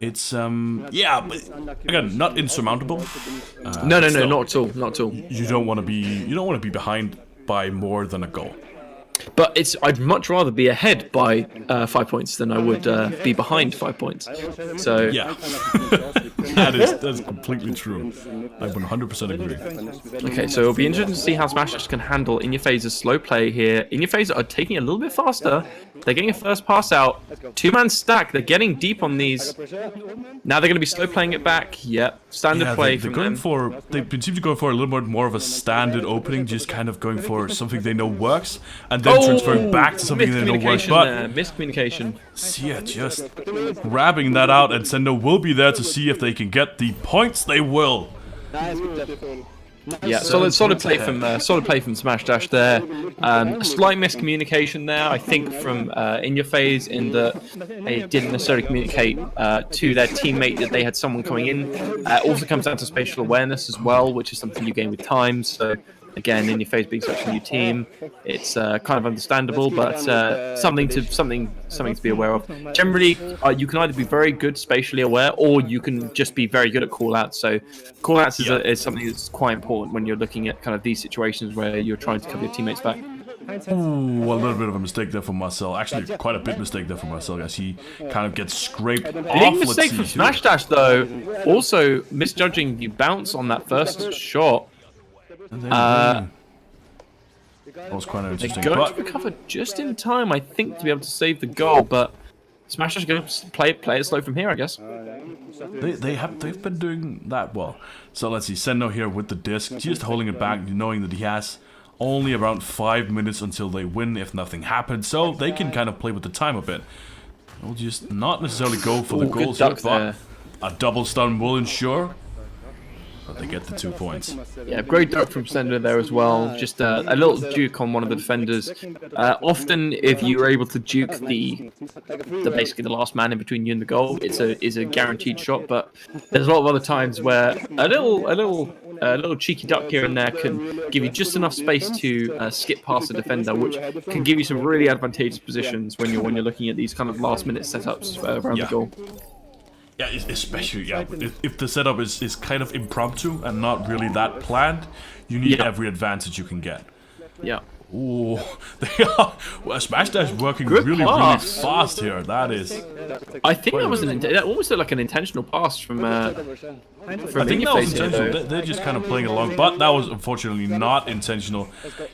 It's, yeah, but again, not insurmountable. No, still, not at all. You don't want to be behind by more than a goal. But I'd much rather be ahead by 5 points than I would be behind 5 points. So Yeah, that's completely true. I 100% agree. okay, so it'll be interesting to see how Smash Dash can handle In-Your-Face's slow play here. In-Your-Face are taking it a little bit faster. They're getting a first pass out. 2-man stack. They're getting deep on these. Now they're going to be slow playing it back. Yep, standard Yeah, play they're from going them. for. They seem to go for a little bit more of a standard opening, just kind of going for something they know works, and then transferring back to something they know works. Miscommunication But there. Miscommunication. Sia just grabbing that out, and Sendo will be there to see if they can get the points. They will. Yeah, solid play from Smash Dash there. A slight miscommunication there, I think, from In-Your-Face, in that they didn't necessarily communicate to their teammate that they had someone coming in. Also comes down to spatial awareness as well, which is something you gain with time. So again, In-Your-Face being such a new team, it's kind of understandable, but something to be aware of. Generally, you can either be very good spatially aware, or you can just be very good at callouts. So callouts is something that's quite important when you're looking at kind of these situations where you're trying to cover your teammates back. Ooh, a little bit of a mistake there for Marcel. Actually, quite a big mistake there for Marcel, as he kind of gets scraped off. Big Let's mistake see from who- Smash Dash though. Also misjudging the bounce on that first shot. That was quite They interesting. go But to recover just in time, I think, to be able to save the goal. But Smash is going to play it slow from here, I guess. they've been doing that well. So let's see, Sendo here with the disc, just holding it back, knowing that he has only around 5 minutes until they win if nothing happens. So they can kind of play with the time a bit. They'll just not necessarily go for the Ooh, good goals here, duck but there. a double stun will ensure that they get the 2 points. Yeah, great duck from Sender there as well. Just a little duke on one of the defenders. Often, if you are able to duke the basically the last man in between you and the goal, it's a guaranteed shot. But there's a lot of other times where a little cheeky duck here and there can give you just enough space to skip past the defender, which can give you some really advantageous positions when you're looking at these kind of last minute setups around the goal. Yeah, especially if the setup is kind of impromptu and not really that planned, you need every advantage you can get. Yeah. Ooh, they are. Well, Smash Dash working Good really pass. fast here. That is. I think that was that almost looked like an intentional pass from I think that was intentional. They're just kind of playing along, but that was unfortunately not intentional.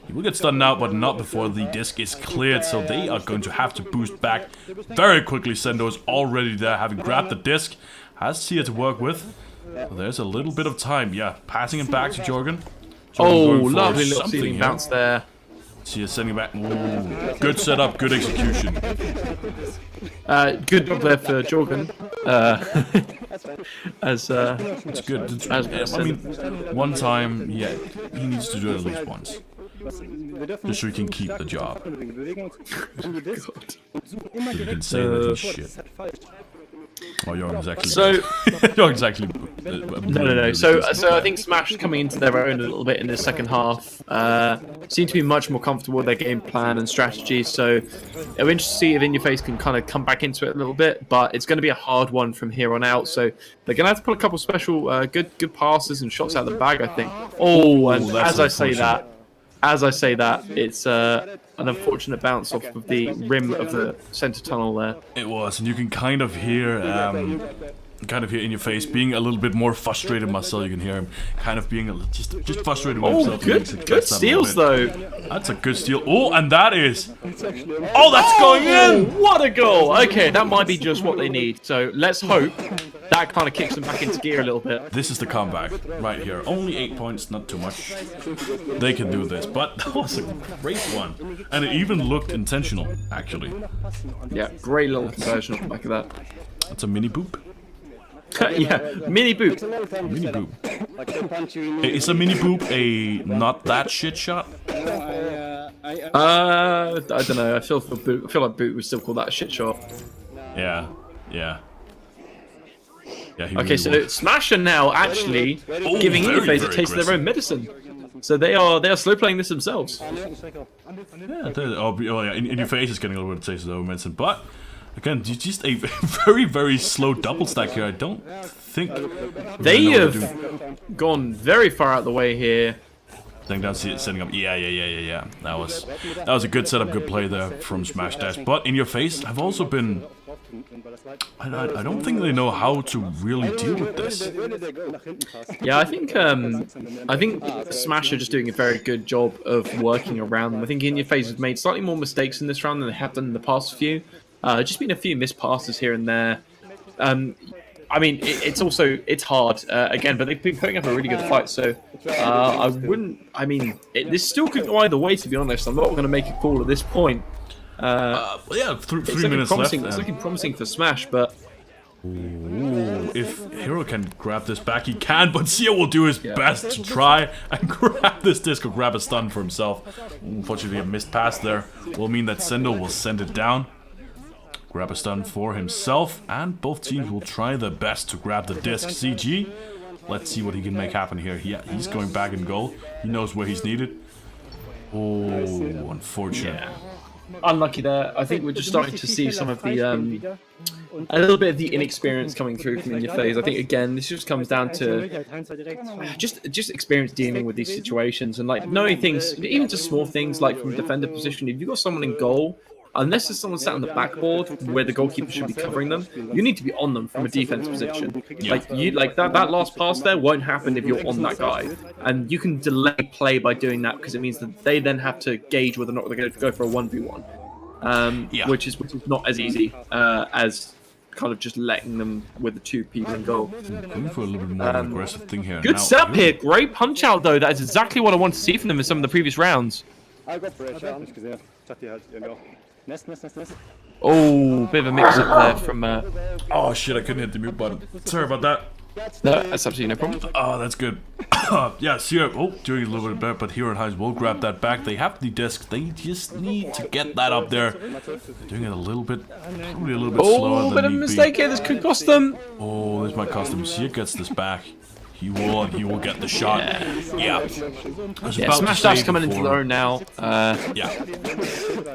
He will get stunned out, but not before the disc is cleared, so they are going to have to boost back very quickly. Sendo is already there, having grabbed the disc. Has Sia to work with. So there's a little bit of time. Yeah, passing it back to Jorgen. Oh, going for lovely little something ceiling here. bounce there. Sia sending back. Ooh, good setup, good execution. Good job there for Jorgen. It's good. I mean, one time, yeah, he needs to do it at least once. Just so he can keep the job. You can say that he's shit. Oh, you're exactly. So you're exactly. no. So I think Smash coming into their own a little bit in the second half seem to be much more comfortable with their game plan and strategy. So it'll be interesting to see if In Your Face can kind of come back into it a little bit, but it's going to be a hard one from here on out. So they're going to have to put a couple special good passes and shots out of the bag, I think. Oh, and that's as I say that, it's an unfortunate bounce off of the rim of the center tunnel there. It was, and you can kind of hear In Your Face being a little bit more frustrated. Marcel, you can hear him kind of being just frustrated with himself. Good steals though. That's a good steal. Oh, and that is. Oh, that's going in. What a goal! Okay, that might be just what they need. So let's hope that kind of kicks them back into gear a little bit. This is the comeback right here. Only 8 points, not too much. They can do this, but that was a great one, and it even looked intentional, actually. Yeah, great little conversion off the back of that. That's a mini boop. Yeah, mini boop. Mini boop. Is a mini boop a not that shit shot? I don't know. I feel like Boot would still call that a shit shot. Yeah. Yeah, he Okay, really so was. Smash are now actually giving In Your Face a taste of their own medicine. So they are slow playing this themselves. Yeah, In Your Face is getting a little bit of taste of the own medicine, but again, just a very, very slow double stack here. I don't think They know what have to gone very far out the way here. setting up. Yeah. That was a good setup, good play there from Smash Dash. But In Your Face have also been. I don't think they know how to really deal with this. Yeah, I think Smash are just doing a very good job of working around them. I think In Your Face has made slightly more mistakes in this round than they have done in the past few. Just been a few missed passes here and there. I mean, it's hard again, but they've been putting up a really good fight. So this still could go either way. To be honest, I'm not going to make a call at this point. Yeah, 3 minutes left. It's looking promising for Smash, but ooh, if Hero can grab this back, he can. But Sia will do his best to try and grab this disc or grab a stun for himself. Unfortunately, a missed pass there will mean that Sendo will send it down. Grab a stun for himself, and both teams will try their best to grab the disc. CG, let's see what he can make happen here. Yeah, he's going back in goal. He knows where he's needed. Oh, unfortunate. yeah. Unlucky there. I think we're just starting to see some of the a little bit of the inexperience coming through from In Your Face. I think again this just comes down to just experience dealing with these situations and like knowing things, even just small things like from defender position. If you've got someone in goal, unless there's someone sat on the backboard where the goalkeeper should be covering them, you need to be on them from a defense position. Like that last pass there won't happen if you're on that guy, and you can delay play by doing that because it means that they then have to gauge whether or not they're going to go for a 1v1, which is not as easy as kind of just letting them with the 2 people in goal. Going for a little bit more of an aggressive thing here. Good Now, setup here, great punch out though. That is exactly what I wanted to see from them in some of the previous rounds. I got for a shot. Nicht gesehen. Ich dachte, ja, genau. Nest. Oh, bit of a mix up there from. Oh shit! I couldn't hit the mute button. Sorry about that. No, that's absolutely no problem. Oh, that's good. Yeah, Sierra, doing a little bit better, but Hero and Highs will grab that back. They have the disc. They just need to get that up there. Doing it a little bit, probably a little bit slower Oh, than bit of a need be. mistake here. This could cost them. Oh, this might cost him. Sierra gets this back. He will get the shot. Yeah. Smash Dash coming into their own now. Yeah.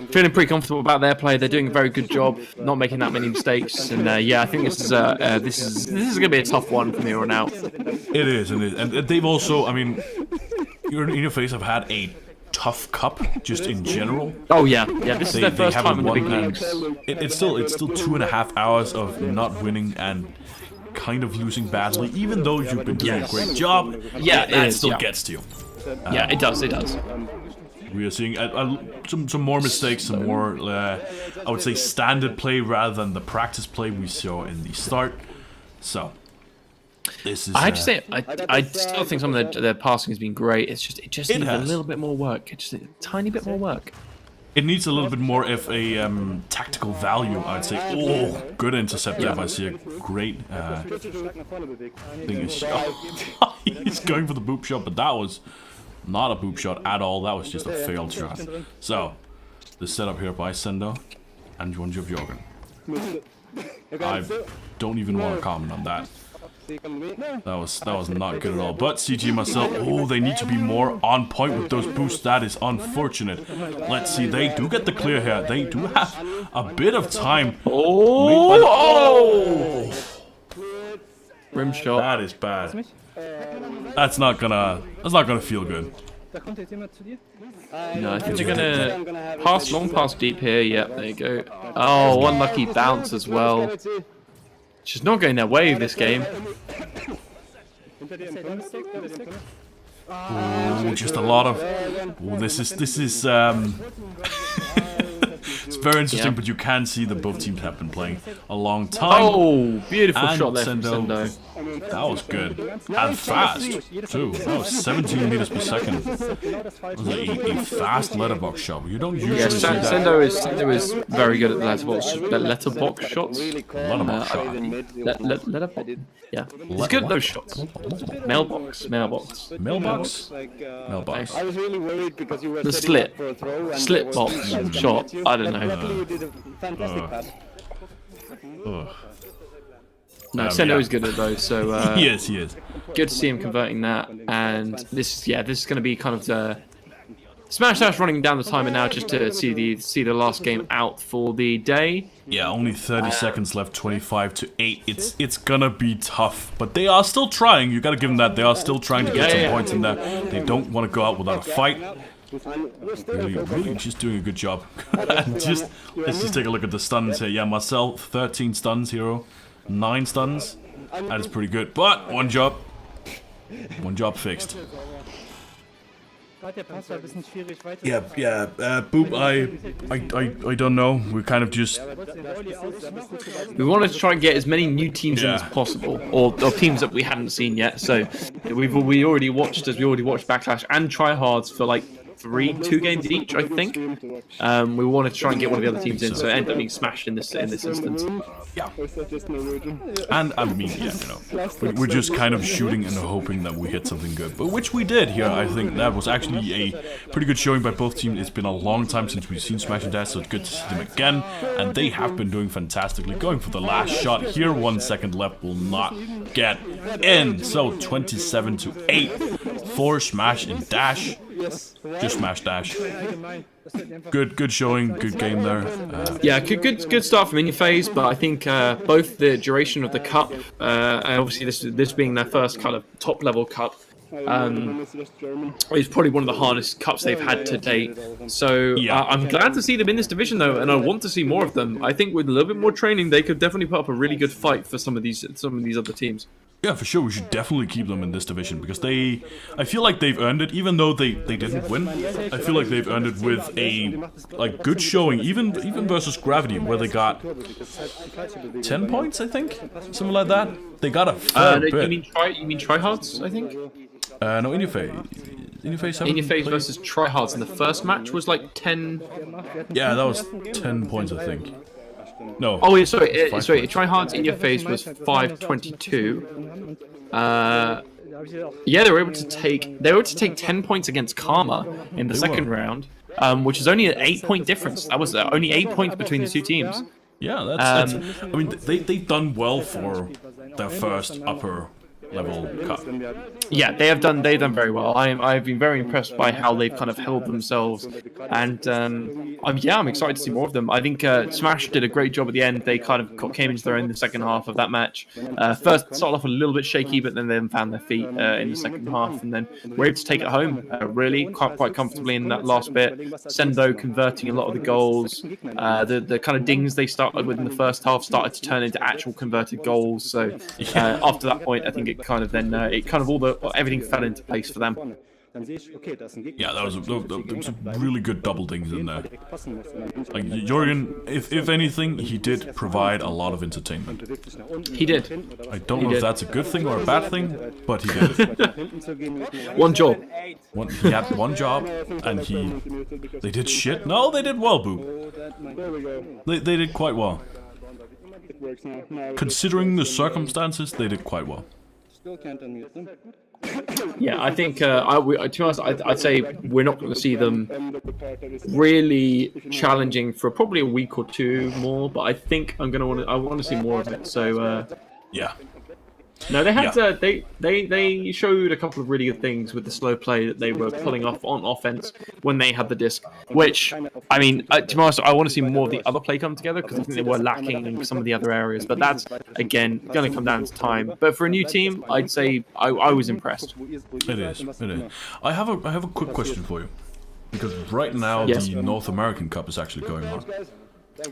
Feeling pretty comfortable about their play. They're doing a very good job, not making that many mistakes. And yeah, I think this is going to be a tough one from here on out. It is, and they've also, I mean, Interface have had a tough cup just in general. Oh yeah. This is their first time in the big won, leagues. It's still 2.5 hours of not winning and kind of losing badly, even though you've been doing a great job. Yeah, that still gets to you. Yeah, it does. We are seeing some more mistakes, some more, I would say, standard play rather than the practice play we saw in the start. So, this is. I have to say, I still think some of their passing has been great. It just needs a little bit more work. It just a tiny bit more work. It needs a little bit more of a tactical value, I'd say. Oh, good intercept there by Sierra. Great thing is, he's going for the boop shot, but that was not a boop shot at all. That was just a failed shot. So, the setup here by Sendo and Joan Jorgen. I don't even want to comment on that. That was not good at all. But CG and myself, they need to be more on point with those boosts. That is unfortunate. Let's see, they do get the clear here. They do have a bit of time. Oh! Rim shot. That is bad. That's not gonna feel good. No, I think they're gonna pass long pass deep here. Yep, there you go. Oh, unlucky bounce as well. She's not going their way this game. Oh, just a lot of. Oh, this is. It's very interesting, but you can see that both teams have been playing a long time. Oh, beautiful And shot there from Sendo. That was good. And fast, too. That was 17 meters per second. That was a fast letterbox shot. You don't usually see that. Sendo is very good at the letterbox shots. Letterbox shot. Letterbox? Yeah. He's good at those shots. Mailbox. Mailbox? Mailbox. I was really worried because you were The setting slit. up for a throw and Slit box shot. I don't know. you did a fantastic pass. No, Sendo is good at those, so He is. good to see him converting that. And this is going to be kind of the Smash Dash running down the timer now just to see the last game out for the day. Yeah, only 30 seconds left, 25-8. It's gonna be tough, but they are still trying. You gotta give them that. They are still trying to get some points in there. They don't want to go out without a fight. Really just doing a good job. Let's just take a look at the stuns here. Yeah, Marcel, 13 stuns, Hero, 9 stuns. That is pretty good, but one job fixed. Yeah, Boop, I don't know. We kind of just... We wanted to try and get as many new teams in as possible, or teams that we hadn't seen yet. So we already watched Backlash and Tryhards for like 2 games each, I think. We wanted to try and get one of the other teams in, so it ended up being smashed in this instance. Yeah. And I mean, yeah, we're just kind of shooting and hoping that we hit something good, but which we did here. I think that was actually a pretty good showing by both teams. It's been a long time since we've seen Smash and Dash, so it's good to see them again, and they have been doing fantastically. Going for the last shot here, 1 second left, will not get in. So 27-8 for Smash and Dash. Just Smash Dash. Good showing, good game there. Yeah, good start from Interface, but I think both the duration of the cup, and obviously this being their first kind of top level cup, It's probably one of the hardest cups they've had to date. So Yeah. I'm glad to see them in this division though, and I want to see more of them. I think with a little bit more training, they could definitely put up a really good fight for some of these other teams. Yeah, for sure. We should definitely keep them in this division because I feel like they've earned it, even though they didn't win. I feel like they've earned it with a good showing, even versus Gravity, where they got 10 points, I think, something like that. They got a fair bit. You mean tryhards? I think. No, In Your Face. In Your Face. In Your Face versus tryhards in the first match was like 10. Yeah, that was 10 points, I think. No. Oh, yeah, sorry. Tryhards In Your Face was 522. Yeah, they were able to take 10 points against Karma in the second round, which is only an 8-point difference. That was only 8 points between the two teams. Yeah, that's I mean, they've done well for their first upper level cup. Yeah, they've done very well. I've been very impressed by how they've kind of held themselves, and I'm excited to see more of them. I think Smash did a great job at the end. They kind of came into their own in the second half of that match. First started off a little bit shaky, but then found their feet in the second half, and then were able to take it home really quite comfortably in that last bit. Sendo converting a lot of the goals. The kind of dings they started with in the first half started to turn into actual converted goals. So after that point, I think it kind of everything fell into place for them. Yeah, that was some really good double dings in there. Like Jorgen, if anything, he did provide a lot of entertainment. He did. I don't know if that's a good thing or a bad thing, but he did. One job. He had one job, and they did shit. No, they did well, Boo. They did quite well. Considering the circumstances, they did quite well. Yeah, I think to be honest, I'd say we're not going to see them really challenging for probably a week or two more. But I think I want to see more of it. So yeah. No, they had they showed a couple of really good things with the slow play that they were pulling off on offense when they had the disc. Which, I mean, to be honest, I want to see more of the other play come together because I think they were lacking in some of the other areas. But that's again going to come down to time. But for a new team, I'd say I was impressed. It is. I have a quick question for you because right now the North American Cup is actually going on.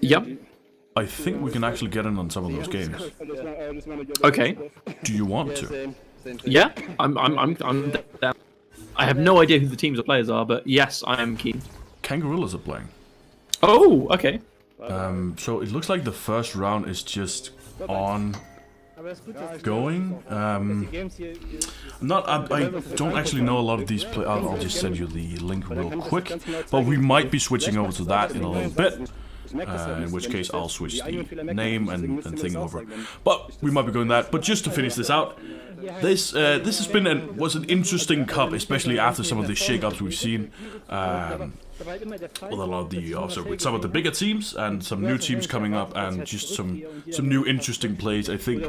Yep. I think we can actually get in on some of those games. Okay. Do you want to? Yeah, I'm down. I have no idea who the teams or players are, but yes, I am keen. Kangarillas are playing. Oh, okay. So it looks like the first round is just on going. I don't actually know a lot of these play. I'll just send you the link real quick. But we might be switching over to that in a little bit. In which case I'll switch the name and thing over. But we might be going that. But just to finish this out, this has been was an interesting cup, especially after some of the shake-ups we've seen. With a lot of the with some of the bigger teams and some new teams coming up and just some new interesting plays. I think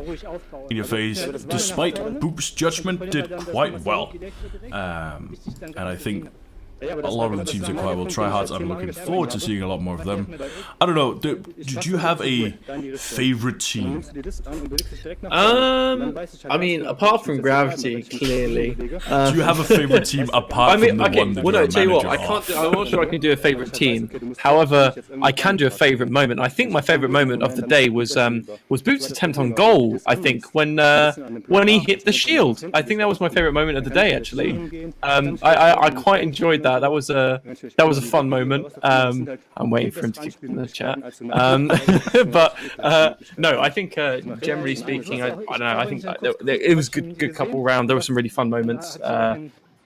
In Your Face, despite Boop's judgment, did quite well. And I think a lot of the teams are quite well. Tryhards, I'm looking forward to seeing a lot more of them. I don't know, do you have a favorite team? I mean, apart from Gravity, clearly. Do you have a favorite team apart from the one that you're a tell you what, manager of? I'm not sure I can do a favorite team. However, I can do a favorite moment. I think my favorite moment of the day was Boots' attempt on goal. I think when he hit the shield. I think that was my favorite moment of the day. Actually, I quite enjoyed that. That was a fun moment. I'm waiting for him to keep in the chat. But no, I think generally speaking, I don't know. I think it was good couple round. There were some really fun moments.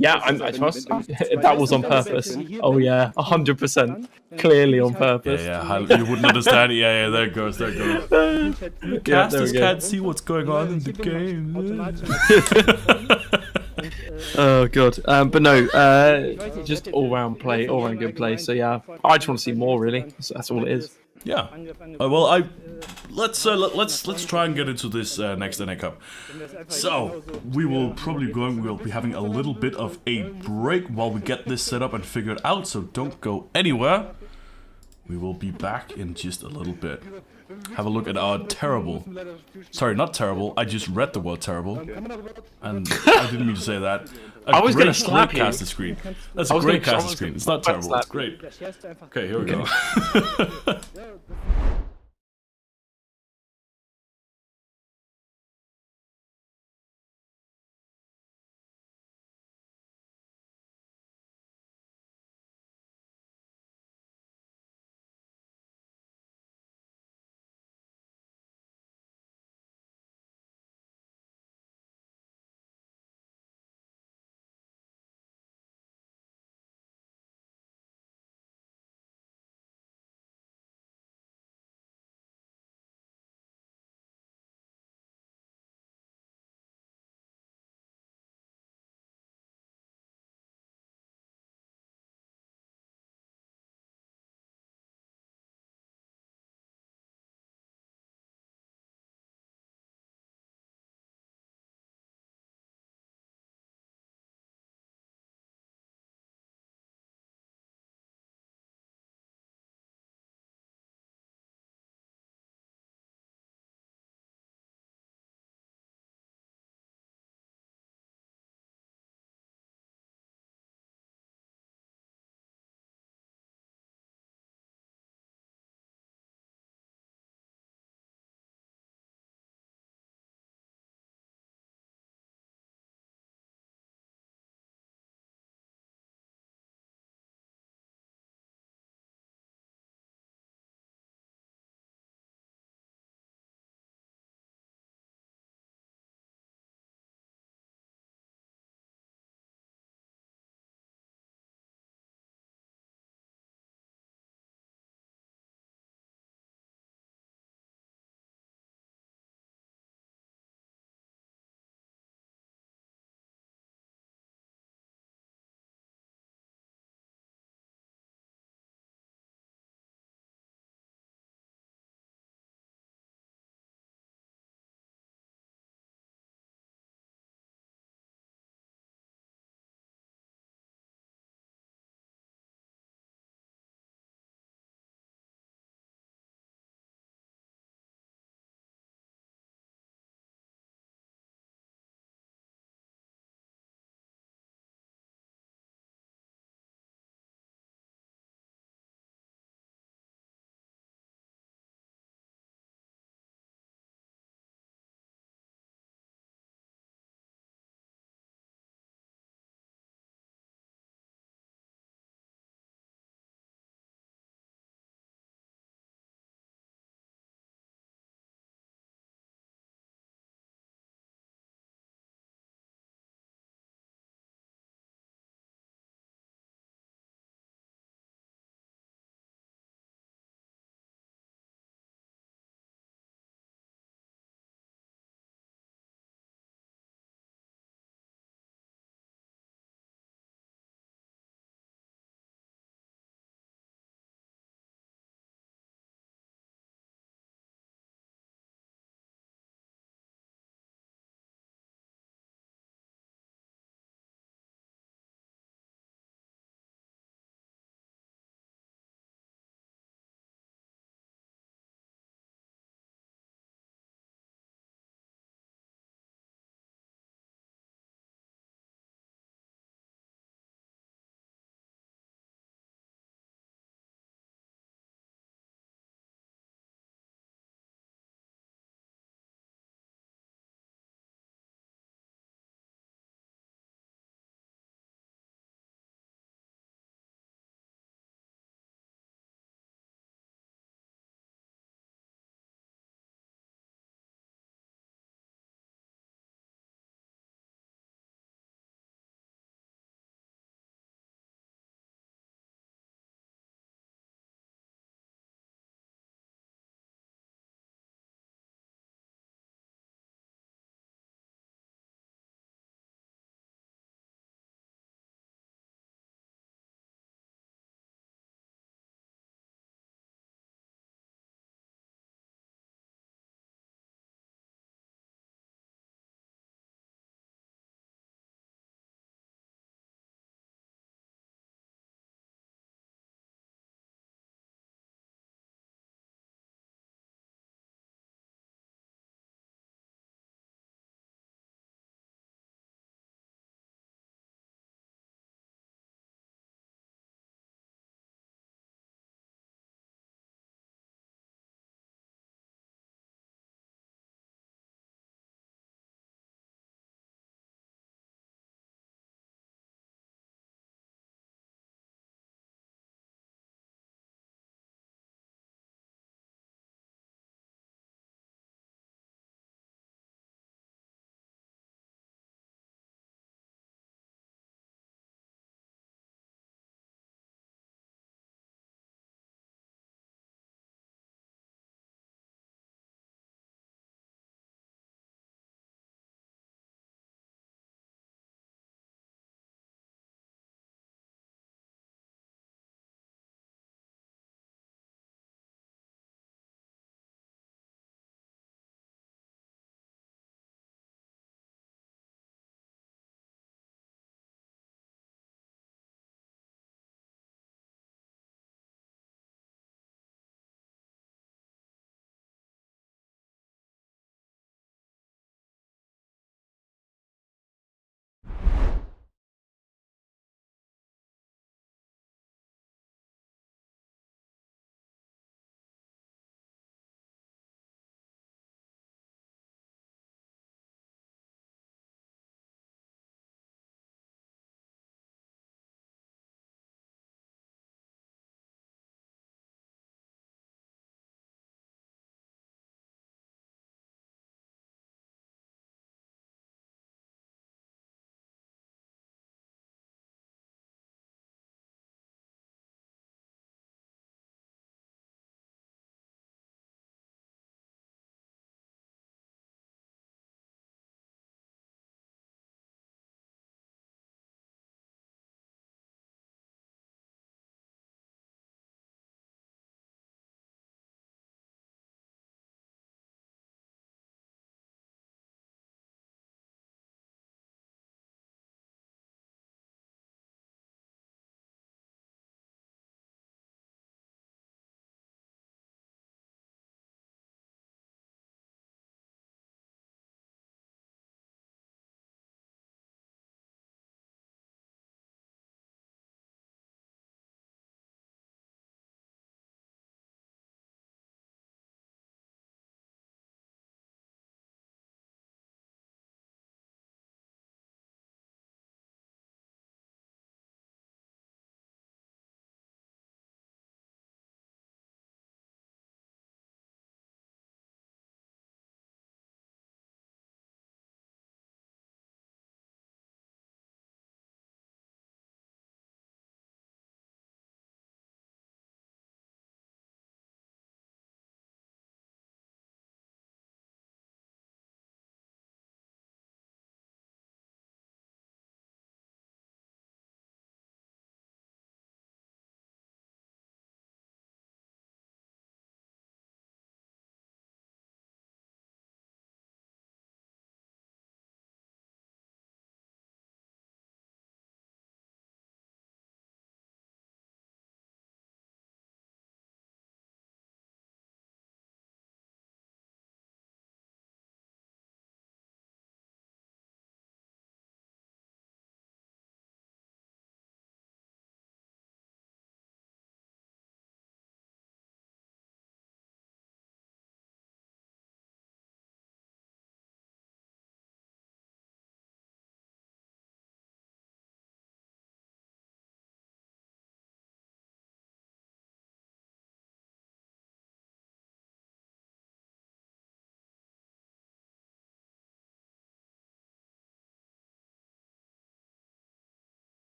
Yeah, I trust that was on purpose. Oh yeah, 100%, clearly on purpose. Yeah, you wouldn't understand it. Yeah, there it goes. The casters can't see what's going on in the game. Oh god, but no, just all round good play. So yeah, I just want to see more. Really, that's all it is. Yeah. Well, let's try and get into this next NA Cup. So we'll be having a little bit of a break while we get this set up and figured out. So don't go anywhere. We will be back in just a little bit. have a look at our terrible. Sorry, not terrible. I just read the word terrible, and I didn't mean to say that. I was gonna slap you. caster screen. That's a great caster screen. It's not terrible. It's great. Okay, here we go.